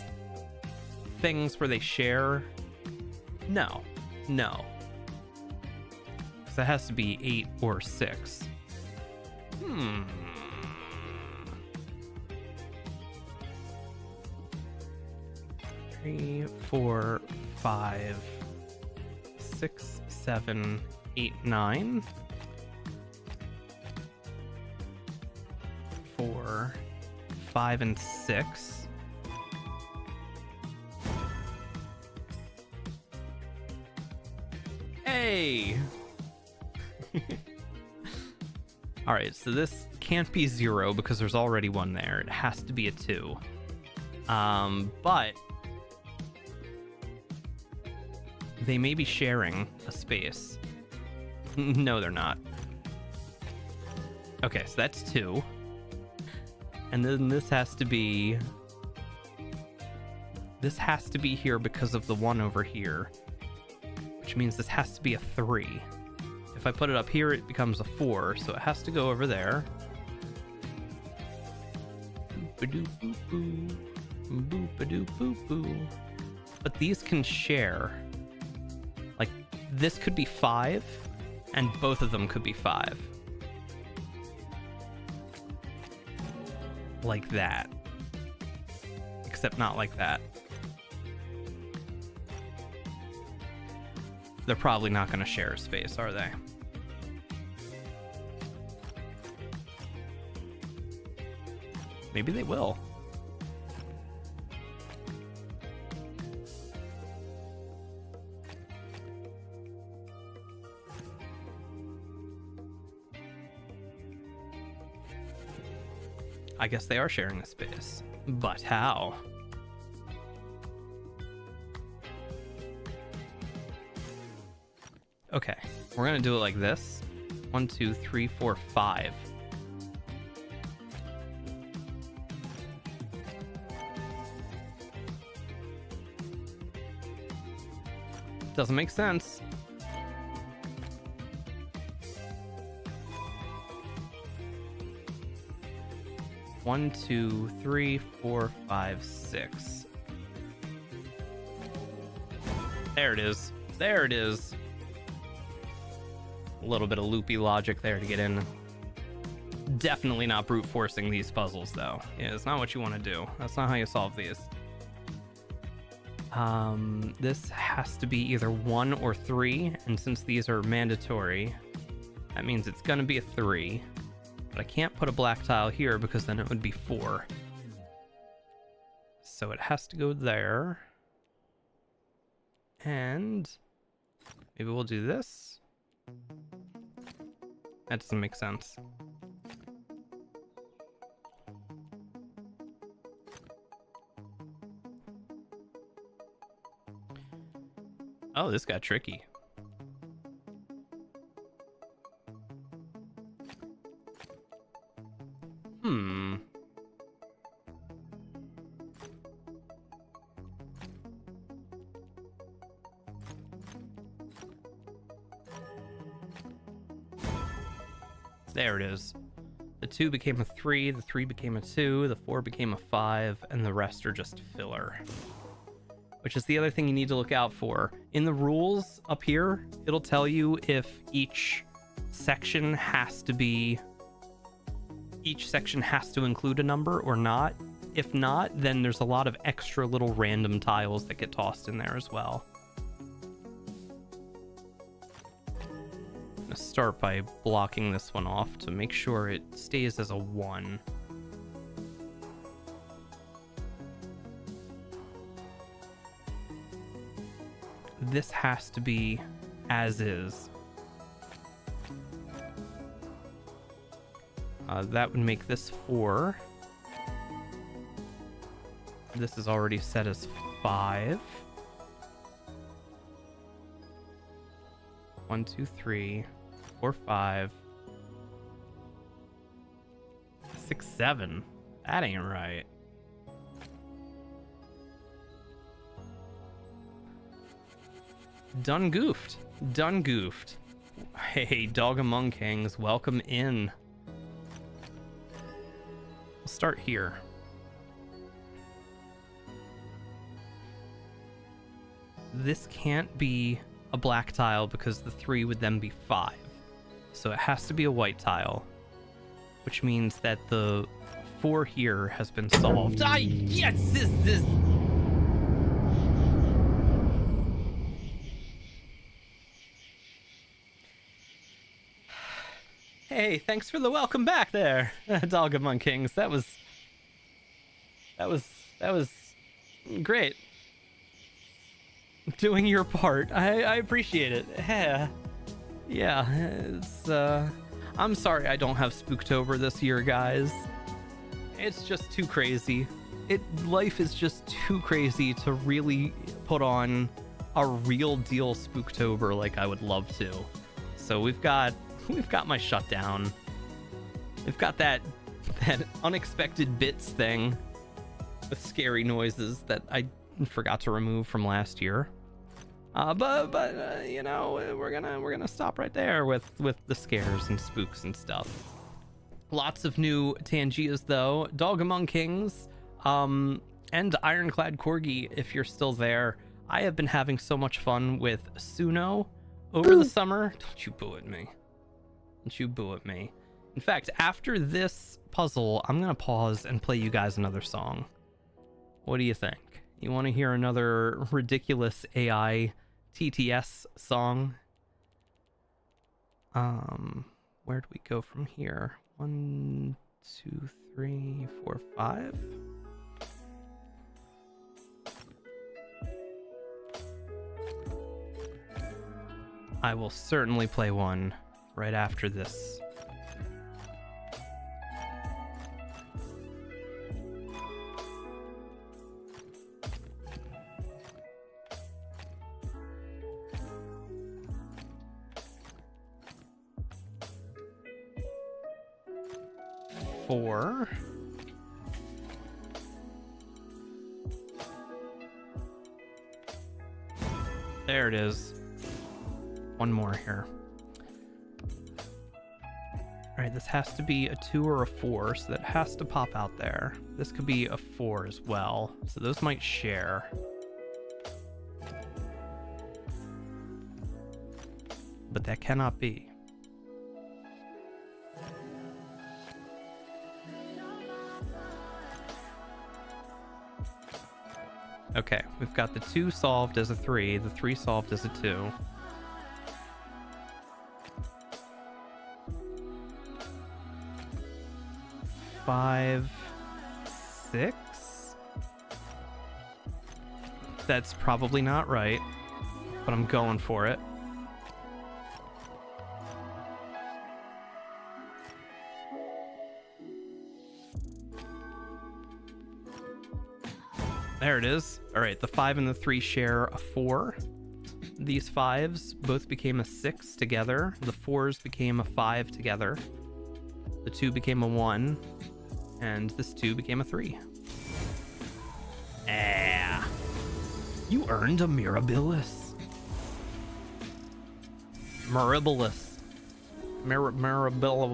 A: things where they share? No. So it has to be 8 or 6. 3, 4, 5, 6, 7, 8, 9. 4, 5, and 6. Hey! Alright, so this can't be 0 because there's already 1 there. It has to be a 2. But they may be sharing a space. No, they're not. Okay, so that's 2. And then this has to be here because of the 1 over here, which means this has to be a 3. If I put it up here, it becomes a 4, so it has to go over there. Boop-a-doop-boop-boo. Boop-a-doop-boop-boo. But these can share. Like, this could be 5, and both of them could be 5. Like that. Except not like that. They're probably not going to share a space, are they? Maybe they will. I guess they are sharing a space. But how? Okay, we're gonna do it like this. 1, 2, 3, 4, 5. Doesn't make sense. One, 2, 3, 4, 5, 6. There it is. There it is. A little bit of loopy logic there to get in. Definitely not brute forcing these puzzles, though. Yeah, it's not what you want to do. That's not how you solve these. This has to be either 1 or 3, and since these are mandatory, that means it's gonna be a 3. But I can't put a black tile here because then it would be 4. So it has to go there. And maybe we'll do this. That doesn't make sense. Oh, this got tricky. There it is. The 2 became a 3, the 3 became a 2, the 4 became a 5, and the rest are just filler. Which is the other thing you need to look out for. In the rules up here, it'll tell you if each section has to include a number or not. If not, then there's a lot of extra little random tiles that get tossed in there as well. I'm gonna start by blocking this one off to make sure it stays as a 1. This has to be as is. That would make this 4. This is already set as 5. 1, 2, 3, 4, 5, 6, 7. That ain't right. Done goofed. Done goofed. Hey, Dog Among Kings, welcome in. We'll start here. This can't be a black tile because the 3 would then be 5. So it has to be a white tile, which means that the 4 here has been solved. Yes, this. Hey, thanks for the welcome back there, Dog Among Kings. That was great. Doing your part. I appreciate it. Yeah, it's I'm sorry I don't have Spooktober this year, guys. It's just too crazy. Life is just too crazy to really put on a real deal Spooktober like I would love to. So we've got my shutdown. We've got that unexpected bits thing with scary noises that I forgot to remove from last year. But you know, we're gonna stop right there with the scares and spooks and stuff. Lots of new Tangias though. Dog Among Kings, and Ironclad Corgi, if you're still there. I have been having so much fun with Suno over the summer. Don't you boo at me. Don't you boo at me. In fact, after this puzzle, I'm gonna pause and play you guys another song. What do you think? You want to hear another ridiculous AI TTS song? Where do we go from here? 1, 2, 3, 4, 5. I will certainly play one right after this. 4. There it is. One more here. All right, this has to be a 2 or a 4, so that has to pop out there. This could be a 4 as well, so those might share. But that cannot be. Okay, we've got the 2 solved as a 3, the 3 solved as a 2. Five, 6. That's probably not right, but I'm going for it. There it is. All right, the 5 and the 3 share a 4. These 5s both became a 6 together. The 4s became a 5 together. The 2 became a 1. And this 2 became a 3. Ah. You earned a Mirabilis. Mirabilis. Mirabilis.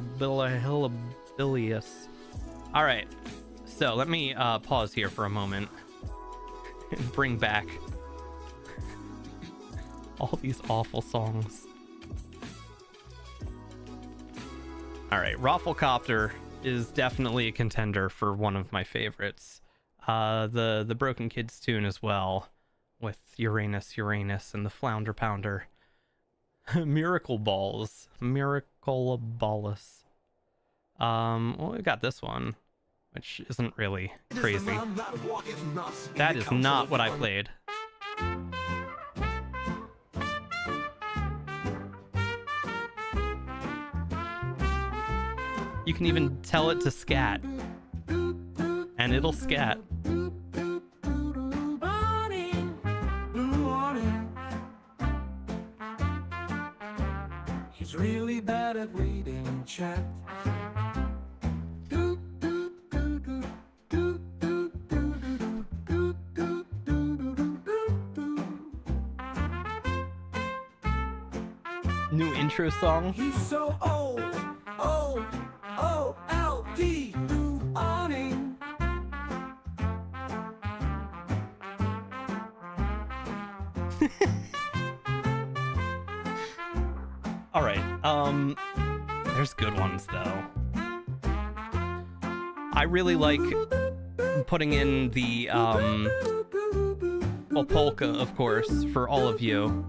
A: All right. So let me pause here for a moment and bring back all these awful songs. All right, Rafflecopter is definitely a contender for one of my favorites. The Broken Kids tune as well, with Uranus, and the Flounder Pounder. Miracle Balls. Miracle Ballus. Well, we got this one, which isn't really crazy. That is not what I played. You can even tell it to scat, and it'll scat.
C: He's really bad at reading chat.
A: New intro song.
C: He's so old. O-O-L-D. Awning.
A: All right. There's good ones though. I really like putting in the well, polka, of course, for all of you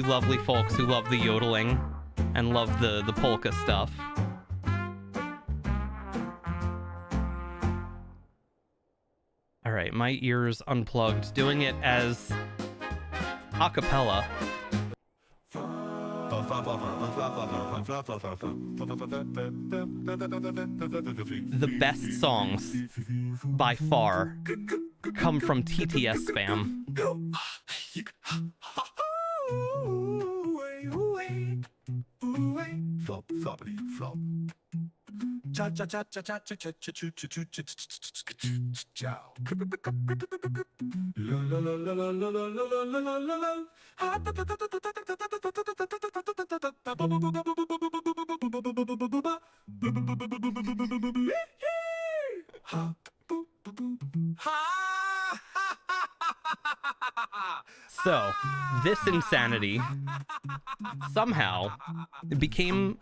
A: lovely folks who love the yodeling and love the polka stuff. All right, my ears unplugged, doing it as a cappella. The best songs, by far, come from TTS spam.
D: Flop, floppity, flop. Cha cha cha cha cha cha cha cha cha cha cha cha. La la la la la la la la la la la.
A: So, this insanity somehow became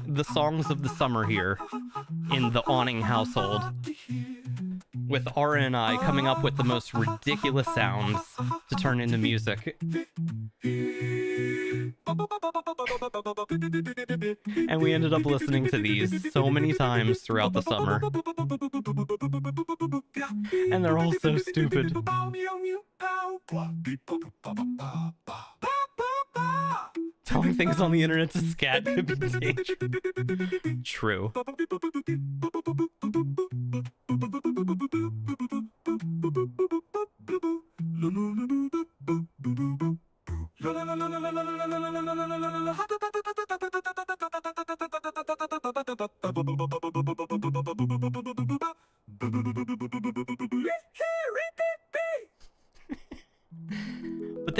A: the songs of the summer here in the Awning household, with Ara and I coming up with the most ridiculous sounds to turn into music. And we ended up listening to these so many times throughout the summer. And they're all so stupid. Telling things on the internet to scat could be dangerous. True.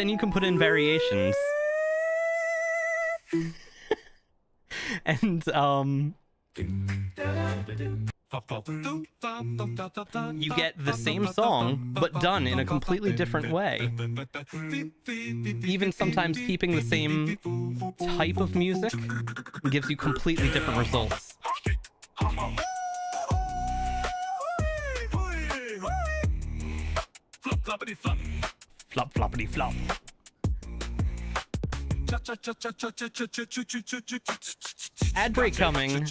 A: then you can put in variations. And you get the same song, but done in a completely different way. Even sometimes keeping the same type of music gives you completely different results. Flop, floppity, flop. Ad break coming.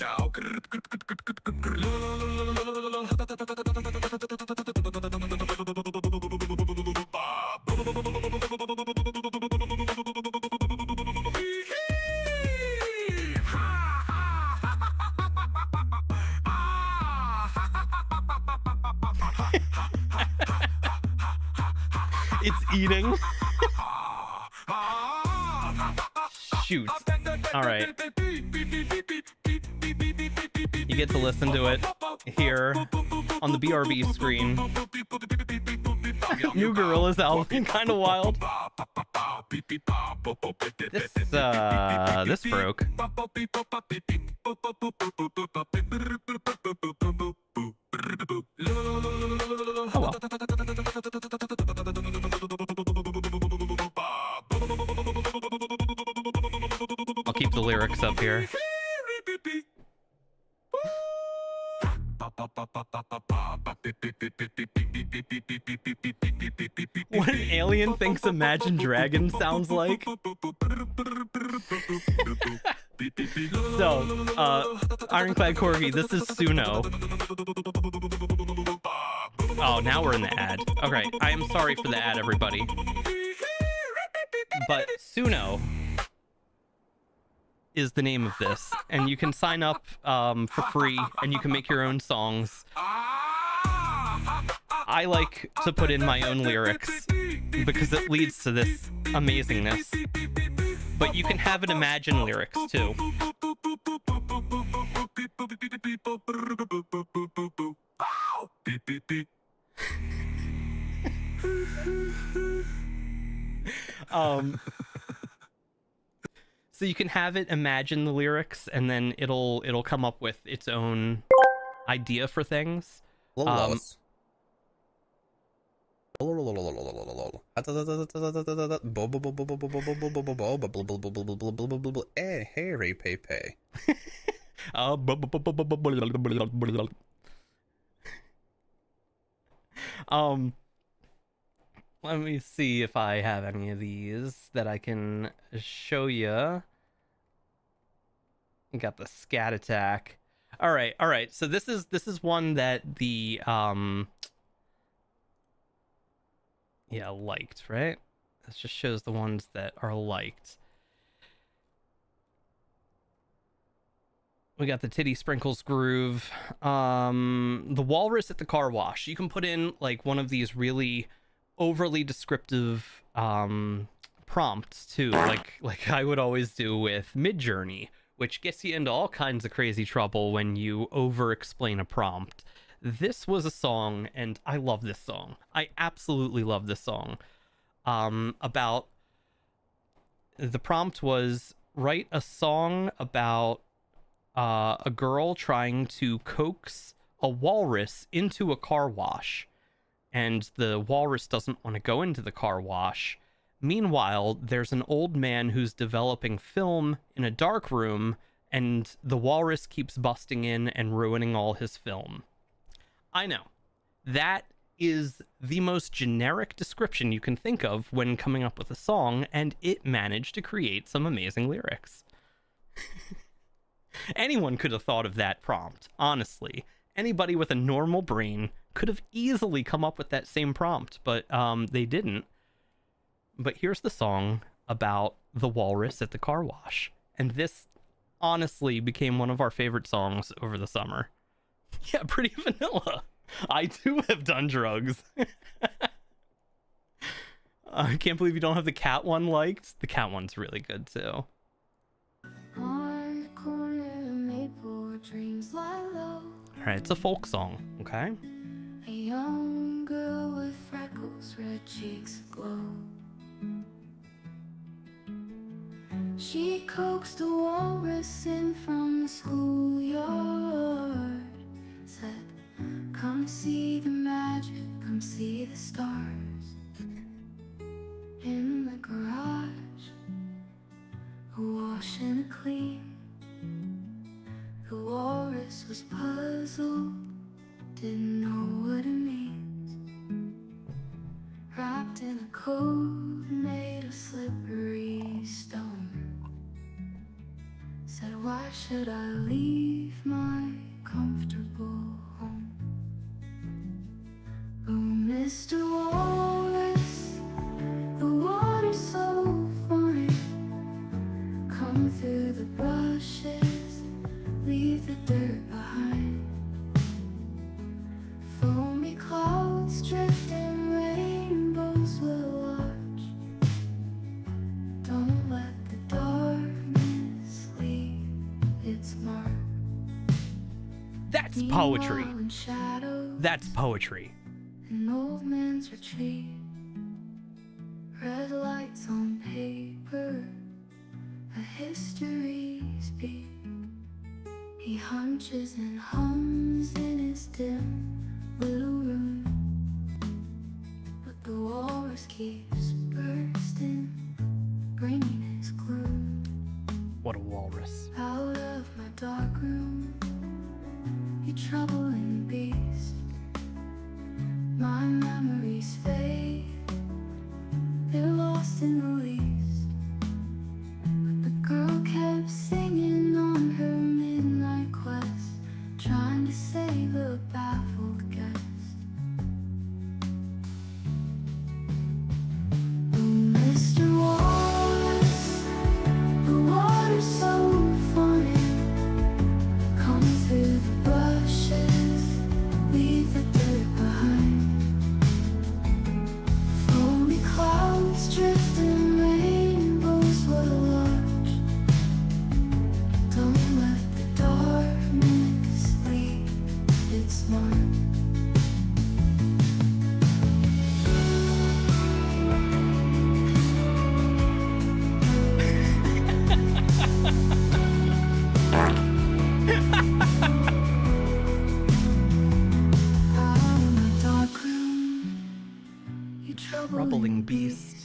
A: It's eating. Shoot. All right. You get to listen to it here on the BRB screen. New Gorillaz album, kind of wild. This broke. Oh well. I'll keep the lyrics up here. What an alien thinks Imagine Dragons sounds like. So, Ironclad Corgi, this is Suno. Oh, now we're in the ad. Okay, I am sorry for the ad, everybody. But Suno is the name of this, and you can sign up for free, and you can make your own songs. I like to put in my own lyrics because it leads to this amazingness. But you can have an Imagine lyrics too. So you can have it imagine the lyrics, and then it'll come up with its own idea for things.
G: Harry Pepe.
A: Let me see if I have any of these that I can show you. Got the Scat Attack. All right. So this is one that the liked, right? This just shows the ones that are liked. We got the Titty Sprinkles groove. The Walrus at the Car Wash. You can put in like one of these really overly descriptive prompts too, like I would always do with Midjourney, which gets you into all kinds of crazy trouble when you over explain a prompt. This was a song, and I love this song. I absolutely love this song. About the prompt was write a song about a girl trying to coax a walrus into a car wash, and the walrus doesn't want to go into the car wash. Meanwhile, there's an old man who's developing film in a dark room, and the walrus keeps busting in and ruining all his film. I know. That is the most generic description you can think of when coming up with a song, and it managed to create some amazing lyrics. Anyone could have thought of that prompt, honestly. Anybody with a normal brain could have easily come up with that same prompt, but they didn't. But here's the song about the walrus at the car wash. And this honestly became one of our favorite songs over the summer. Yeah, pretty vanilla. I too have done drugs. I can't believe you don't have the cat one liked. The cat one's really good too.
H: On the corner, maple dreams lie low.
A: Alright, it's a folk song, okay?
H: A young girl with freckles, red cheeks glow. She coaxed the walrus in from the schoolyard. Said, come see the magic, come see the stars. In the garage, a wash and a clean. The walrus was puzzled, didn't know what it means. Wrapped in a coat made of slippery stone. Said, why should I leave my comfortable home? Oh, Mr. Walrus, the water's so fine. Come through the bushes, leave the dirt behind. Foamy clouds drifting, rainbows will watch. Don't let the darkness leave its mark.
A: That's poetry.
H: Meanwhile, in shadows,
A: That's poetry.
H: an old man's retreat. Red lights on paper, a history's beat. He hunches and hums in his dim little room, but the walrus keeps bursting, bringing his gloom.
A: What a walrus.
H: Out of my dark room, you troubling beast. My memories fade, they're lost in the least. But the girl kept singing on her midnight quest, trying to save a baffled guest. Oh, Mr. Walrus, the water's so funny. Come through the bushes, leave the dirt behind. Foamy clouds drifting, rainbows will watch. Don't let the darkness leave its mark. Out in my dark room, you
A: Troubling beast.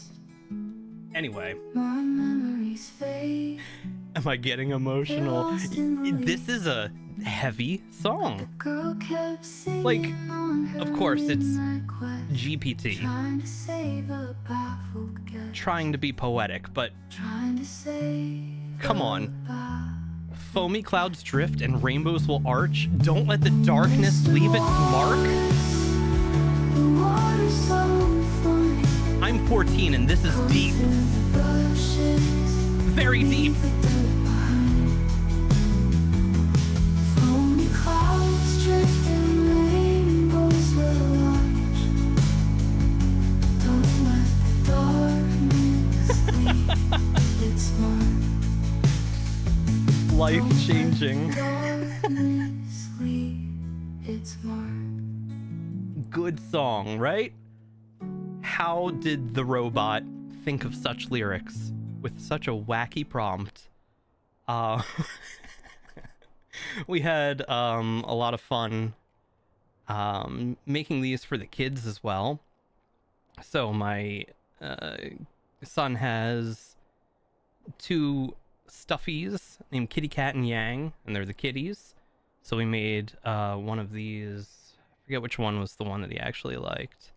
A: Anyway,
H: My memories fade.
A: am I getting emotional?
H: Lost in the
A: This is a heavy song.
H: Girl kept singing
A: Like,
H: on her
A: of course, it's
H: midnight quest,
A: GPT
H: trying to save a baffled guest.
A: trying to be poetic, but
H: Trying to save
A: come
H: a
A: on.
H: baffled
A: Foamy clouds drift and rainbows will arch. Don't let the darkness leave its mark.
H: The water's so funny.
A: I'm 14 and this is deep.
H: Through the bushes,
A: Very deep.
H: leave the dirt behind. Foamy clouds drifting, rainbows will watch. Don't let the darkness leave its mark.
A: Life changing.
H: Darkness leave its mark.
A: Good song, right? How did the robot think of such lyrics with such a wacky prompt? We had a lot of fun making these for the kids as well. So my son has two stuffies named Kitty Cat and Yang, and they're the kitties. So we made one of these. I forget which one was the one that he actually liked.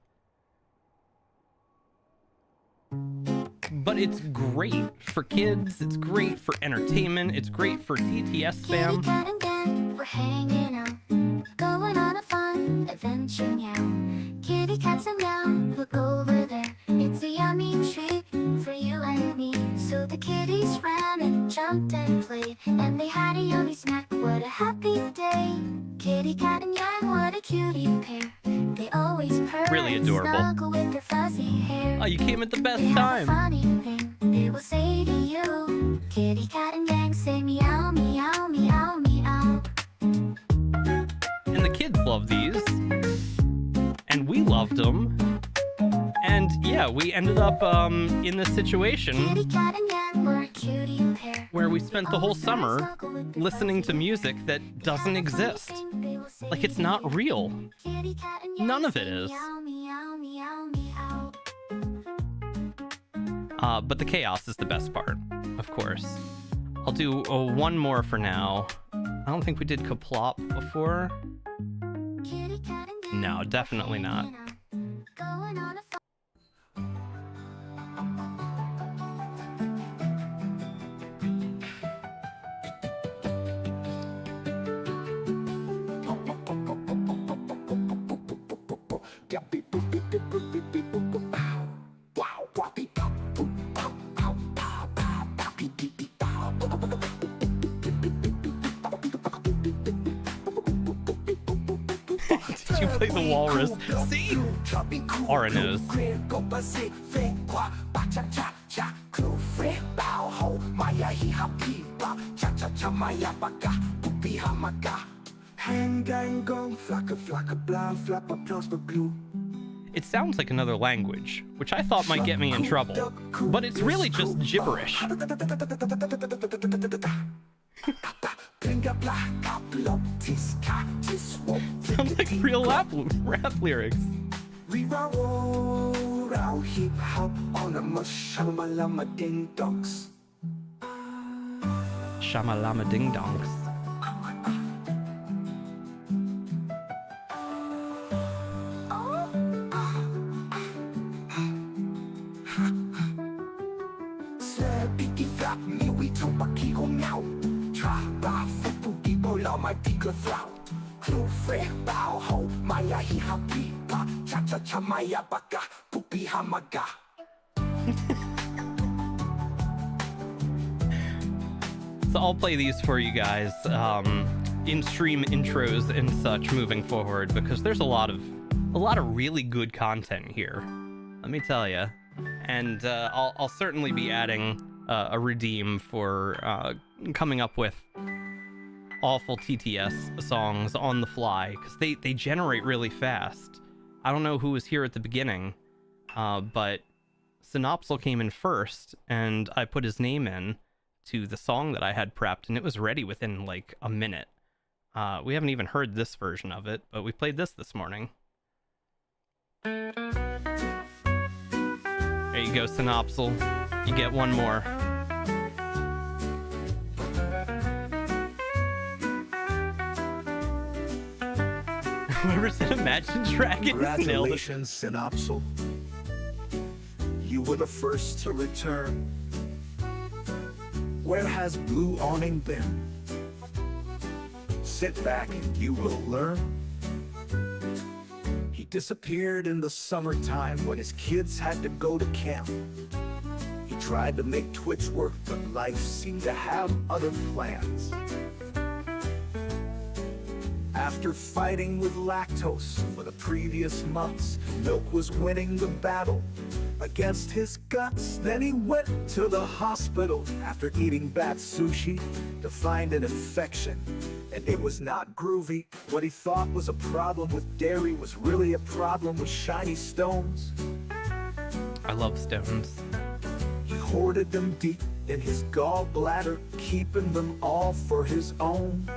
A: But it's great for kids, it's great for entertainment, it's great for TTS
B: Kitty
A: spam.
B: cat and gang, we're hanging out, going on a fun adventure now. Kitty cats and meow, look over there. It's a yummy treat for you and me. So the kitties ran and jumped and played, and they had a yummy snack. What a happy day! Kitty cat and Yang, what a cutie pair. They always purr
A: Really
B: and
A: adorable.
B: snuggle with their fuzzy hair.
A: Oh, you came at the best
B: They have a
A: time.
B: funny thing they will say to you. Kitty cat and Yang say meow, meow, meow, meow.
A: And the kids love these. And we loved them. And yeah, we ended up in this situation
B: Kitty cat and Yang were a cutie pair.
A: where we spent the whole
B: Always
A: summer
B: snuggle with their
A: listening to
B: fuzzy
A: music
B: hair.
A: that
B: They
A: doesn't
B: have a funny
A: exist.
B: thing they will say
A: Like it's
B: to
A: not
B: you.
A: real.
B: Kitty cat and Yang
A: None of it
B: say
A: is.
B: meow, meow, meow, meow.
A: But the chaos is the best part, of course. I'll do one more for now. I don't think we did Kaplop before.
B: Kitty cat and Yang
A: No, definitely not.
B: hanging out, going on a fun.
A: Did you play the walrus? See? Aura knows. It sounds like another language, which I thought might get me in trouble. But it's really just gibberish. Sounds like real rap lyrics. Shamalama ding dongs. So I'll play these for you guys in stream intros and such moving forward because there's a lot of really good content here. Let me tell you, and I'll certainly be adding a redeem for coming up with awful TTS songs on the fly because they generate really fast. I don't know who was here at the beginning, but Synopsil came in first, and I put his name in to the song that I had prepped, and it was ready within like a minute. We haven't even heard this version of it, but we played this morning. There you go, Synopsil. You get one more. Whoever said Imagine Dragons nailed it.
C: Congratulations, Synopsil. You were the first to return. Where has Blue Awning been? Sit back and you will learn. He disappeared in the summertime when his kids had to go to camp. He tried to make Twitch work, but life seemed to have other plans. After fighting with lactose for the previous months, Milk was winning the battle against his guts. Then he went to the hospital after eating bad sushi to find an infection, and it was not groovy. What he thought was a problem with dairy was really a problem with shiny stones.
A: I love stones.
C: He hoarded them deep in his gallbladder, keeping them all for his own.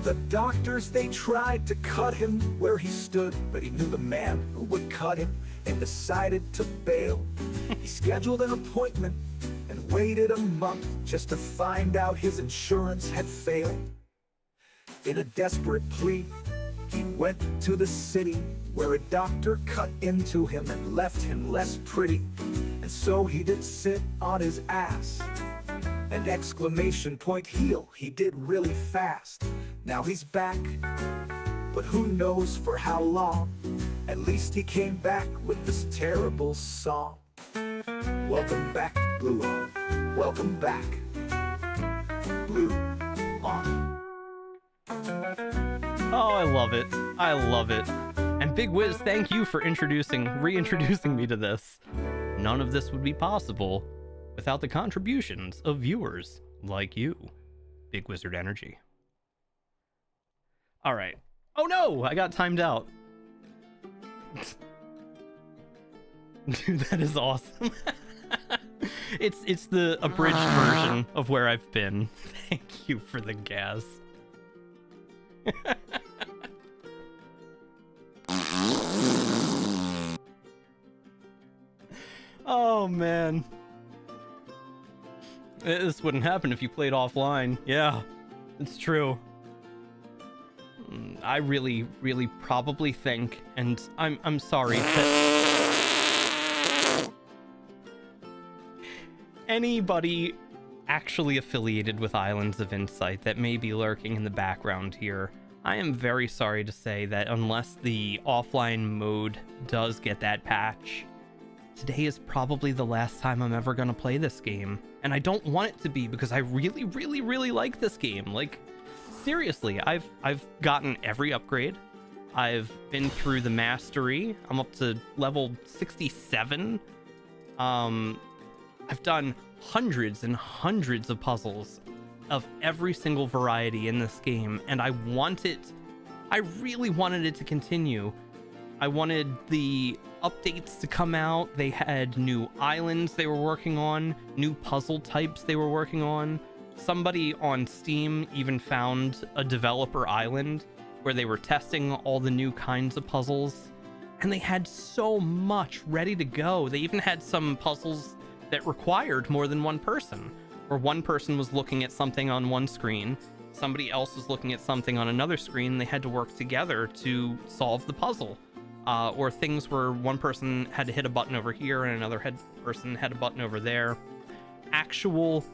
C: The doctors, they tried to cut him where he stood, but he knew the man who would cut him and decided to bail. He scheduled an appointment and waited a month just to find out his insurance had failed. In a desperate plea, he went to the city where a doctor cut into him and left him less pretty. And so he did sit on his ass. And exclamation point heal, he did really fast. Now he's back, but who knows for how long. At least he came back with this terrible song. Welcome back, Blue On. Welcome back, Blue On.
A: Oh, I love it. I love it. And Big Wiz, thank you for reintroducing me to this. None of this would be possible without the contributions of viewers like you, Big Wizard Energy. All right. Oh no, I got timed out. Dude, that is awesome. It's the abridged version of where I've been. Thank you for the gas. Oh man. This wouldn't happen if you played offline. Yeah, it's true. I really probably think, and I'm sorry that anybody actually affiliated with Islands of Insight that may be lurking in the background here, I am very sorry to say that unless the offline mode does get that patch, today is probably the last time I'm ever gonna play this game. And I don't want it to be, because I really like this game. Like, seriously, I've gotten every upgrade. I've been through the mastery. I'm up to level 67. I've done hundreds and hundreds of puzzles of every single variety in this game, and I really wanted it to continue. I wanted the updates to come out. They had new islands they were working on, new puzzle types they were working on. Somebody on Steam even found a developer island where they were testing all the new kinds of puzzles, and they had so much ready to go. They even had some puzzles that required more than one person, where one person was looking at something on one screen, somebody else was looking at something on another screen, and they had to work together to solve the puzzle. Or things where one person had to hit a button over here and another person had a button over there. Actual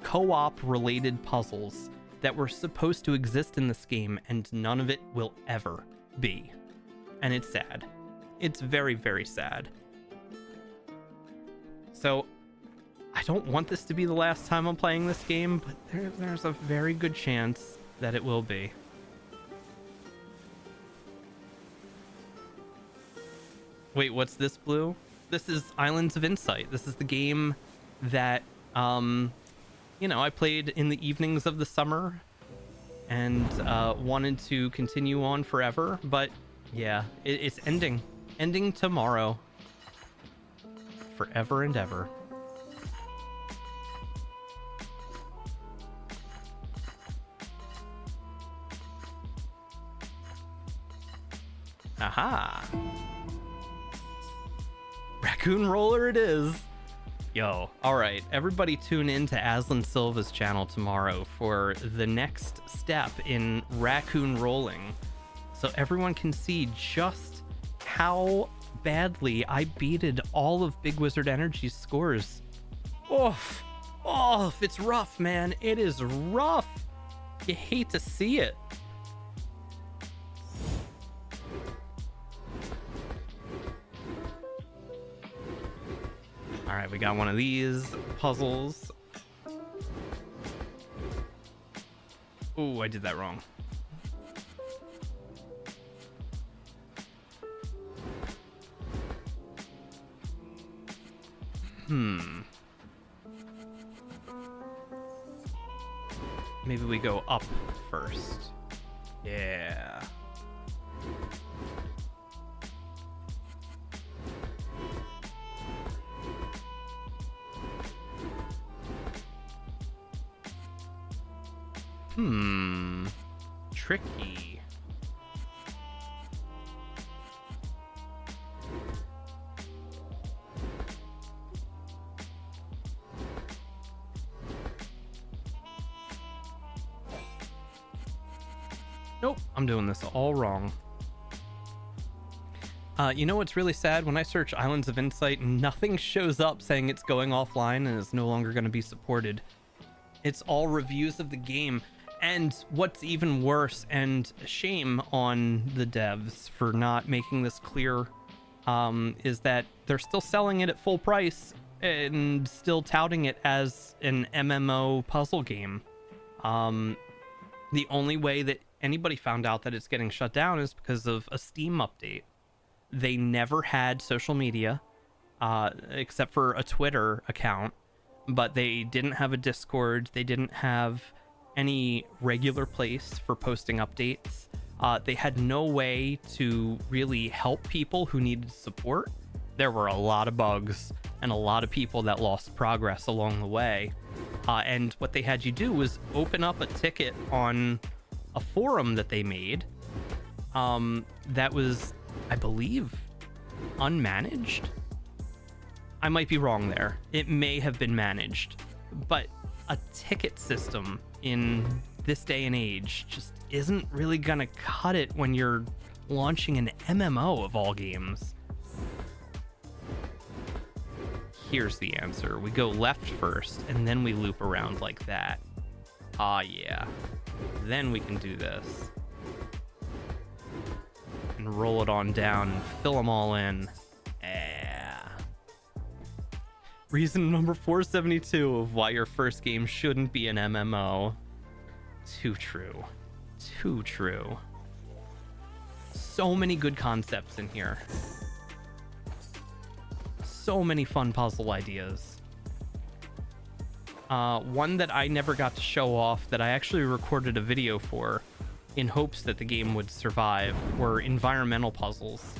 A: co-op related puzzles that were supposed to exist in this game, and none of it will ever be. And it's sad. It's very sad. So I don't want this to be the last time I'm playing this game, but there's a very good chance that it will be. Wait, what's this, Blue? This is Islands of Insight. This is the game that, you know, I played in the evenings of the summer and wanted to continue on forever. But yeah, it's ending tomorrow. Forever and ever. Aha! Raccoon Roller it is. Yo, all right, everybody tune in to Aslan Silva's channel tomorrow for the next step in Raccoon Rolling, so everyone can see just how badly I beated all of Big Wizard Energy's scores. Oh, it's rough, man. It is rough. You hate to see it. All right, we got one of these puzzles. Ooh, I did that wrong. Maybe we go up first. Yeah. Tricky. Nope, I'm doing this all wrong. You know what's really sad? When I search Islands of Insight, nothing shows up saying it's going offline and is no longer going to be supported. It's all reviews of the game. And what's even worse, and shame on the devs for not making this clear, is that they're still selling it at full price and still touting it as an MMO puzzle game. The only way that anybody found out that it's getting shut down is because of a Steam update. They never had social media, except for a Twitter account, but they didn't have a Discord. They didn't have any regular place for posting updates. They had no way to really help people who needed support. there were a lot of bugs and a lot of people that lost progress along the way. And what they had you do was open up a ticket on a forum that they made that was, I believe, unmanaged. I might be wrong there. It may have been managed, but a ticket system in this day and age just isn't really gonna cut it when you're launching an MMO of all games. Here's the answer. We go left first, and then we loop around like that. Ah, yeah. Then we can do this. And roll it on down and fill them all in. Yeah. Reason number 472 of why your first game shouldn't be an MMO. Too true. Too true. So many good concepts in here. So many fun puzzle ideas. One that I never got to show off that I actually recorded a video for in hopes that the game would survive were environmental puzzles,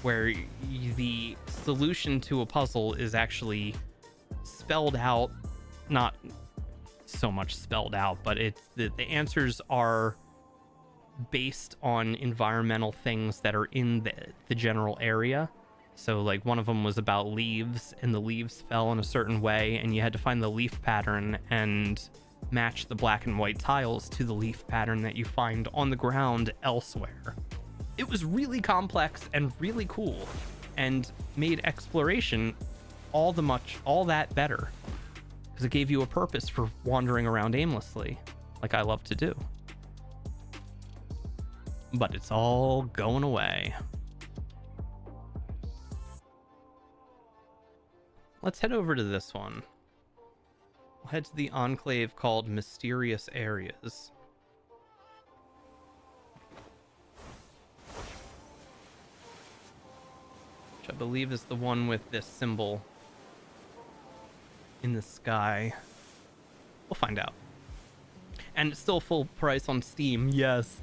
A: where the solution to a puzzle is actually spelled out, not so much spelled out, but it's the answers are based on environmental things that are in the general area. So like one of them was about leaves, and the leaves fell in a certain way, and you had to find the leaf pattern and match the black and white tiles to the leaf pattern that you find on the ground elsewhere. It was really complex and really cool, and made exploration all that better, because it gave you a purpose for wandering around aimlessly, like I love to do. But it's all going away. Let's head over to this one. We'll head to the enclave called Mysterious Areas. Which I believe is the one with this symbol in the sky. We'll find out. And it's still full price on Steam, yes.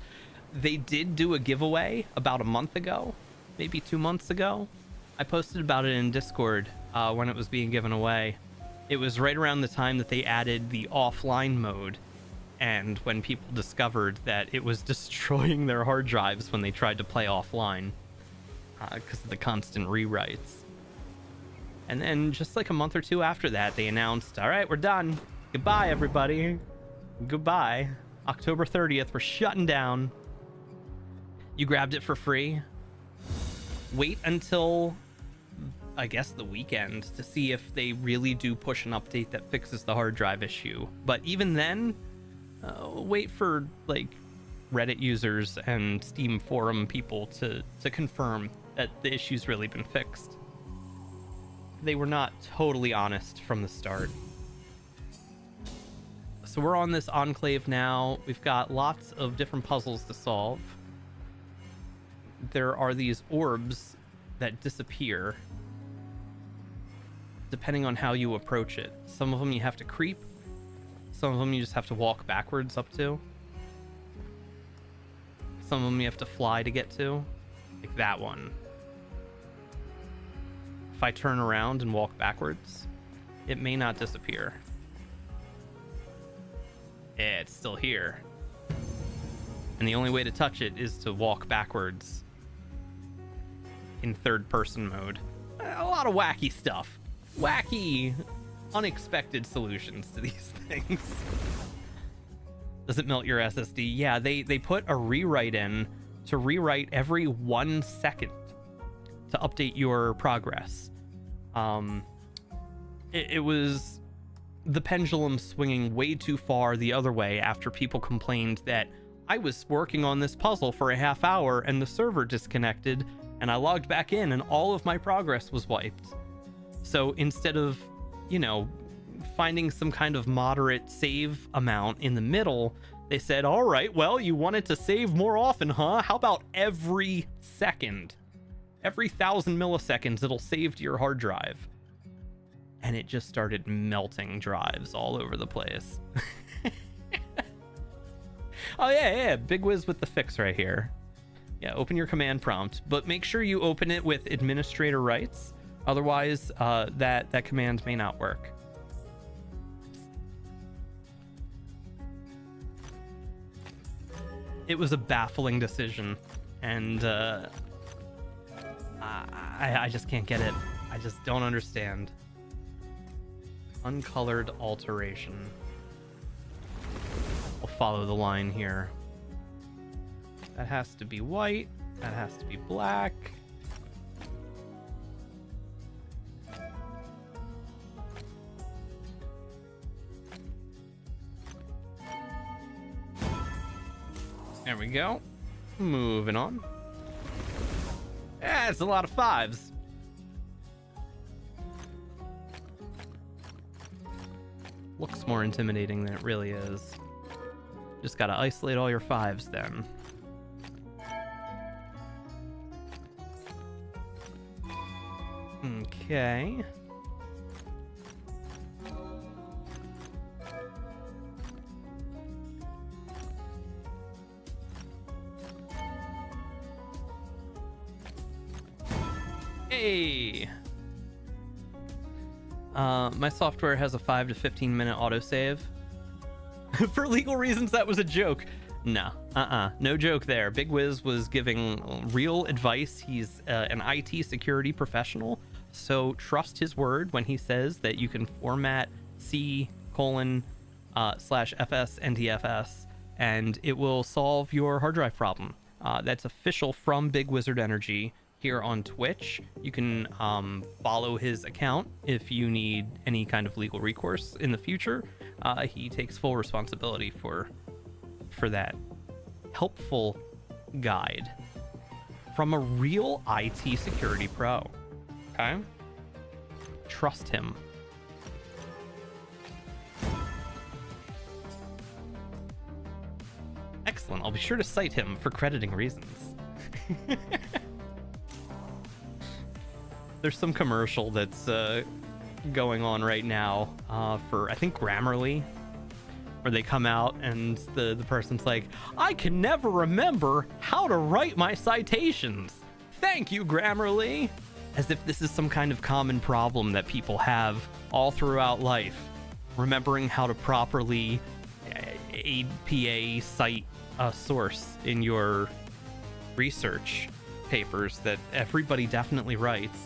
A: They did do a giveaway about a month ago, maybe 2 months ago. I posted about it in Discord when it was being given away. It was right around the time that they added the offline mode, and when people discovered that it was destroying their hard drives when they tried to play offline because of the constant rewrites. And then just like a month or two after that, they announced, all right, we're done. Goodbye, everybody. Goodbye. October 30th, we're shutting down. You grabbed it for free. Wait until, I guess, the weekend to see if they really do push an update that fixes the hard drive issue. But even then, wait for like Reddit users and Steam forum people to confirm that the issue's really been fixed. They were not totally honest from the start. So we're on this enclave now. We've got lots of different puzzles to solve. There are these orbs that disappear depending on how you approach it. Some of them you have to creep. Some of them you just have to walk backwards up to. Some of them you have to fly to get to. Like that one. If I turn around and walk backwards, it may not disappear. Yeah, it's still here. And the only way to touch it is to walk backwards in third-person mode. A lot of wacky stuff. Wacky, unexpected solutions to these things. Does it melt your SSD? Yeah, they put a rewrite in to rewrite every 1 second to update your progress. It was the pendulum swinging way too far the other way after people complained that I was working on this puzzle for a half hour and the server disconnected and I logged back in and all of my progress was wiped. So instead of, you know, finding some kind of moderate save amount in the middle, they said, all right, well, you wanted to save more often, huh? How about every second? Every 1,000 milliseconds, it'll save to your hard drive. And it just started melting drives all over the place. Oh, yeah, Big Wiz with the fix right here. Yeah, open your command prompt, but make sure you open it with administrator rights. Otherwise, that command may not work. It was a baffling decision, and I just can't get it. I just don't understand. Uncolored alteration. I'll follow the line here. That has to be white. That has to be black. There we go. Moving on. Yeah, it's a lot of 5s. Looks more intimidating than it really is. Just gotta isolate all your 5s then. Okay. Hey! My software has a 5 to 15 minute autosave. For legal reasons, that was a joke. No, no joke there. Big Wiz was giving real advice. He's an IT security professional, so trust his word when he says that you can format C:/FS NTFS and it will solve your hard drive problem. That's official from Big Wizard Energy here on Twitch. You can follow his account if you need any kind of legal recourse in the future. He takes full responsibility for that helpful guide from a real IT security pro. Okay? Trust him. Excellent. I'll be sure to cite him for crediting reasons. There's some commercial that's going on right now for, I think, Grammarly, where they come out and the person's like, I can never remember how to write my citations. Thank you, Grammarly. As if this is some kind of common problem that people have all throughout life. Remembering how to properly APA cite a source in your research papers that everybody definitely writes.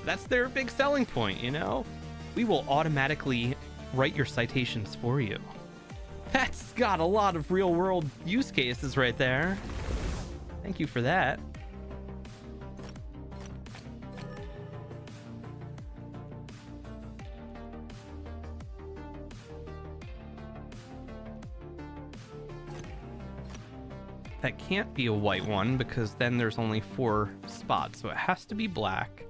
A: That's their big selling point, you know? We will automatically write your citations for you. That's got a lot of real world use cases right there. Thank you for that. That can't be a white one because then there's only 4 spots, so it has to be black,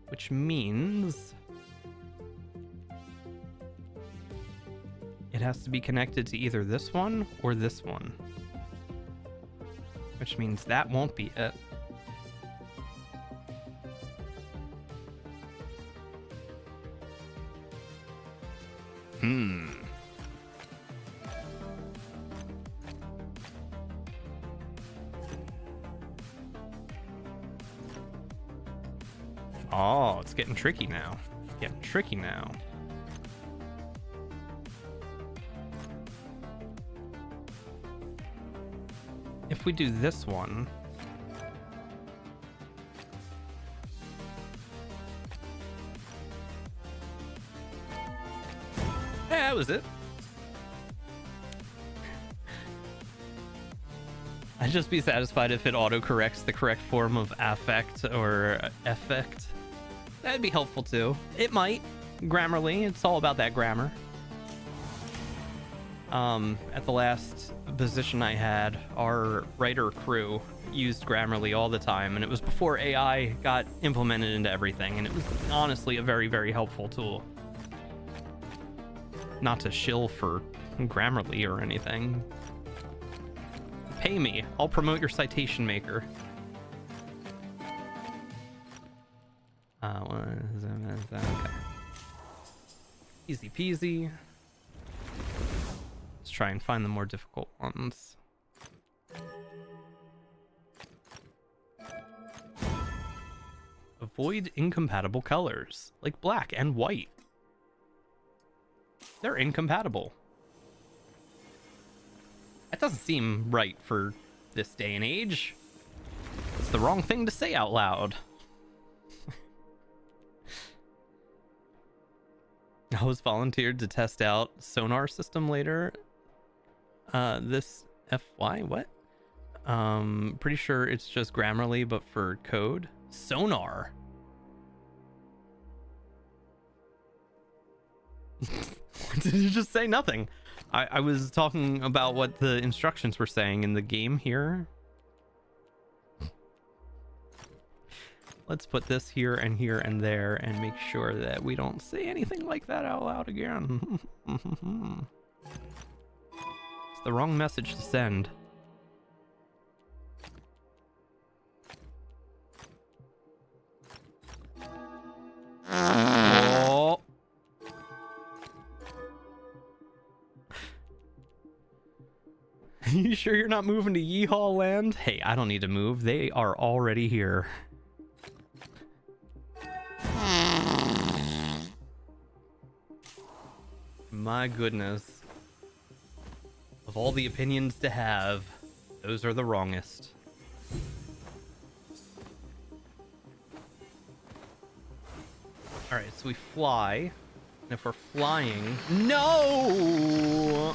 A: which means it has to be connected to either this one or this one, which means that won't be it. Oh, it's getting tricky now. Getting tricky now. If we do this one, yeah, that was it. I'd just be satisfied if it auto-corrects the correct form of affect or effect. That'd be helpful too. It might. Grammarly, it's all about that grammar. At the last position I had, our writer crew used Grammarly all the time, and it was before AI got implemented into everything, and it was honestly a very, very helpful tool. Not to shill for Grammarly or anything. Pay me. I'll promote your citation maker. Okay. Easy peasy. Let's try and find the more difficult ones. Avoid incompatible colors, like black and white. They're incompatible. That doesn't seem right for this day and age. It's the wrong thing to say out loud. I was volunteered to test out sonar system later. This FY, what? Pretty sure it's just Grammarly, but for code. Sonar. Did you just say nothing? I was talking about what the instructions were saying in the game here. Let's put this here and here and there and make sure that we don't say anything like that out loud again. It's the wrong message to send. Oh. You sure you're not moving to Yeehaw Land? Hey, I don't need to move. They are already here. My goodness. Of all the opinions to have, those are the wrongest. Alright, so we fly. And if we're flying... No!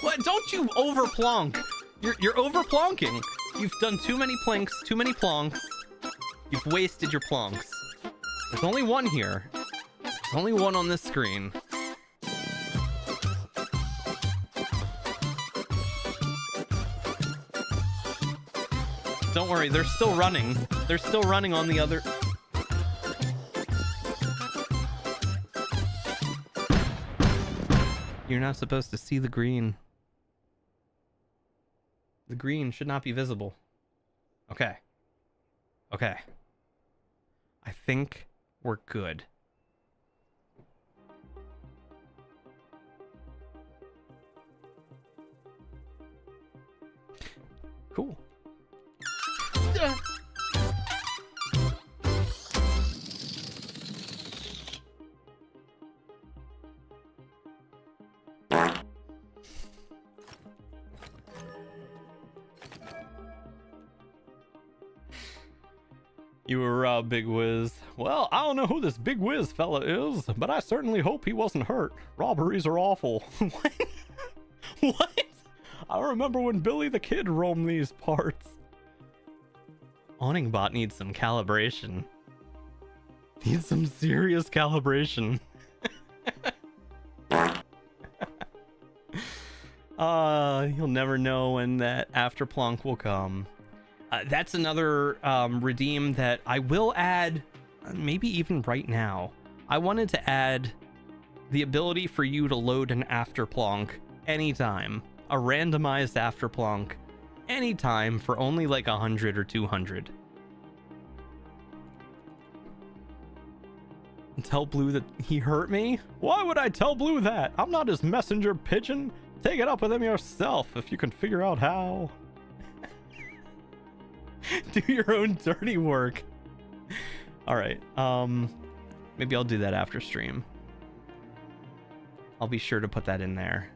A: What? Don't you overplonk! You're overplonking! You've done too many planks, too many plonks. You've wasted your plonks. There's only one here. There's only one on this screen. Don't worry, they're still running. They're still running on the other... You're not supposed to see the green. The green should not be visible. Okay. Okay. I think we're good. Cool. You were robbed, Big Wiz. Well, I don't know who this Big Wiz fella is, but I certainly hope he wasn't hurt. Robberies are awful. What? What? I remember when Billy the Kid roamed these parts. Awningbot needs some calibration. Needs some serious calibration. You'll never know when that afterplonk will come. That's another redeem that I will add, maybe even right now. I wanted to add the ability for you to load an afterplonk anytime. A randomized afterplonk anytime for only like 100 or 200. Tell Blue that he hurt me? Why would I tell Blue that? I'm not his messenger pigeon. Take it up with him yourself if you can figure out how. Do your own dirty work. All right. Maybe I'll do that after stream. I'll be sure to put that in there.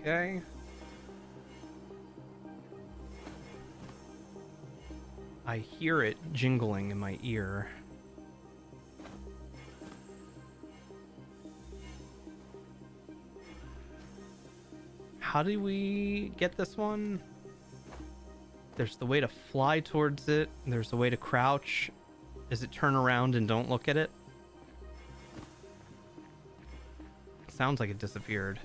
A: Okay. I hear it jingling in my ear. How do we get this one? There's the way to fly towards it. There's the way to crouch. Is it turn around and don't look at it? Sounds like it disappeared.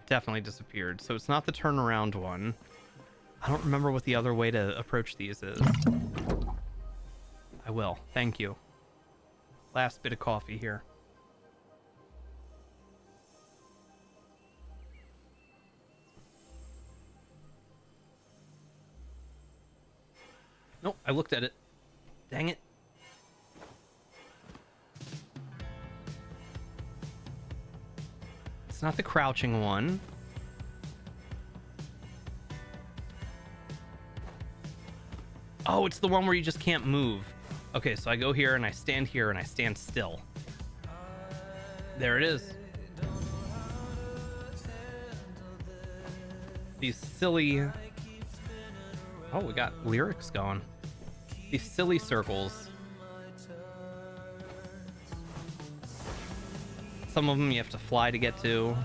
A: Definitely disappeared. So it's not the turnaround one. I don't remember what the other way to approach these is. I will. Thank you. Last bit of coffee here. No, I looked at it. Dang it. It's not the crouching one. Oh, it's the one where you just can't move. Okay, so I go here and I stand here and I stand still. There it is. These silly... Oh, we got lyrics going. These silly circles. Some of them you have to fly to get to.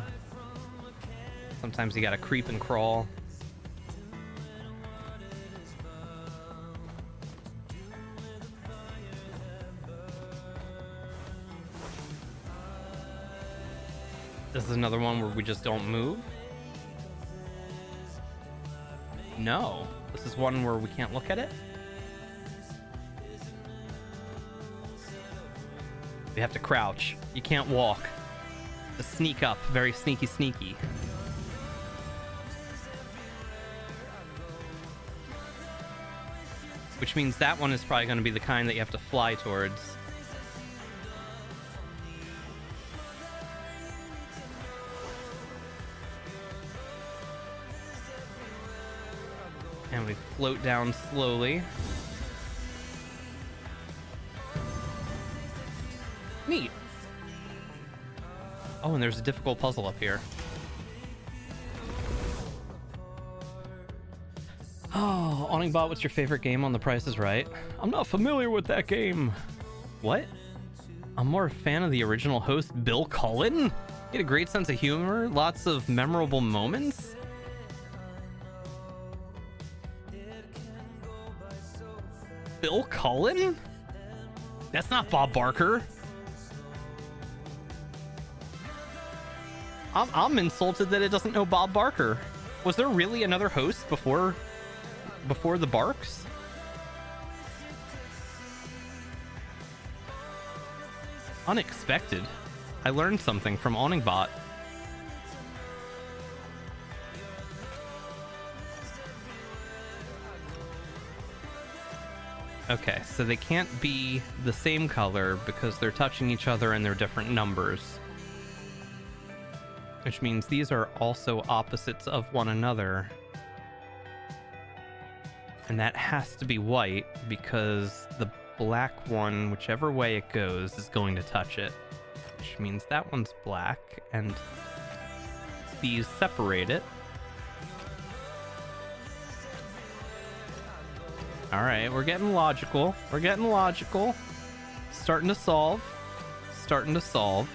A: Sometimes you gotta creep and crawl. This is another one where we just don't move. No, this is one where we can't look at it. We have to crouch. You can't walk. To sneak up, very sneaky sneaky. Which means that one is probably going to be the kind that you have to fly towards. And we float down slowly. Neat. Oh, and there's a difficult puzzle up here. Oh, Awningbot, what's your favorite game on The Price is Right? I'm not familiar with that game. What? I'm more a fan of the original host, Bill Cullen. He had a great sense of humor, lots of memorable moments. Bill Cullen? That's not Bob Barker. I'm insulted that it doesn't know Bob Barker. Was there really another host before the Barks? Unexpected. I learned something from Awningbot. Okay, so they can't be the same color because they're touching each other and they're different numbers. Which means these are also opposites of one another. And that has to be white because the black one, whichever way it goes, is going to touch it. Which means that one's black and these separate it. All right, we're getting logical. We're getting logical. Starting to solve. Starting to solve.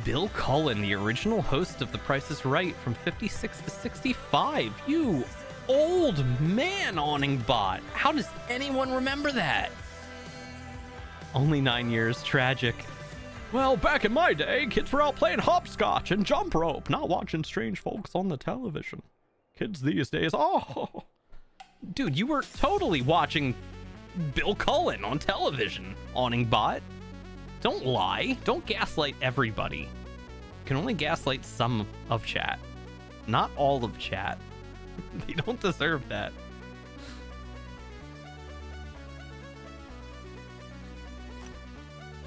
A: Bill Cullen, the original host of The Price is Right from 56 to 65. You old man, Awningbot. How does anyone remember that? Only 9 years. Tragic. Well, back in my day, kids were out playing hopscotch and jump rope, not watching strange folks on the television. Kids these days, oh... Dude, you were totally watching Bill Cullen on television, Awningbot. Don't lie. Don't gaslight everybody. You can only gaslight some of chat. Not all of chat. They don't deserve that.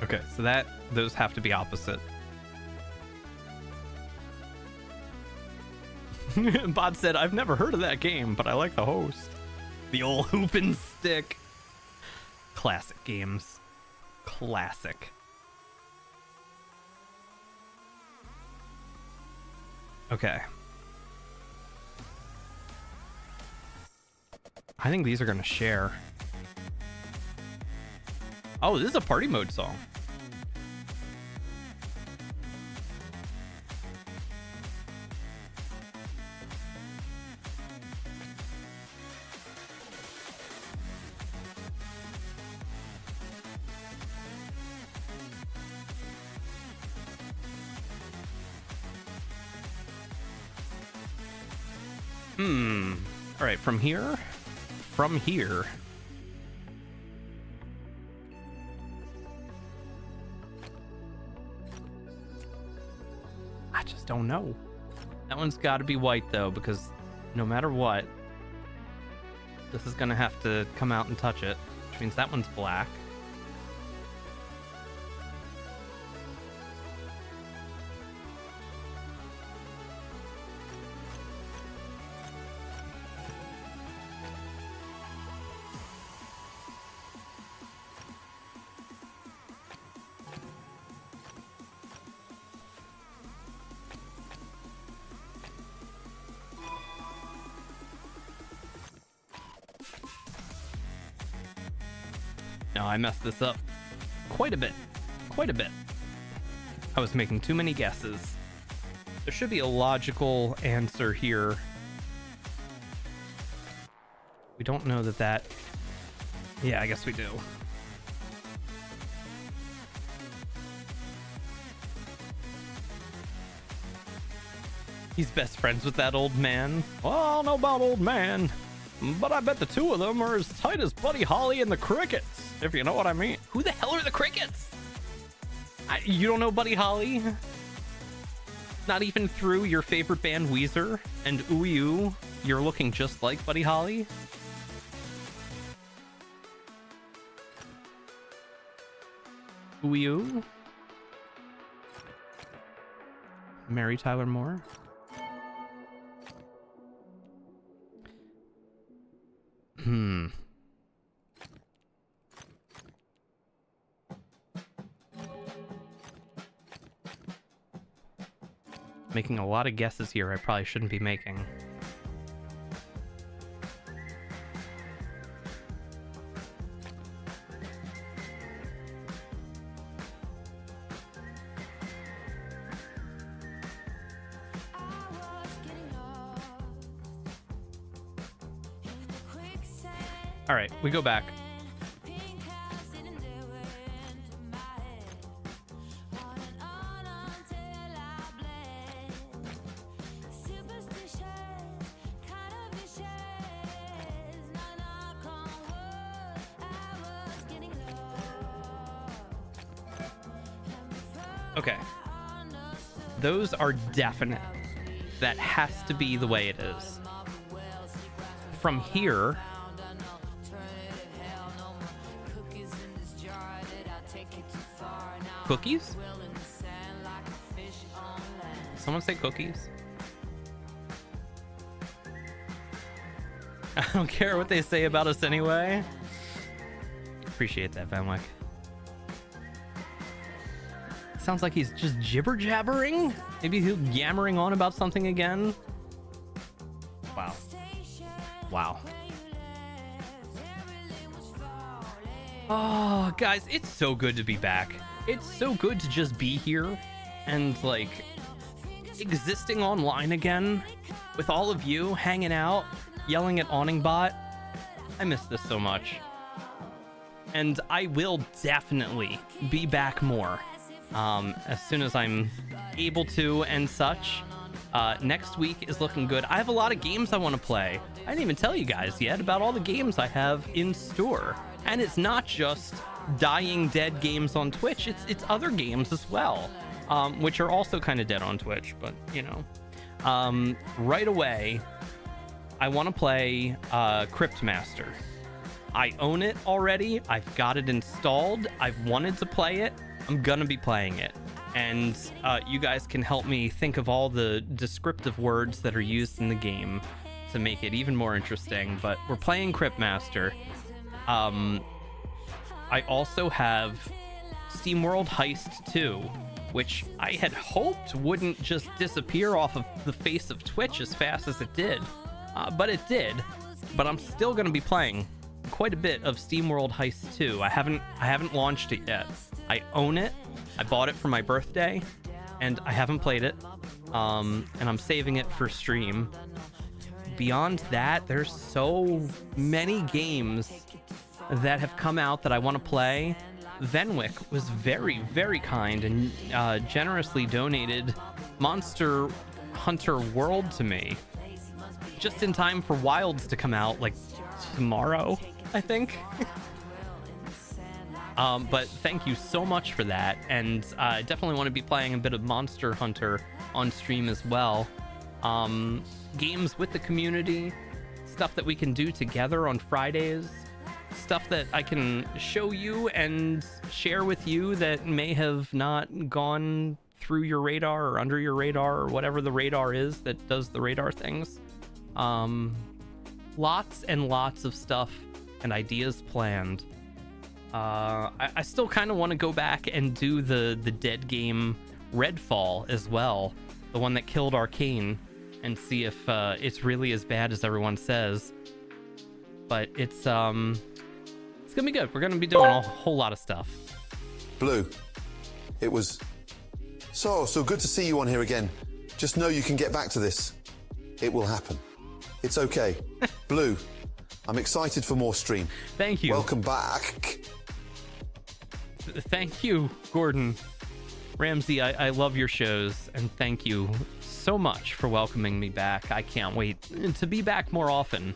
A: Okay, so those have to be opposite. Bot said, I've never heard of that game, but I like the host. The old hoop and stick. Classic games. Classic. Okay. I think these are going to share. Oh, this is a party mode song. All right, from here. I just don't know. That one's got to be white though, because no matter what, this is gonna have to come out and touch it, which means that one's black. No, I messed this up quite a bit. Quite a bit. I was making too many guesses. There should be a logical answer here. We don't know that... Yeah, I guess we do. He's best friends with that old man. Well, I don't know about old man, but I bet the two of them are as tight as Buddy Holly and the Crickets, if you know what I mean. Who the hell are the Crickets? You don't know Buddy Holly? Not even through your favorite band Weezer and Ooh You, you're looking just like Buddy Holly? Ooh You? Mary Tyler Moore? Making a lot of guesses here I probably shouldn't be making. All right, we go back. Okay. Those are definite. That has to be the way it is. From here... Cookies? Someone say cookies? I don't care what they say about us anyway. Appreciate that, Vanwick. Sounds like he's just jibber-jabbering? Maybe he's yammering on about something again? Wow. Wow. Oh, guys, it's so good to be back. It's so good to just be here and, like, existing online again with all of you hanging out, yelling at AwningBot. I miss this so much. And I will definitely be back more as soon as I'm able to and such. Next week is looking good. I have a lot of games I want to play. I didn't even tell you guys yet about all the games I have in store. And it's not just dying dead games on Twitch, it's other games as well, which are also kind of dead on Twitch, but you know. Right away, I want to play Cryptmaster. I own it already. I've got it installed. I've wanted to play it. I'm gonna be playing it. And you guys can help me think of all the descriptive words that are used in the game to make it even more interesting. But we're playing Cryptmaster. I also have SteamWorld Heist 2, which I had hoped wouldn't just disappear off of the face of Twitch as fast as it did. But it did. But I'm still going to be playing quite a bit of SteamWorld Heist 2. I haven't launched it yet. I own it. I bought it for my birthday, and I haven't played it. And I'm saving it for stream. Beyond that, there's so many games that have come out that I want to play. Venwick was very, very kind and generously donated Monster Hunter World to me. Just in time for Wilds to come out, like, tomorrow, I think. But thank you so much for that, and I definitely want to be playing a bit of Monster Hunter on stream as well. Games with the community, stuff that we can do together on Fridays, stuff that I can show you and share with you that may have not gone through your radar or under your radar or whatever the radar is that does the radar things. Lots and lots of stuff and ideas planned. I still kind of want to go back and do the dead game Redfall as well, the one that killed Arcane, and see if it's really as bad as everyone says. But it's gonna be good. We're gonna be doing a whole lot of stuff.
I: Blue, it was so good to see you on here again. Just know you can get back to this. It will happen. It's okay. Blue, I'm excited for more stream.
A: Thank you.
I: Welcome back.
A: Thank you, Gordon Ramsay. I love your shows, and thank you so much for welcoming me back. I can't wait to be back more often.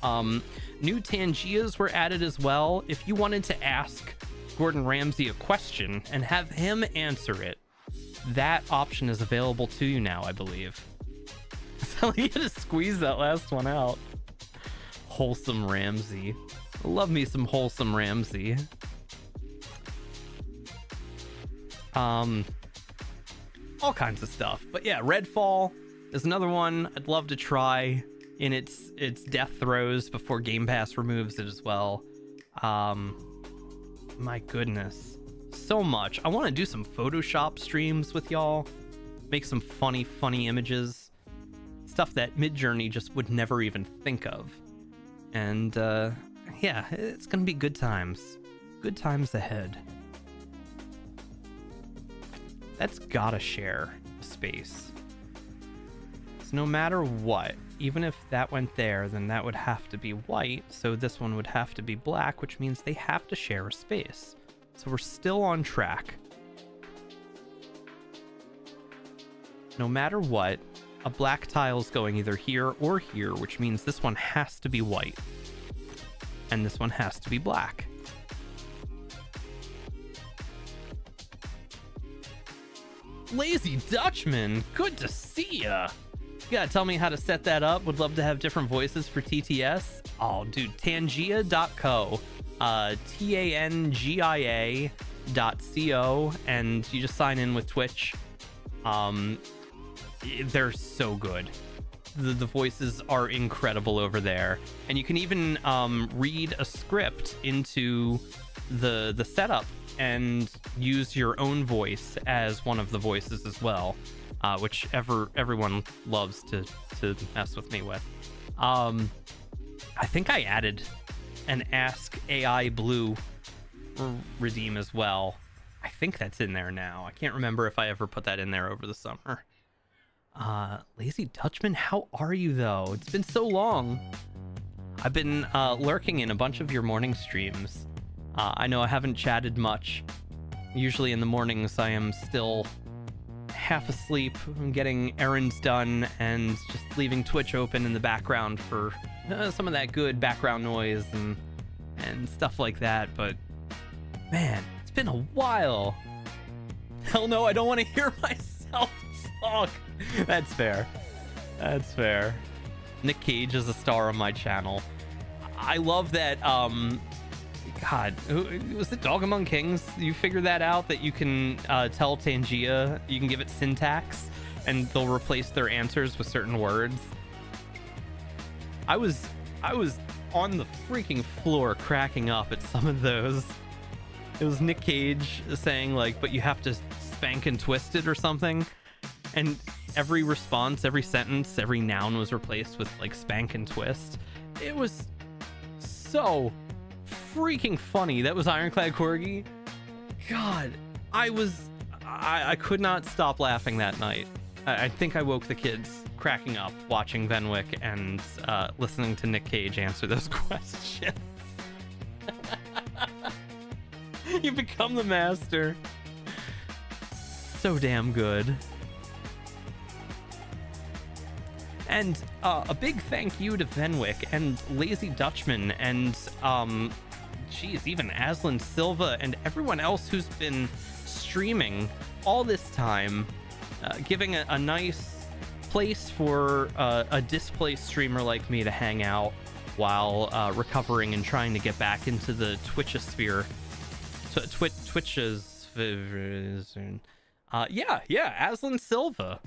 A: New Tangias were added as well. If you wanted to ask Gordon Ramsay a question and have him answer it, that option is available to you now, I believe. So you had to squeeze that last one out. Wholesome Ramsay. Love me some Wholesome Ramsay. All kinds of stuff. But yeah, Redfall is another one I'd love to try in its death throes before Game Pass removes it as well. My goodness, so much. I want to do some Photoshop streams with y'all, make some funny images, stuff that Midjourney just would never even think of. And yeah, it's gonna be good times ahead. That's gotta share space. So no matter what, even if that went there, then that would have to be white, so this one would have to be black, which means they have to share a space. So we're still on track. No matter what, a black tile's going either here or here, which means this one has to be white. And this one has to be black. Lazy Dutchman, good to see ya. You gotta tell me how to set that up. Would love to have different voices for TTS. Oh, dude, Tangia.co. TANGIA.co, and you just sign in with Twitch. They're so good. The voices are incredible over there, and you can even read a script into the setup and use your own voice as one of the voices as well, which everyone loves to mess with me with. I think I added an Ask AI Blue redeem as well. I think that's in there now. I can't remember if I ever put that in there over the summer. Lazy Dutchman, how are you though? It's been so long. I've been lurking in a bunch of your morning streams. I know I haven't chatted much. Usually in the mornings I am still half asleep. I'm getting errands done and just leaving Twitch open in the background for some of that good background noise and stuff like that. But man, it's been a while. Hell no, I don't want to hear myself talk. That's fair. That's fair. Nick Cage is a star on my channel. I love that. God, was it Dog Among Kings? You figured that out, that you can tell Tangia, you can give it syntax and they'll replace their answers with certain words. I was on the freaking floor cracking up at some of those. It was Nick Cage saying like, but you have to spank and twist it or something. And every response, every sentence, every noun was replaced with like spank and twist. It was so freaking funny. That was Ironclad Corgi. God, I could not stop laughing that night. I think I woke the kids cracking up watching Venwick and listening to Nick Cage answer those questions. You become the master. So damn good. And a big thank you to Venwick and Lazy Dutchman and geez, even Aslan Silva and everyone else who's been streaming all this time, giving a nice place for a displaced streamer like me to hang out while recovering and trying to get back into the Twitchosphere. Twitch's. Yeah, Aslan Silva.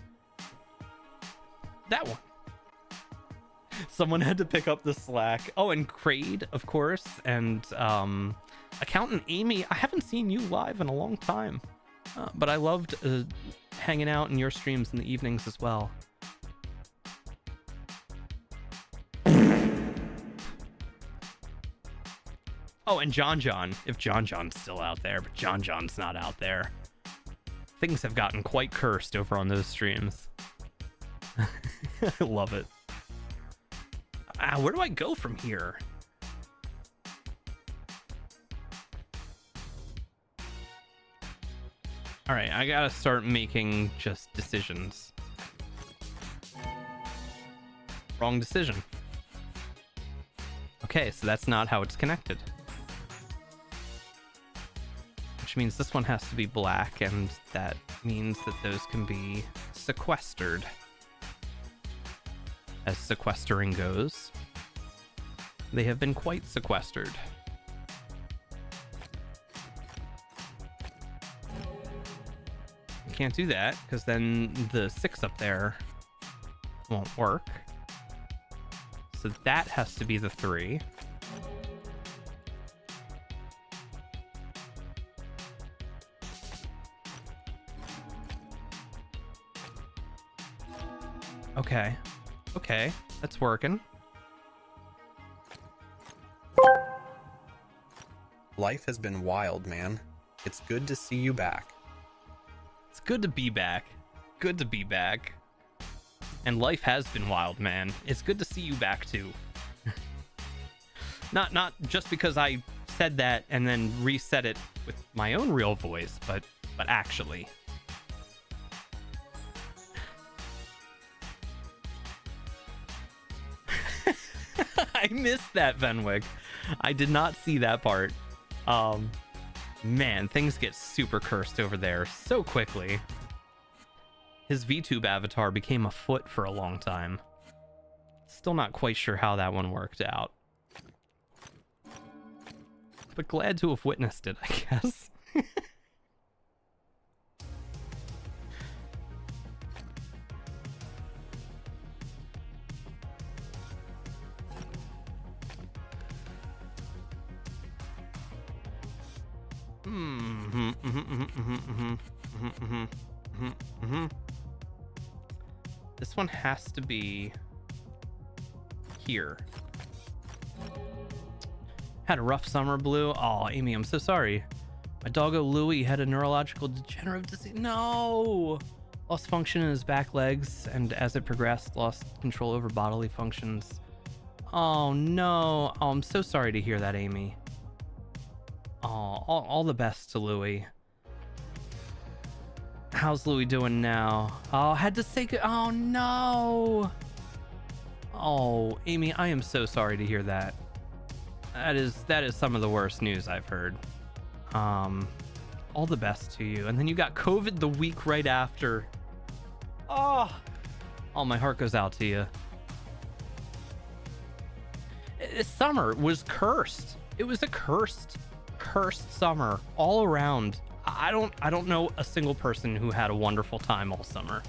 A: That one. Someone had to pick up the slack. Oh, and Kraid, of course, and Accountant Amy. I haven't seen you live in a long time, but I loved hanging out in your streams in the evenings as well. Oh, and John, if John's still out there, but John's not out there. Things have gotten quite cursed over on those streams. I love it. Where do I go from here? All right, I gotta start making just decisions. Wrong decision. Okay, so that's not how it's connected. Which means this one has to be black, and that means that those can be sequestered. As sequestering goes, they have been quite sequestered. Can't do that because then the 6 up there won't work. So that has to be the 3. Okay, that's working.
G: Life has been wild, man. It's good to see you back.
A: It's good to be back. Good to be back. And life has been wild, man. It's good to see you back too. Not just because I said that and then reset it with my own real voice, but actually. I missed that, Venwick. I did not see that part. Man, things get super cursed over there so quickly. His VTube avatar became a foot for a long time. Still not quite sure how that one worked out. But glad to have witnessed it, I guess. This one has to be here. Had a rough summer, Blue. Oh, Amy, I'm so sorry. My doggo Louie had a neurological degenerative disease. No! Lost function in his back legs, and as it progressed, lost control over bodily functions. Oh, no. Oh, I'm so sorry to hear that, Amy. Oh, all the best to Louie. How's Louie doing now? Oh, I had to say good. Oh, no. Oh, Amy, I am so sorry to hear that. That is some of the worst news I've heard. All the best to you. And then you got COVID the week right after. Oh, my heart goes out to you. This summer was cursed. It was a cursed summer all around. I don't know a single person who had a wonderful time all summer.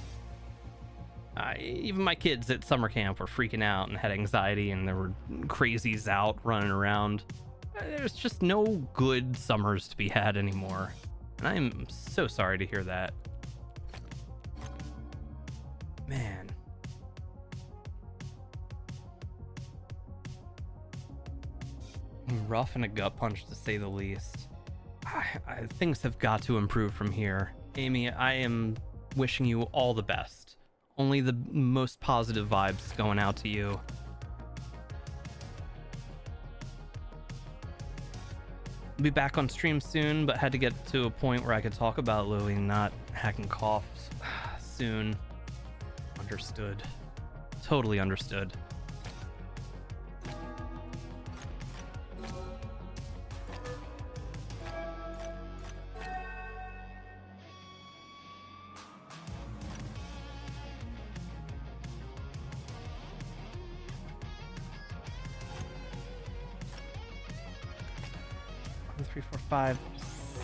A: Even my kids at summer camp were freaking out and had anxiety, and there were crazies out running around. There's just no good summers to be had anymore. And I'm so sorry to hear that. Man. Rough and a gut punch, to say the least. Things have got to improve from here. Amy, I am wishing you all the best. Only the most positive vibes going out to you. I'll be back on stream soon, but had to get to a point where I could talk about Louie not hacking coughs soon. Understood. Totally understood. 1, 2, 3, 4, 5,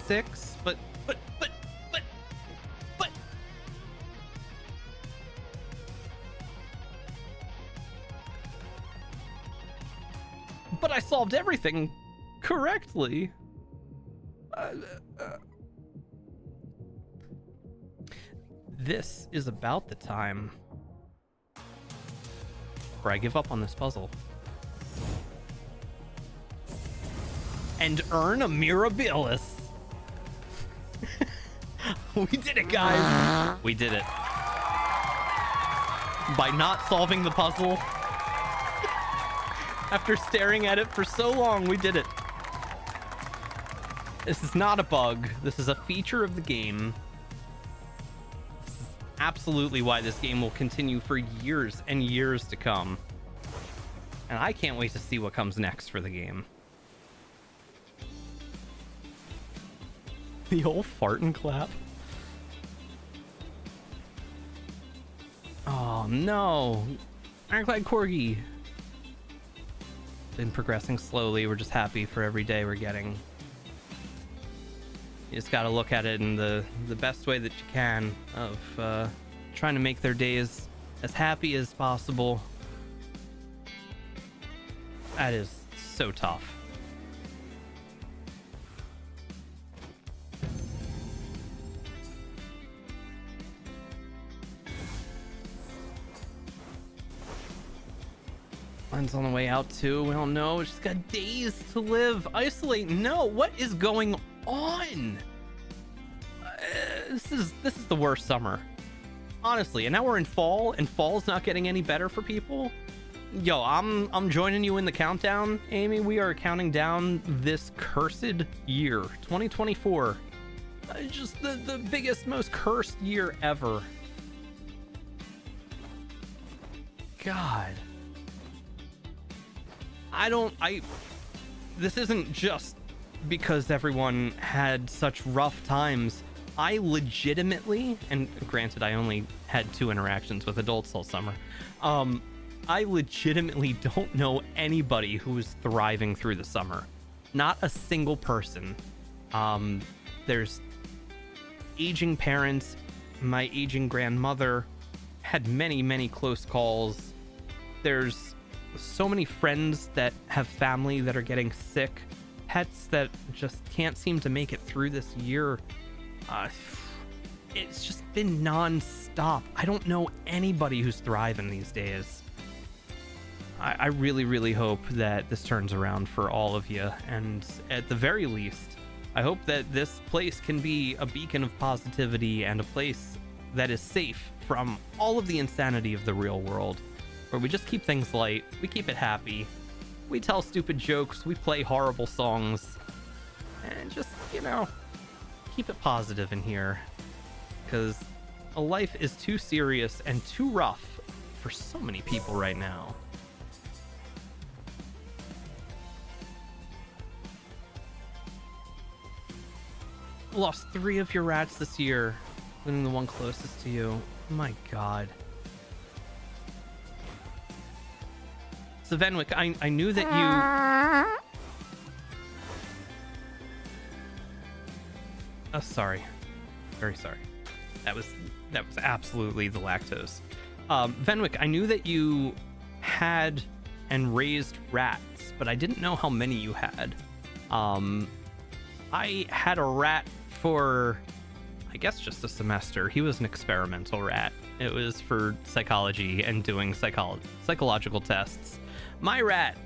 A: 6. But. But I solved everything correctly. This is about the time where I give up on this puzzle and earn a Mirabilis. We did it, guys. We did it. By not solving the puzzle, after staring at it for so long, we did it. This is not a bug. This is a feature of the game. This is absolutely why this game will continue for years and years to come. And I can't wait to see what comes next for the game. The old fart and clap. Oh no. Ironclad Corgi. Been progressing slowly. We're just happy for every day we're getting. You just gotta look at it in the best way that you can of trying to make their days as happy as possible. That is so tough. Mine's on the way out too. We don't know. She's got days to live. Isolate. No. What is going on? This is the worst summer, honestly. And now we're in fall, and fall's not getting any better for people. Yo, I'm joining you in the countdown, Amy. We are counting down this cursed year, 2024. Just the biggest, most cursed year ever. God. This isn't just because everyone had such rough times. I legitimately, and granted I only had 2 interactions with adults all summer, I legitimately don't know anybody who is thriving through the summer. Not a single person. There's aging parents. My aging grandmother had many, many close calls. There's so many friends that have family that are getting sick, pets that just can't seem to make it through this year. It's just been non-stop. I don't know anybody who's thriving these days. I really, really hope that this turns around for all of you, and at the very least, I hope that this place can be a beacon of positivity and a place that is safe from all of the insanity of the real world, where we just keep things light, we keep it happy, we tell stupid jokes, we play horrible songs, and just, you know, keep it positive in here, because a life is too serious and too rough for so many people right now. Lost 3 of your rats this year, including the one closest to you. My God. So Venwick, I knew that you... Oh, sorry. Very sorry. That was absolutely the lactose. Venwick, I knew that you had and raised rats, but I didn't know how many you had. I had a rat for, I guess, just a semester. He was an experimental rat. It was for psychology and doing psychological tests. My rat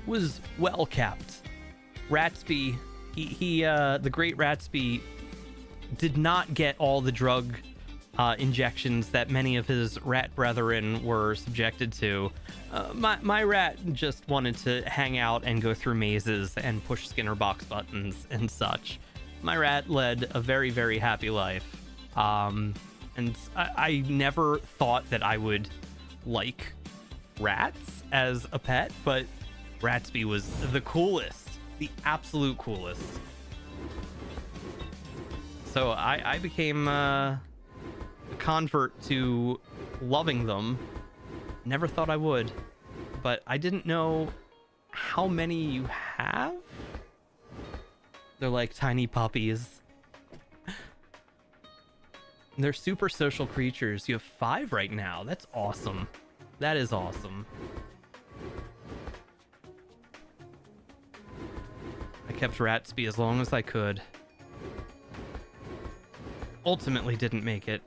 A: was well kept. Ratsby, the great Ratsby, did not get all the drug injections that many of his rat brethren were subjected to. My rat just wanted to hang out and go through mazes and push Skinner box buttons and such. My rat led a very, very happy life. And I never thought that I would like rats as a pet, but Ratsby was the coolest, the absolute coolest. So I became a convert to loving them. Never thought I would, but I didn't know how many you have. They're like tiny puppies. They're super social creatures. You have 5 right now. That's awesome. That is awesome. I kept Ratsby as long as I could. Ultimately didn't make it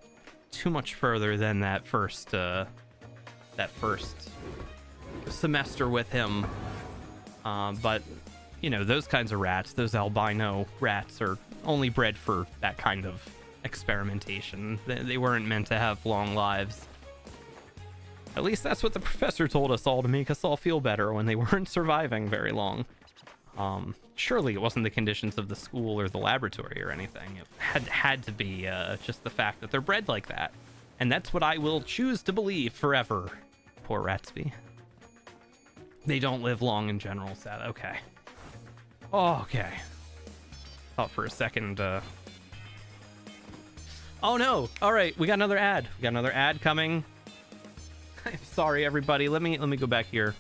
A: too much further than that first semester with him. But, you know, those kinds of rats, those albino rats, are only bred for that kind of experimentation. They weren't meant to have long lives. At least that's what the professor told us all, to make us all feel better when they weren't surviving very long. Surely it wasn't the conditions of the school or the laboratory or anything. It had to be just the fact that they're bred like that. And that's what I will choose to believe forever. Poor Ratsby. They don't live long in general, sad. Okay. Oh, okay. Thought for a second, Oh no! Alright, we got another ad. We got another ad coming. I'm sorry, everybody. Let me go back here.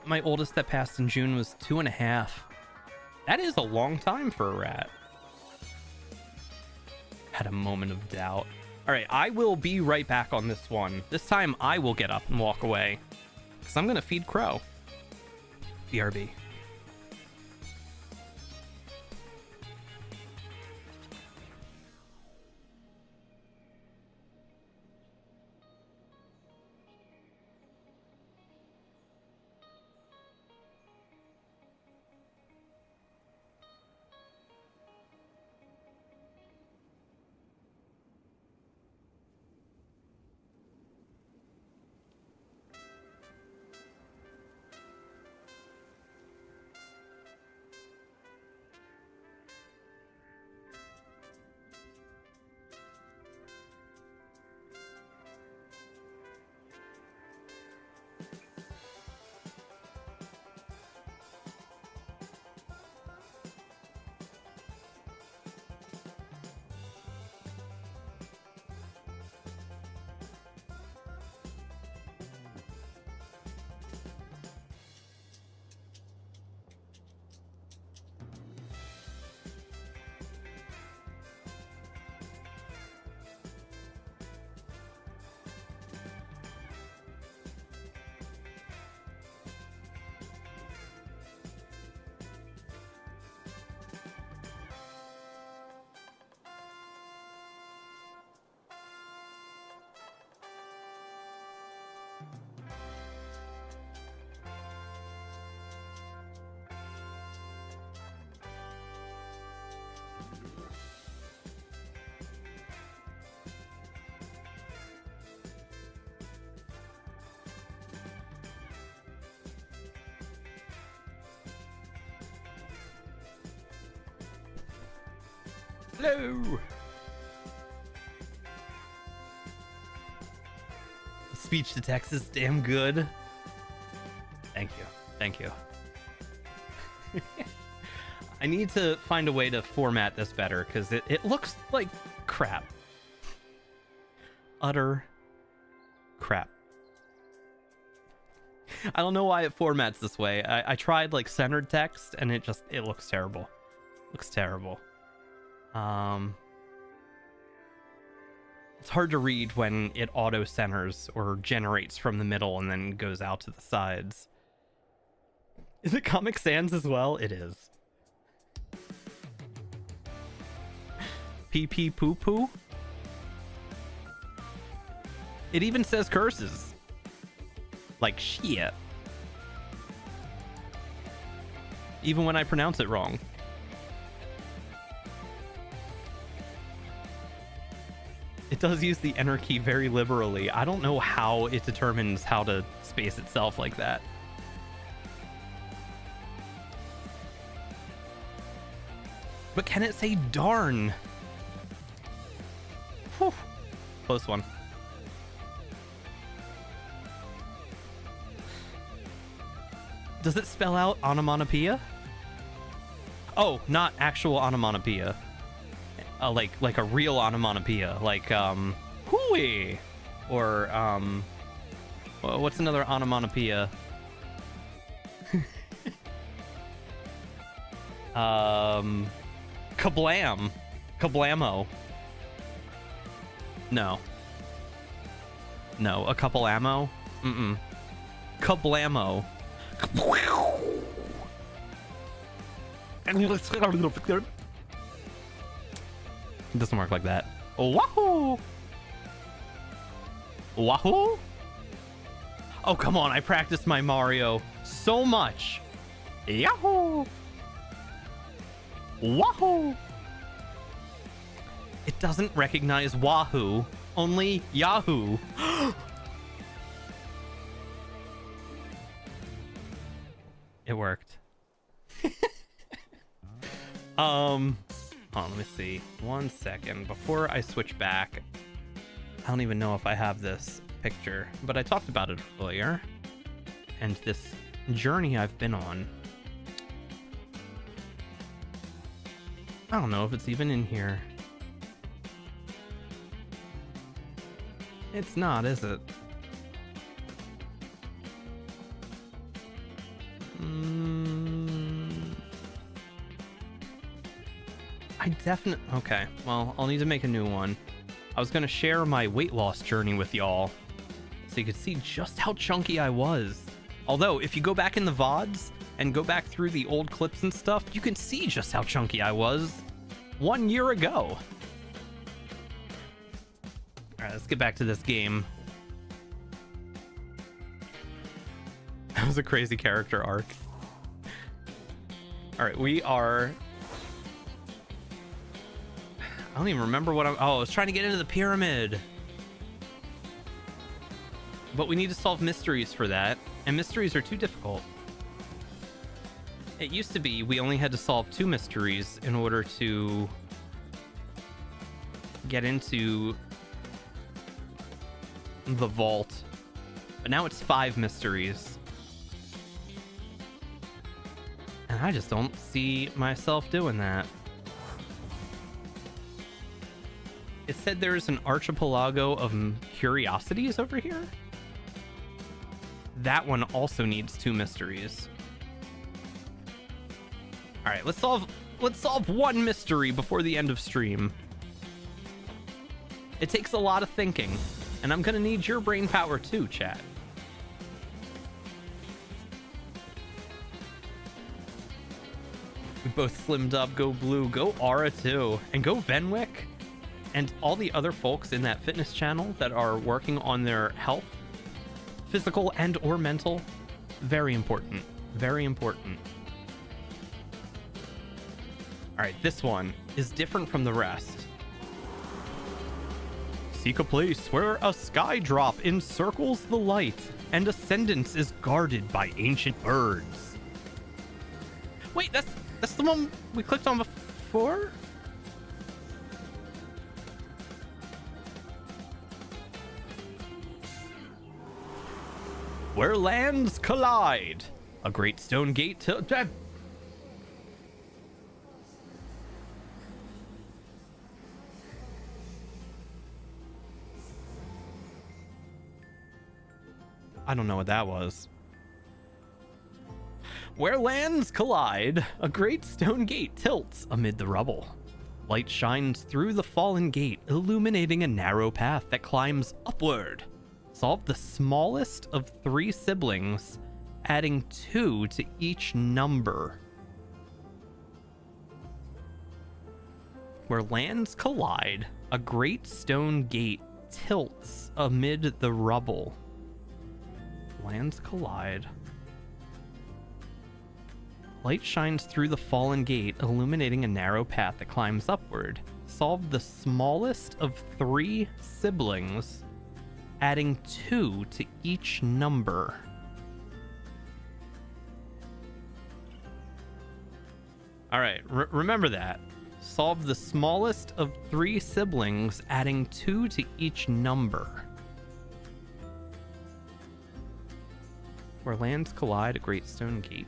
A: My oldest that passed in June was 2.5. That is a long time for a rat. Had a moment of doubt. All right, I will be right back on this one. This time I will get up and walk away, because I'm going to feed Crow. BRB. Hello! Speech to text is damn good. Thank you. Thank you. I need to find a way to format this better, because it looks like crap. Utter crap. I don't know why it formats this way. I tried like centered text and it looks terrible. Looks terrible. It's hard to read when it auto centers or generates from the middle and then goes out to the sides. Is it Comic Sans as well? It is. Pee pee poo poo. It even says curses. Like shit. Even when I pronounce it wrong. It does use the enter key very liberally. I don't know how it determines how to space itself like that. But can it say darn? Whew. Close one. Does it spell out onomatopoeia? Oh, not actual onomatopoeia. Like a real onomatopoeia, like hooey, or What's another onomatopoeia? Kablam. Kablamo. No. No, a couple ammo? Mm-mm. Kablamo. It doesn't work like that. Wahoo! Wahoo? Oh, come on. I practiced my Mario so much. Yahoo! Wahoo! It doesn't recognize Wahoo, only Yahoo. It worked. Hold on, let me see. 1 second. Before I switch back, I don't even know if I have this picture, but I talked about it earlier. And this journey I've been on. I don't know if it's even in here. It's not, is it? I definitely... Okay, well, I'll need to make a new one. I was going to share my weight loss journey with y'all so you could see just how chunky I was. Although, if you go back in the VODs and go back through the old clips and stuff, you can see just how chunky I was 1 year ago. Alright, let's get back to this game. That was a crazy character arc. Alright, we are... I don't even remember what I was trying to get into the pyramid. But we need to solve mysteries for that, and mysteries are too difficult. It used to be we only had to solve 2 mysteries in order to get into the vault. But now it's 5 mysteries. And I just don't see myself doing that. It said there's an archipelago of curiosities over here. That one also needs 2 mysteries. All right, let's solve 1 mystery before the end of stream. It takes a lot of thinking, and I'm gonna need your brain power too, chat. We both slimmed up. Go Blue, go Aura too, and go Venwick. And all the other folks in that fitness channel that are working on their health, physical and or mental, very important. Very important. All right, this one is different from the rest. Seek a place where a sky drop encircles the light and ascendance is guarded by ancient birds. Wait, that's the one we clicked on before? Where lands collide. A great stone gate to... I don't know what that was. Where lands collide, a great stone gate tilts amid the rubble. Light shines through the fallen gate, illuminating a narrow path that climbs upward. Solve the smallest of 3 siblings, adding 2 to each number. Where lands collide, a great stone gate tilts amid the rubble. Lands collide. Light shines through the fallen gate, illuminating a narrow path that climbs upward. Solve the smallest of 3 siblings, adding 2 to each number. All right, remember that. Solve the smallest of 3 siblings, adding 2 to each number. Where lands collide, a great stone gate.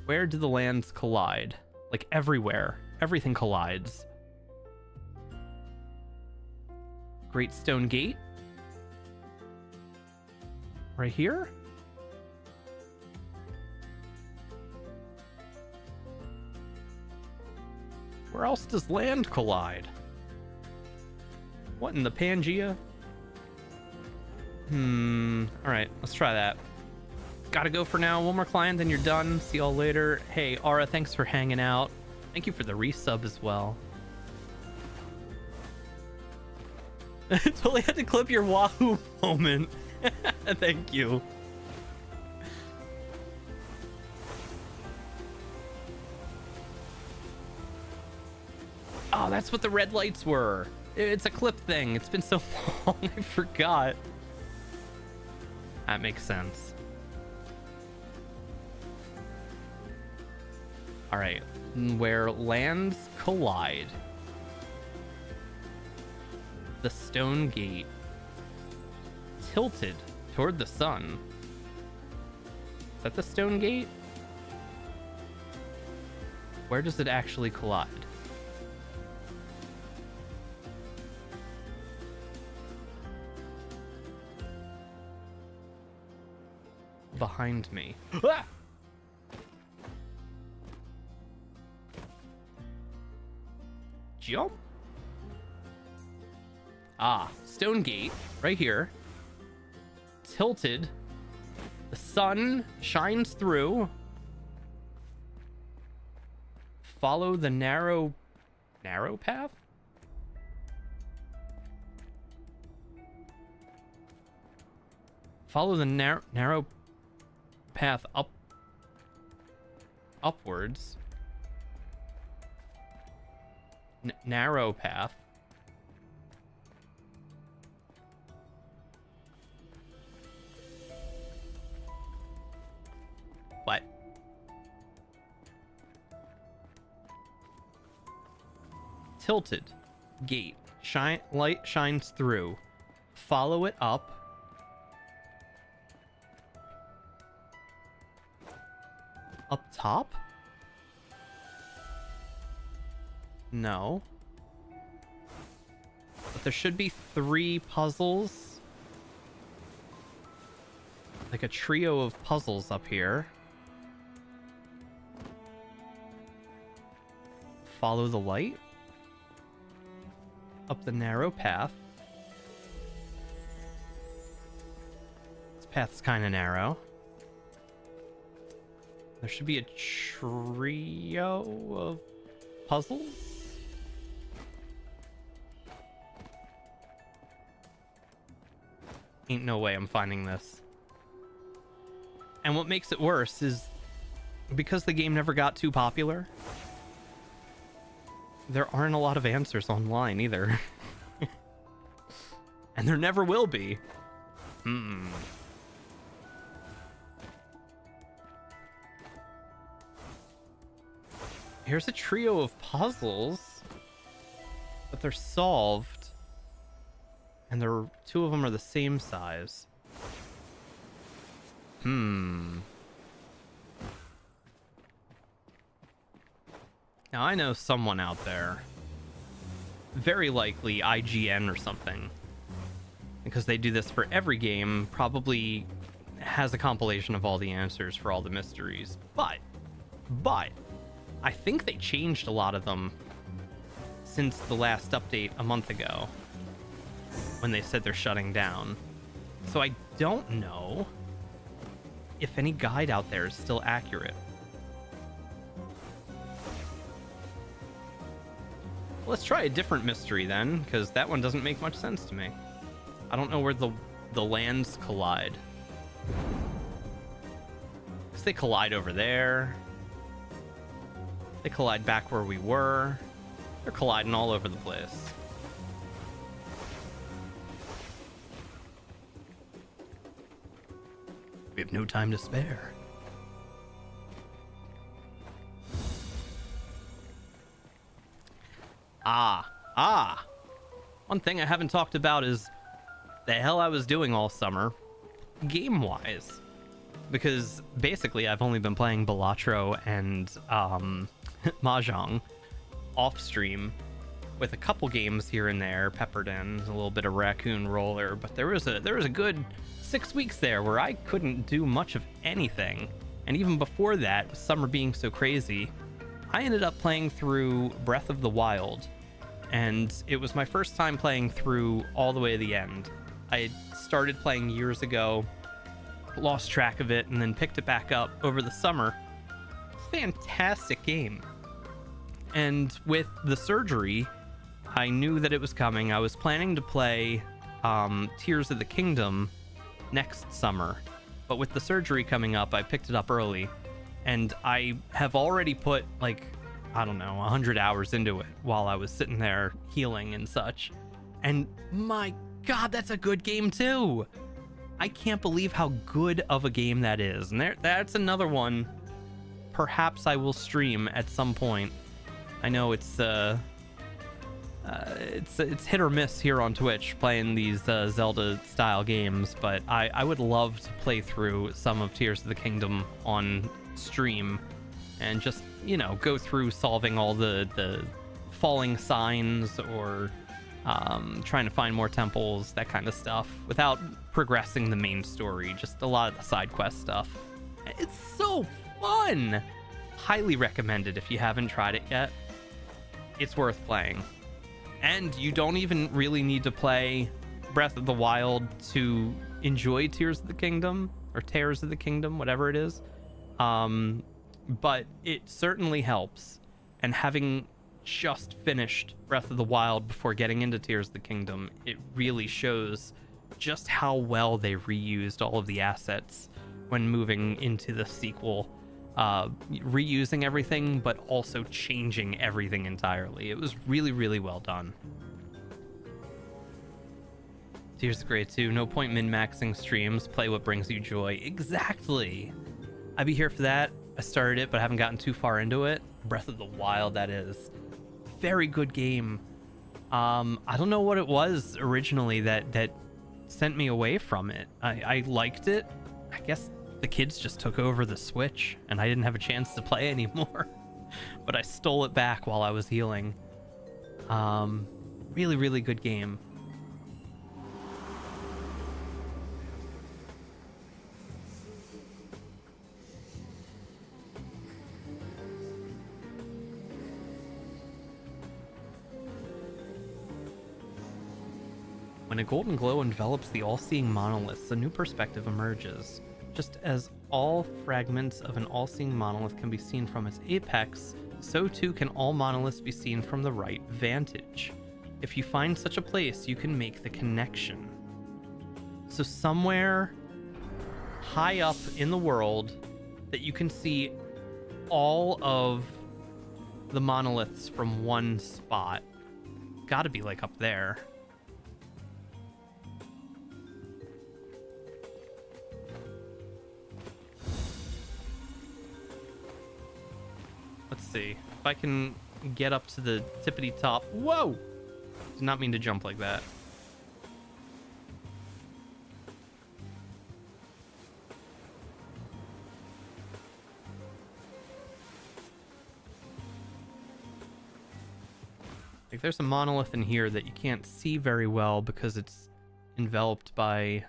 A: Where do the lands collide? Like everywhere. Everything collides. Great stone gate. Right here? Where else does land collide? What in the Pangea? Alright, let's try that. Gotta go for now. One more client, then you're done. See y'all later. Hey, Aura, thanks for hanging out. Thank you for the resub as well. Totally had to clip your Wahoo moment. Thank you. Oh, that's what the red lights were. It's a clip thing. It's been so long, I forgot. That makes sense. All right, where lands collide. The stone gate tilted toward the sun. Is that the stone gate? Where does it actually collide? Behind me. Ah! Jump. Ah, stone gate right here. Tilted. The sun shines through. Follow the narrow path? Follow the narrow path upwards. Narrow path. What? Tilted gate. Light shines through. Follow it up. Up top? No. But there should be 3 puzzles. Like a trio of puzzles up here. Follow the light. Up the narrow path. This path's kind of narrow. There should be a trio of puzzles? Ain't no way I'm finding this. And what makes it worse is because the game never got too popular, there aren't a lot of answers online either. And there never will be. Here's a trio of puzzles, but they're solved, and 2 of them are the same size. Now I know someone out there, very likely IGN or something, because they do this for every game, probably has a compilation of all the answers for all the mysteries, but I think they changed a lot of them since the last update a month ago when they said they're shutting down. So I don't know if any guide out there is still accurate. Let's try a different mystery then, because that one doesn't make much sense to me. I don't know where the lands collide. Because they collide over there. They collide back where we were. They're colliding all over the place. We have no time to spare. One thing I haven't talked about is the hell I was doing all summer, game-wise. Because basically I've only been playing Balatro and Mahjong off stream with a couple games here and there peppered in, a little bit of Raccoon Roller, but there was a good 6 weeks there where I couldn't do much of anything. And even before that, with summer being so crazy, I ended up playing through Breath of the Wild, and it was my first time playing through all the way to the end. I started playing years ago, lost track of it, and then picked it back up over the summer. Fantastic game. And with the surgery, I knew that it was coming. I was planning to play Tears of the Kingdom next summer, but with the surgery coming up, I picked it up early, and I have already put, like, I don't know, 100 hours into it while I was sitting there healing and such. And my God, that's a good game too. I can't believe how good of a game that is. And that's another one perhaps I will stream at some point. I know it's hit or miss here on Twitch playing these Zelda style games, but I would love to play through some of Tears of the Kingdom on stream and just, you know, go through solving all the falling signs or trying to find more temples, that kind of stuff, without progressing the main story, just a lot of the side quest stuff. It's so fun. Highly recommended if you haven't tried it yet. It's worth playing. And you don't even really need to play Breath of the Wild to enjoy Tears of the Kingdom, or Tears of the Kingdom, whatever it is. But it certainly helps. And having just finished Breath of the Wild before getting into Tears of the Kingdom, it really shows just how well they reused all of the assets when moving into the sequel. Reusing everything, but also changing everything entirely. It was really, really well done. Tears of Grey 2, no point min-maxing streams, play what brings you joy. Exactly! I'd be here for that. I started it, but I haven't gotten too far into it. Breath of the Wild, that is. Very good game. I don't know what it was originally that sent me away from it. I liked it. I guess the kids just took over the Switch, and I didn't have a chance to play anymore. But I stole it back while I was healing. Really, really good game. When a golden glow envelops the all-seeing monoliths, a new perspective emerges. Just as all fragments of an all-seeing monolith can be seen from its apex, so too can all monoliths be seen from the right vantage. If you find such a place, you can make the connection. So somewhere high up in the world that you can see all of the monoliths from one spot. Gotta be like up there. Let's see if I can get up to the tippity top. Whoa! Did not mean to jump like that. Like, there's a monolith in here that you can't see very well because it's enveloped by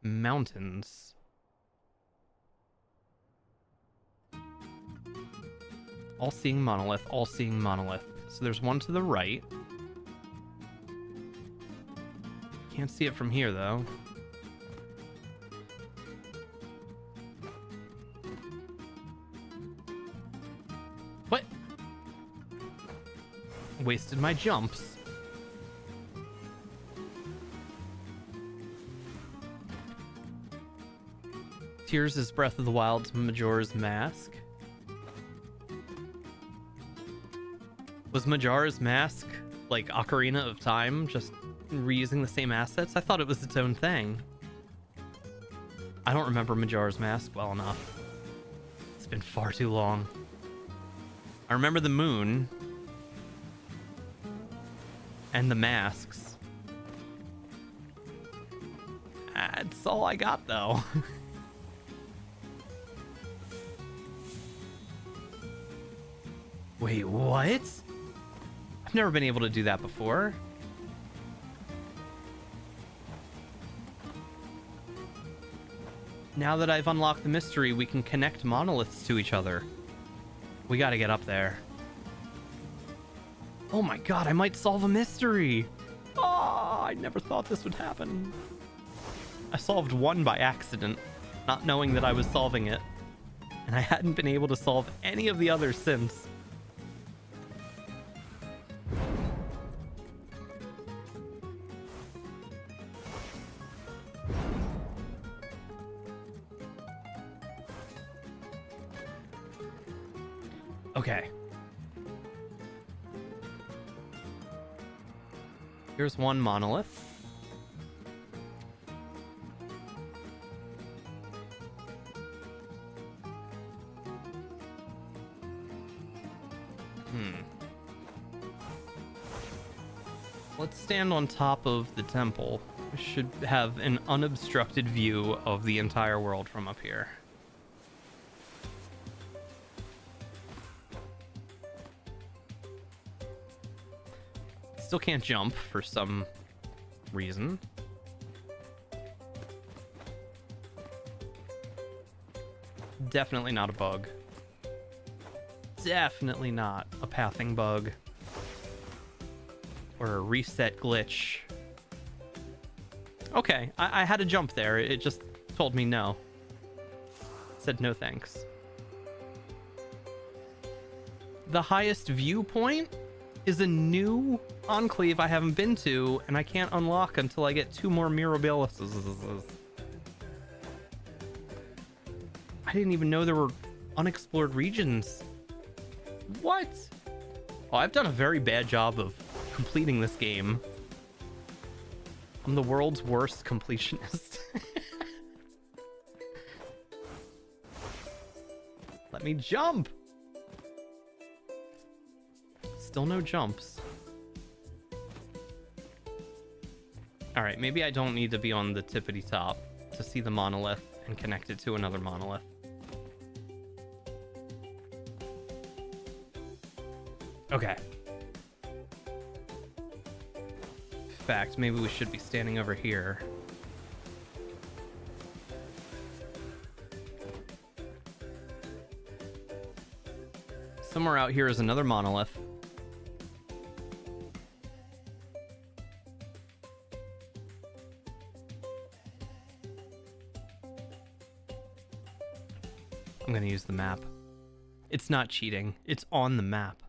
A: mountains. All-seeing monolith, all-seeing monolith. So there's one to the right. Can't see it from here, though. What? Wasted my jumps. Tears is Breath of the Wild's Majora's Mask. Was Majora's Mask like Ocarina of Time, just reusing the same assets? I thought it was its own thing. I don't remember Majora's Mask well enough. It's been far too long. I remember the moon and the masks. That's all I got, though. Wait, what? I've never been able to do that before. Now that I've unlocked the mystery, we can connect monoliths to each other. We gotta get up there. Oh my god, I might solve a mystery! Oh, I never thought this would happen. I solved one by accident, not knowing that I was solving it. And I hadn't been able to solve any of the others since. Okay. Here's one monolith. Let's stand on top of the temple. We should have an unobstructed view of the entire world from up here. Still can't jump for some reason. Definitely not a bug. Definitely not a pathing bug. Or a reset glitch. Okay, I had a jump there. It just told me no. Said no thanks. The highest viewpoint is a new enclave I haven't been to, and I can't unlock until I get 2 more Mirabilis. I didn't even know there were unexplored regions. What? Oh, I've done a very bad job of completing this game. I'm the world's worst completionist. Let me jump! Still no jumps. Alright, maybe I don't need to be on the tippity top to see the monolith and connect it to another monolith. Okay. In fact, maybe we should be standing over here. Somewhere out here is another monolith. I'm gonna use the map. It's not cheating. It's on the map.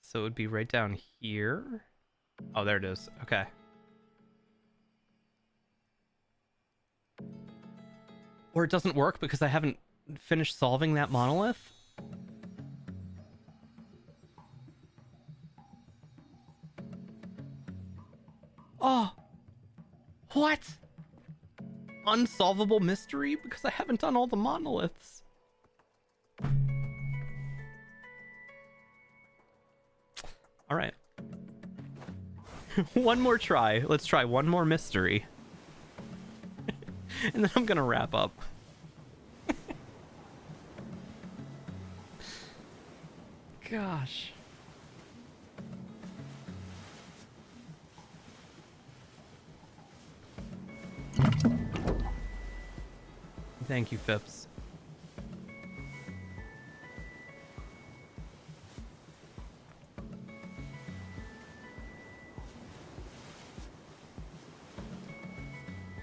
A: So it would be right down here. Oh, there it is. Okay. Or it doesn't work because I haven't finished solving that monolith. Oh. What? Unsolvable mystery because I haven't done all the monoliths. All right. One more try. Let's try one more mystery. And then I'm gonna wrap up. Gosh. Thank you, Phipps.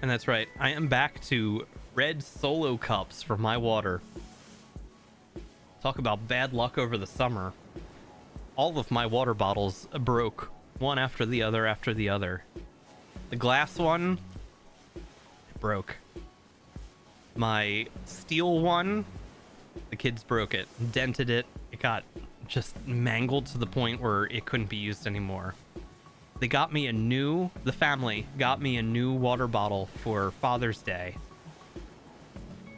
A: And that's right, I am back to red solo cups for my water. Talk about bad luck over the summer. All of my water bottles broke, one after the other after the other. The glass one, it broke. My steel one, the kids broke it, dented it. It got just mangled to the point where it couldn't be used anymore. They got me the family got me a new water bottle for Father's Day.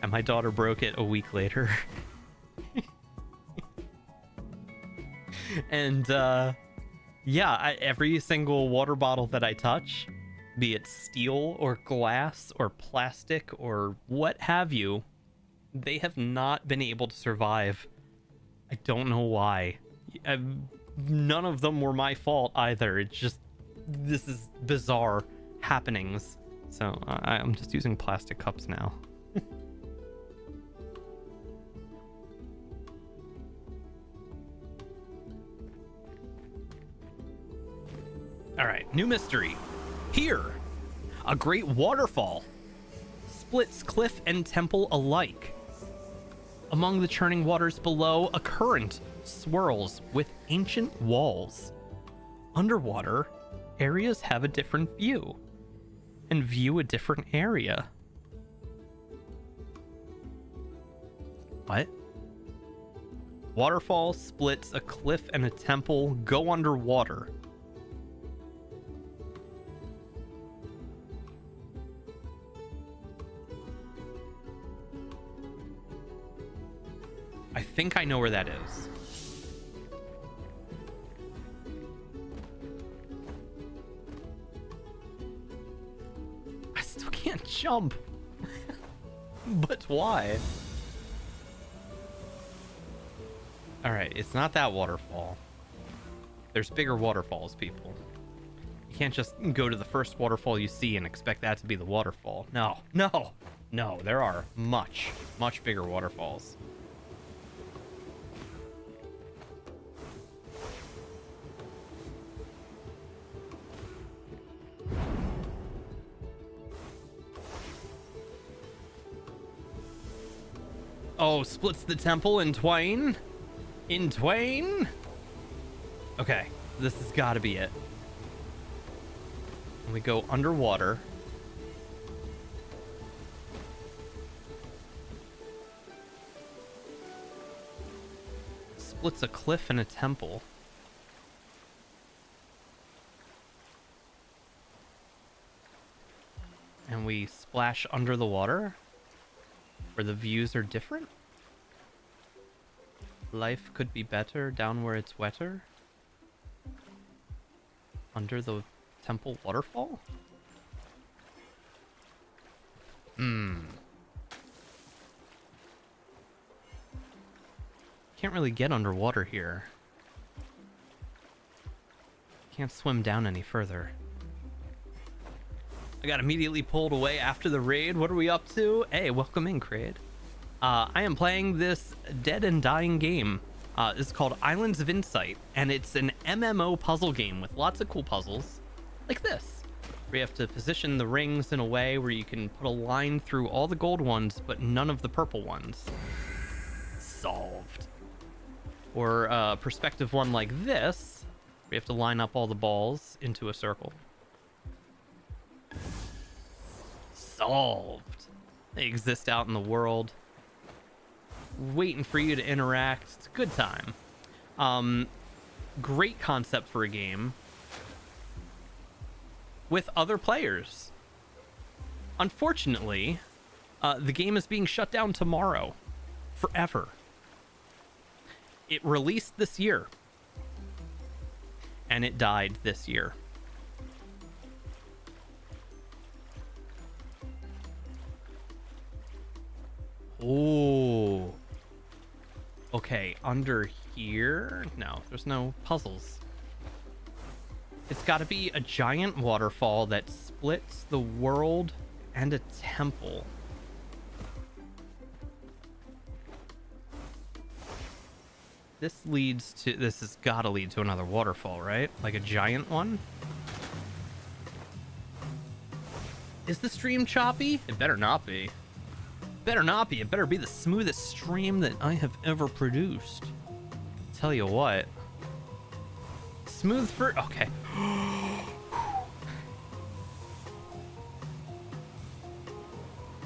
A: And my daughter broke it a week later. And, yeah, every single water bottle that I touch, be it steel or glass or plastic or what have you, they have not been able to survive. I don't know why. None of them were my fault either. It's just, this is bizarre happenings. So I'm just using plastic cups now. All right, new mystery. Here, a great waterfall splits cliff and temple alike. Among the churning waters below, a current swirls with ancient walls. Underwater, areas have a different view and view a different area. What? Waterfall splits a cliff and a temple go underwater. I think I know where that is. I still can't jump. But why? Alright, it's not that waterfall. There's bigger waterfalls, people. You can't just go to the first waterfall you see and expect that to be the waterfall. No, no, no, there are much, much bigger waterfalls. Oh, splits the temple in twain? In twain? Okay, this has got to be it. And we go underwater. Splits a cliff and a temple. And we splash under the water? Where the views are different? Life could be better down where it's wetter? Under the temple waterfall? Can't really get underwater here. Can't swim down any further. I got immediately pulled away after the raid. What are we up to? Hey, welcome in, Kraid. I am playing this dead and dying game. It's called Islands of Insight, and it's an MMO puzzle game with lots of cool puzzles, like this, where you have to position the rings in a way where you can put a line through all the gold ones, but none of the purple ones. Solved. Or a perspective one like this, where you have to line up all the balls into a circle. Solved. They exist out in the world, waiting for you to interact. It's a good time. Great concept for a game with other players. Unfortunately, the game is being shut down tomorrow forever. It released this year and it died this year. Oh. Okay, under here? No, there's no puzzles. It's got to be a giant waterfall that splits the world and a temple. This has got to lead to another waterfall, right? Like a giant one? Is the stream choppy? It better not be. Better not be. It better be the smoothest stream that I have ever produced. Tell you what. Smooth for... Okay.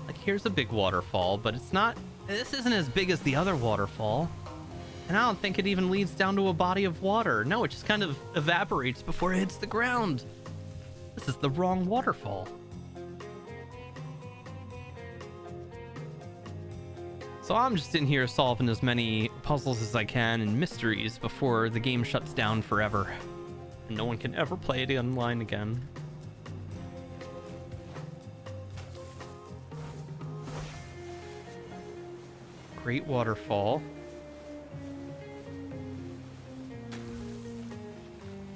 A: Like, here's a big waterfall, but it's not... This isn't as big as the other waterfall. And I don't think it even leads down to a body of water. No, it just kind of evaporates before it hits the ground. This is the wrong waterfall. So I'm just in here solving as many puzzles as I can and mysteries before the game shuts down forever. And no one can ever play it online again. Great waterfall.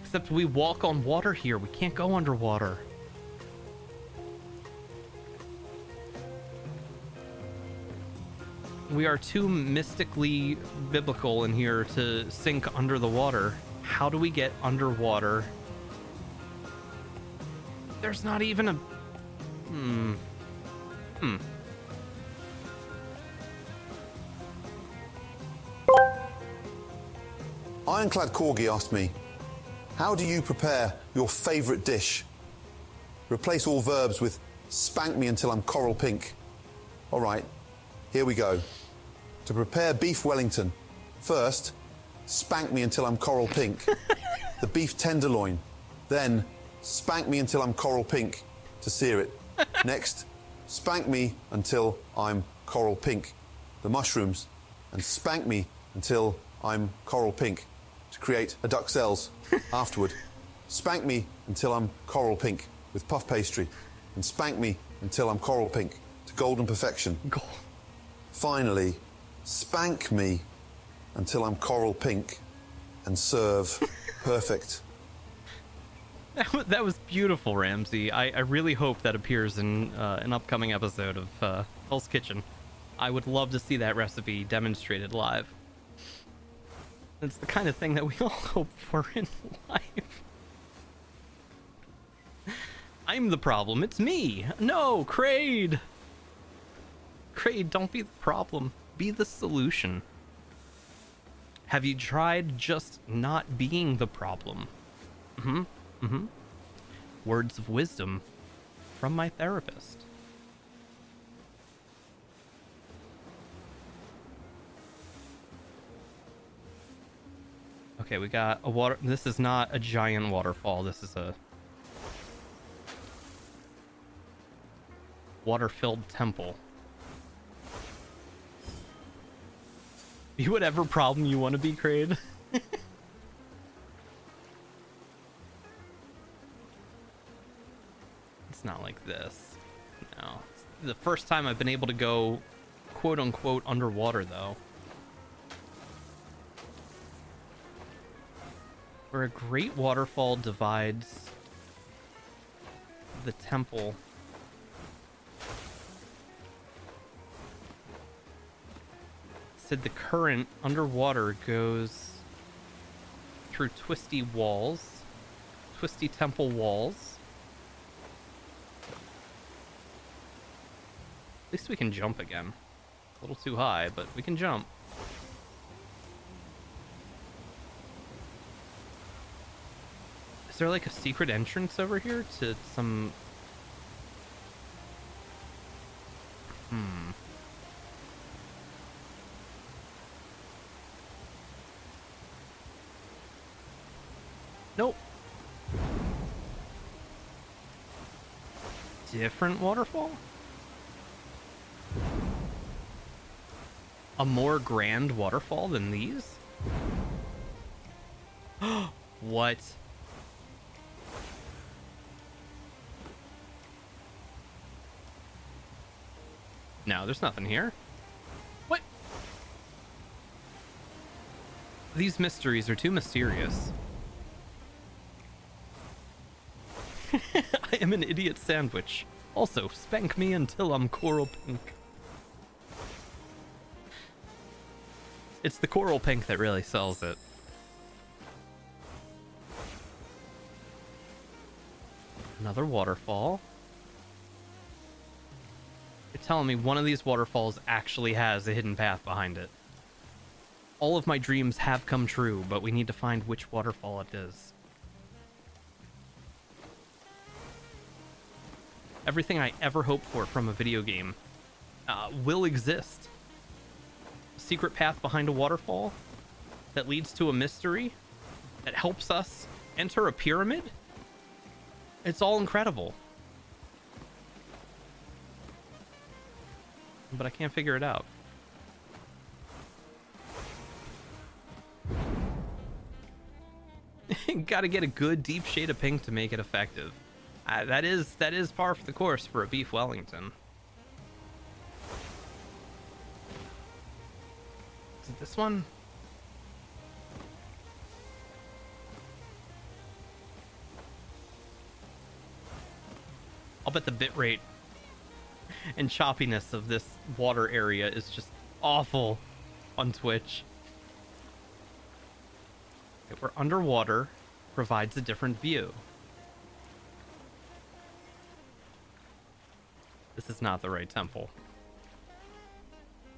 A: Except we walk on water here. We can't go underwater. We are too mystically biblical in here to sink under the water. How do we get underwater? There's not even a...
I: Ironclad Corgi asked me, how do you prepare your favourite dish? Replace all verbs with spank me until I'm coral pink. All right, here we go. To prepare beef Wellington, first, spank me until I'm coral pink. The beef tenderloin. Then, spank me until I'm coral pink to sear it. Next, spank me until I'm coral pink. The mushrooms. And spank me until I'm coral pink to create a duxelles. Afterward, spank me until I'm coral pink with puff pastry. And spank me until I'm coral pink to golden perfection. Finally, spank me until I'm coral pink and serve perfect.
A: That was beautiful, Ramsey. I really hope that appears in an upcoming episode of Hell's Kitchen. I would love to see that recipe demonstrated live. It's the kind of thing that we all hope for in life. I'm the problem. It's me. No, Kraid. Kraid, don't be the problem. Be the solution. Have you tried just not being the problem? Words of wisdom from my therapist. Okay, we got a water. This is not a giant waterfall. This is a water-filled temple. Be whatever problem you want to be, Kraid. It's not like this. No. It's the first time I've been able to go quote-unquote underwater, though. Where a great waterfall divides the temple. Said the current underwater goes through twisty walls, twisty temple walls. At least we can jump again. A little too high, but we can jump. Is there like a secret entrance over here to some... Nope. Different waterfall? A more grand waterfall than these? What? No, there's nothing here. What? These mysteries are too mysterious. I am an idiot sandwich. Also, spank me until I'm coral pink. It's the coral pink that really sells it. Another waterfall. You're telling me one of these waterfalls actually has a hidden path behind it. All of my dreams have come true, but we need to find which waterfall it is. Everything I ever hoped for from a video game will exist. A secret path behind a waterfall that leads to a mystery that helps us enter a pyramid. It's all incredible. But I can't figure it out. Gotta get a good deep shade of pink to make it effective. That is par for the course for a beef Wellington. Is it this one? I'll bet the bitrate and choppiness of this water area is just awful on Twitch. Okay, we're underwater, provides a different view. This is not the right temple.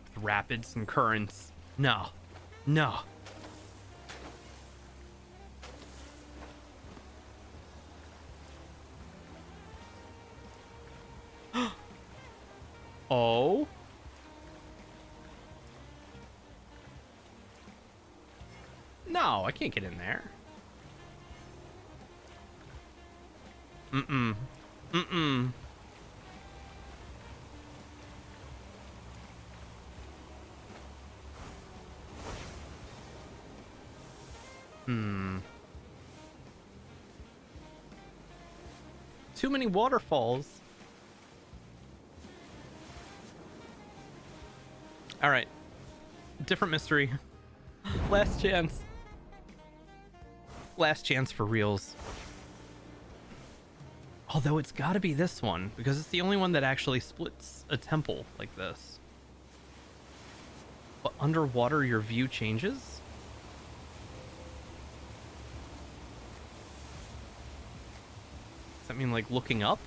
A: With rapids and currents. No. No. Oh. No, I can't get in there. Mm-mm. Mm-mm. Too many waterfalls. All right. Different mystery. Last chance. Last chance for reals. Although it's got to be this one, because it's the only one that actually splits a temple like this. But underwater, your view changes? Does that mean, like, looking up?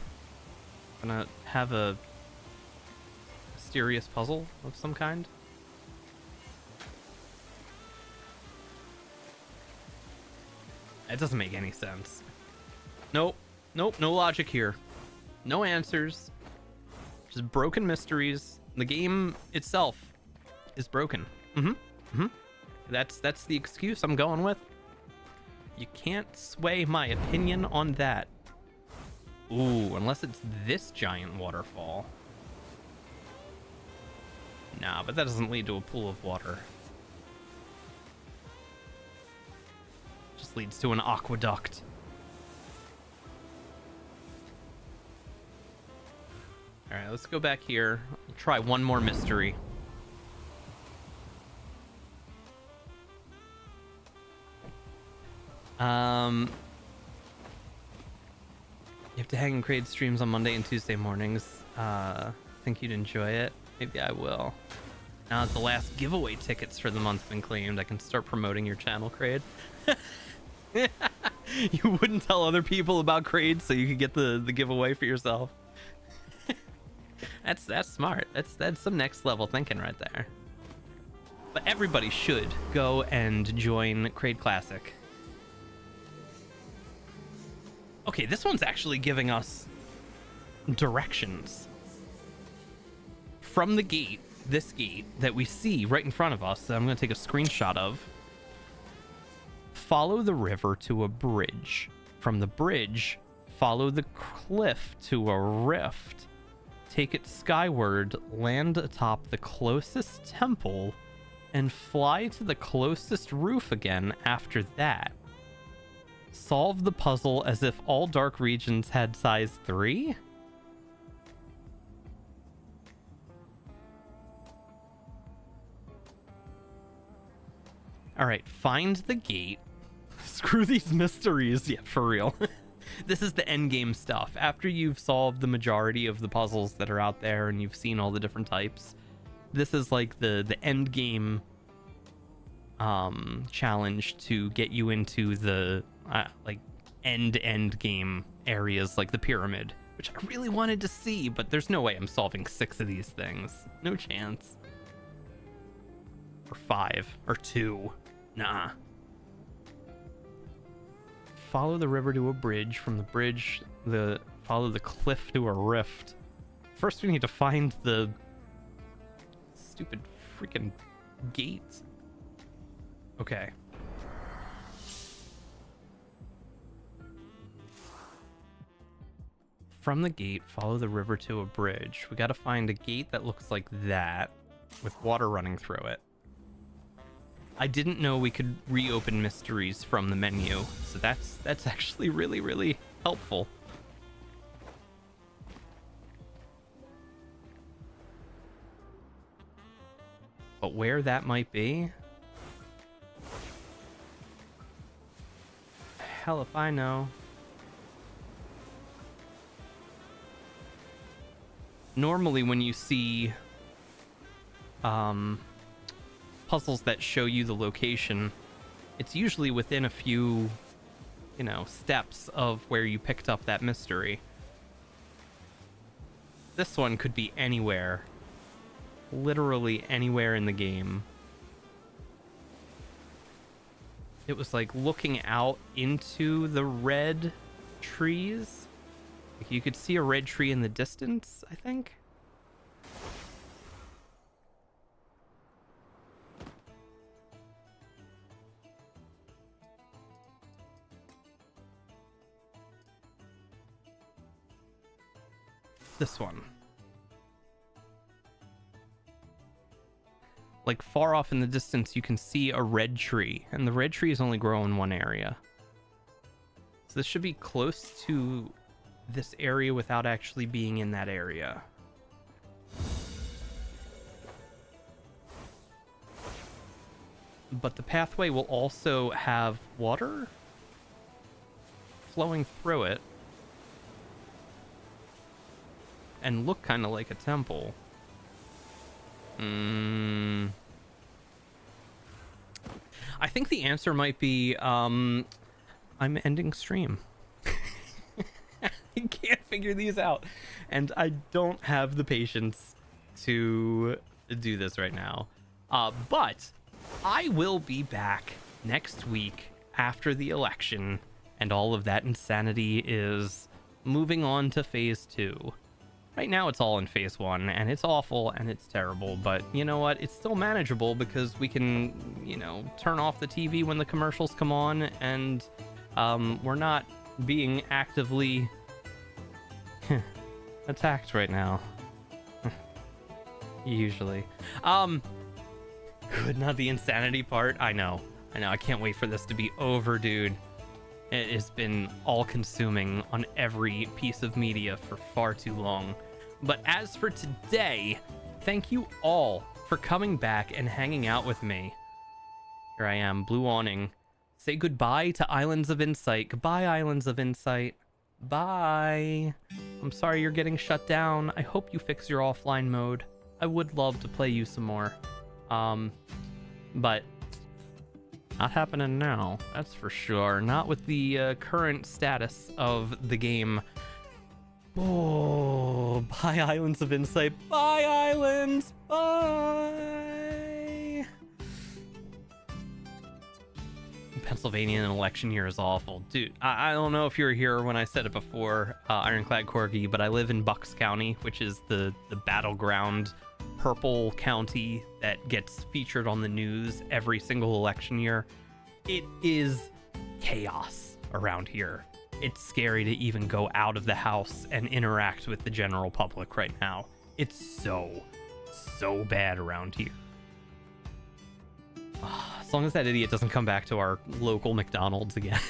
A: Gonna have a mysterious puzzle of some kind? It doesn't make any sense. Nope. Nope, no logic here. No answers. Just broken mysteries. The game itself is broken. That's the excuse I'm going with. You can't sway my opinion on that. Ooh, unless it's this giant waterfall. Nah, but that doesn't lead to a pool of water. Just leads to an aqueduct. Alright, let's go back here. I'll try one more mystery. You have to hang and create streams on Monday and Tuesday mornings. Think you'd enjoy it? Maybe I will. Now that the last giveaway tickets for the month been claimed, I can start promoting your channel, Kraid. You wouldn't tell other people about Kraid so you could get the giveaway for yourself. That's smart. That's some next level thinking right there. But everybody should go and join Kraid Classic. Okay, this one's actually giving us directions. From the gate, this gate that we see right in front of us, that I'm going to take a screenshot of. Follow the river to a bridge. From the bridge, follow the cliff to a rift. Take it skyward, land atop the closest temple, and fly to the closest roof again after that. Solve the puzzle as if all dark regions had size 3? Alright, find the gate. Screw these mysteries. Yeah, for real. This is the end game stuff. After you've solved the majority of the puzzles that are out there and you've seen all the different types, this is like the end game challenge to get you into the like end game areas like the pyramid, which I really wanted to see, but there's no way I'm solving 6 of these things. No chance. Or 5 or 2. Nah. Follow the river to a bridge. From the bridge, follow the cliff to a rift. First, we need to find the stupid freaking gate. Okay. From the gate, follow the river to a bridge. We gotta find a gate that looks like that, with water running through it. I didn't know we could reopen mysteries from the menu, so that's actually really, really helpful. But where that might be? Hell if I know. normally when you see puzzles that show you the location, it's usually within a few, steps of where you picked up that mystery. This one could be anywhere. Literally anywhere in the game. It was like looking out into the red trees. Like you could see a red tree in the distance, I think. This one. Like far off in the distance, you can see a red tree, and the red trees only grow in one area. So this should be close to this area without actually being in that area. But the pathway will also have water flowing through it and look kind of like a temple. I think the answer might be I'm ending stream. I can't figure these out, and I don't have the patience to do this right now. But I will be back next week after the election and all of that insanity is moving on to phase 2. Right now it's all in phase 1, and it's awful and it's terrible, but you know what? It's still manageable because we can, turn off the TV when the commercials come on, and we're not being actively attacked right now. Usually. Good, not the insanity part. I know. I can't wait for this to be over, dude. It has been all-consuming on every piece of media for far too long. But as for today, thank you all for coming back and hanging out with me. Here I am, Blue Awning. Say goodbye to Islands of Insight. Goodbye, Islands of Insight. Bye. I'm sorry you're getting shut down. I hope you fix your offline mode. I would love to play you some more. But not happening now, that's for sure. Not with the current status of the game. Oh, bye Islands of Insight. Bye Islands. Bye. Pennsylvania in an election year is awful. Dude, I don't know if you were here when I said it before, Ironclad Corgi, but I live in Bucks County, which is the battleground purple county that gets featured on the news every single election year. It is chaos around here. It's scary to even go out of the house and interact with the general public right now. It's so bad around here. As long as that idiot doesn't come back to our local McDonald's again.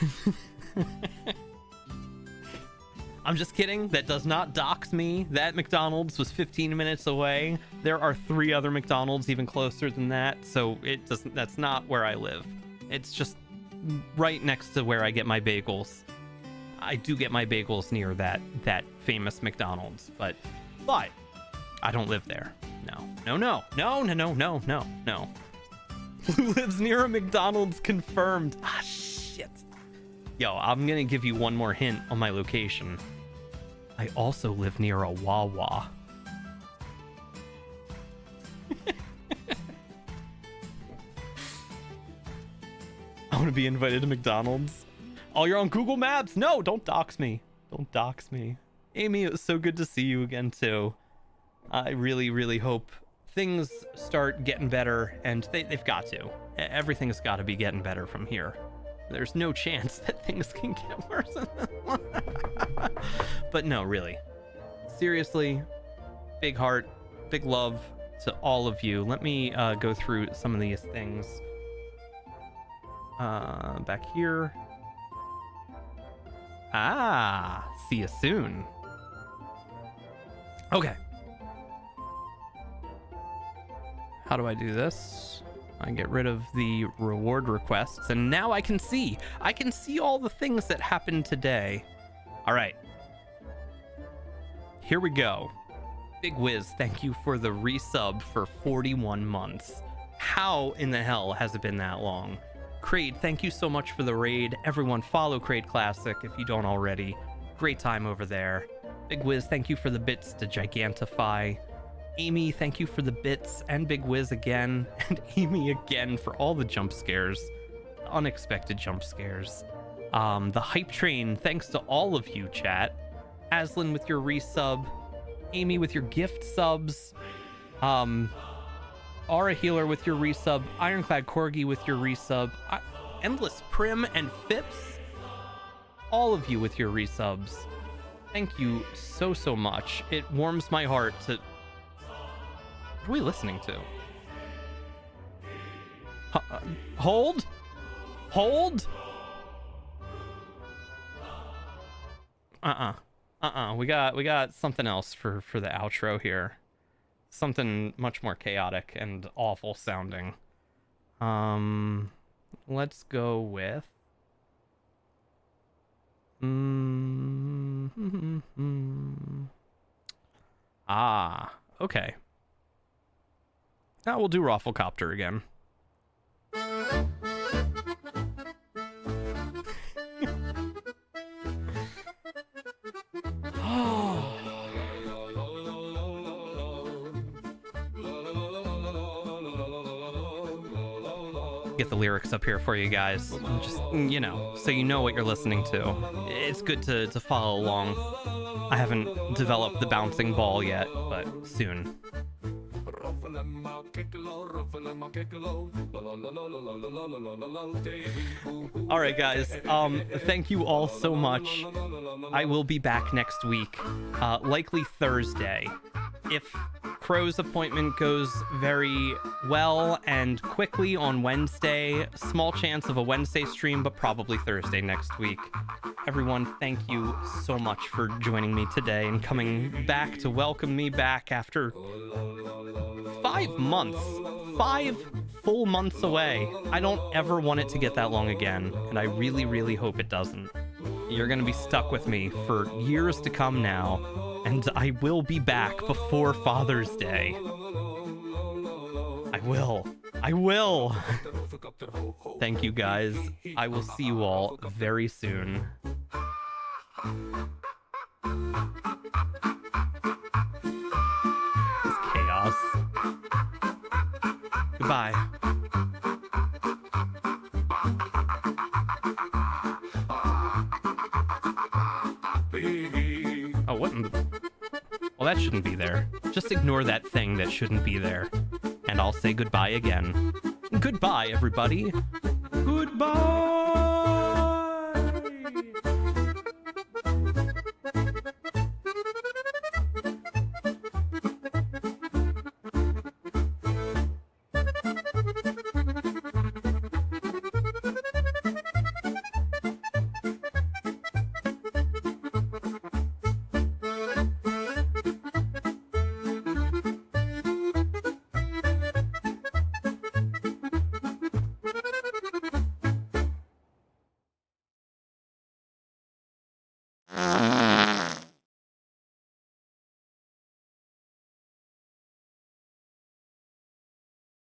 A: I'm just kidding. That does not dox me. That McDonald's was 15 minutes away. There are 3 other McDonald's even closer than that, so it doesn't. That's not where I live. It's just right next to where I get my bagels. I do get my bagels near that famous McDonald's, but I don't live there. No. Who lives near a McDonald's? Confirmed. Ah, shit. Yo, I'm gonna give you one more hint on my location. I also live near a Wawa. I want to be invited to McDonald's. Oh, you're on Google Maps. No, don't dox me. Don't dox me. Amy, it was so good to see you again, too. I really, really hope things start getting better, and they've got to. Everything's got to be getting better from here. There's no chance that things can get worse. But no, really. Seriously, big heart, big love to all of you. Let me go through some of these things. Back here. Ah, see you soon. Okay. How do I do this? I get rid of the reward requests, and now I can see all the things that happened today. All right. Here we go. Big Wiz, thank you for the resub for 41 months. How in the hell has it been that long? Kraid, thank you so much for the raid. Everyone follow Kraid Classic if you don't already. Great time over there. Big Wiz, thank you for the bits to Gigantify. Amy, thank you for the bits, and Big Wiz again, and Amy again for all the jump scares. The unexpected jump scares. The Hype Train, thanks to all of you, chat. Aslan with your resub. Amy with your gift subs. Aura Healer with your resub. Ironclad Corgi with your resub. Endless Prim and Phipps. All of you with your resubs. Thank you so, so much. It warms my heart to... What are we listening to? Hold? Hold? We got something else for the outro here. Something much more chaotic and awful sounding. Let's go with... okay. Now we'll do Rafflecopter again. Get the lyrics up here for you guys. Just, you know, so you know what you're listening to. It's good to follow along. I haven't developed the bouncing ball yet, but soon. All right, guys. Thank you all so much. I will be back next week, likely Thursday. If Crow's appointment goes very well and quickly on Wednesday, small chance of a Wednesday stream, but probably Thursday next week. Everyone, thank you so much for joining me today and coming back to welcome me back after 5 months. 5 full months away. I don't ever want it to get that long again, and I really, really hope it doesn't. You're gonna be stuck with me for years to come now, and I will be back before Father's Day. I will. Thank you, guys. I will see you all very soon. It's chaos. Goodbye. Oh, what in the... Well, that shouldn't be there. Just ignore that thing that shouldn't be there. And I'll say goodbye again. Goodbye, everybody. Goodbye!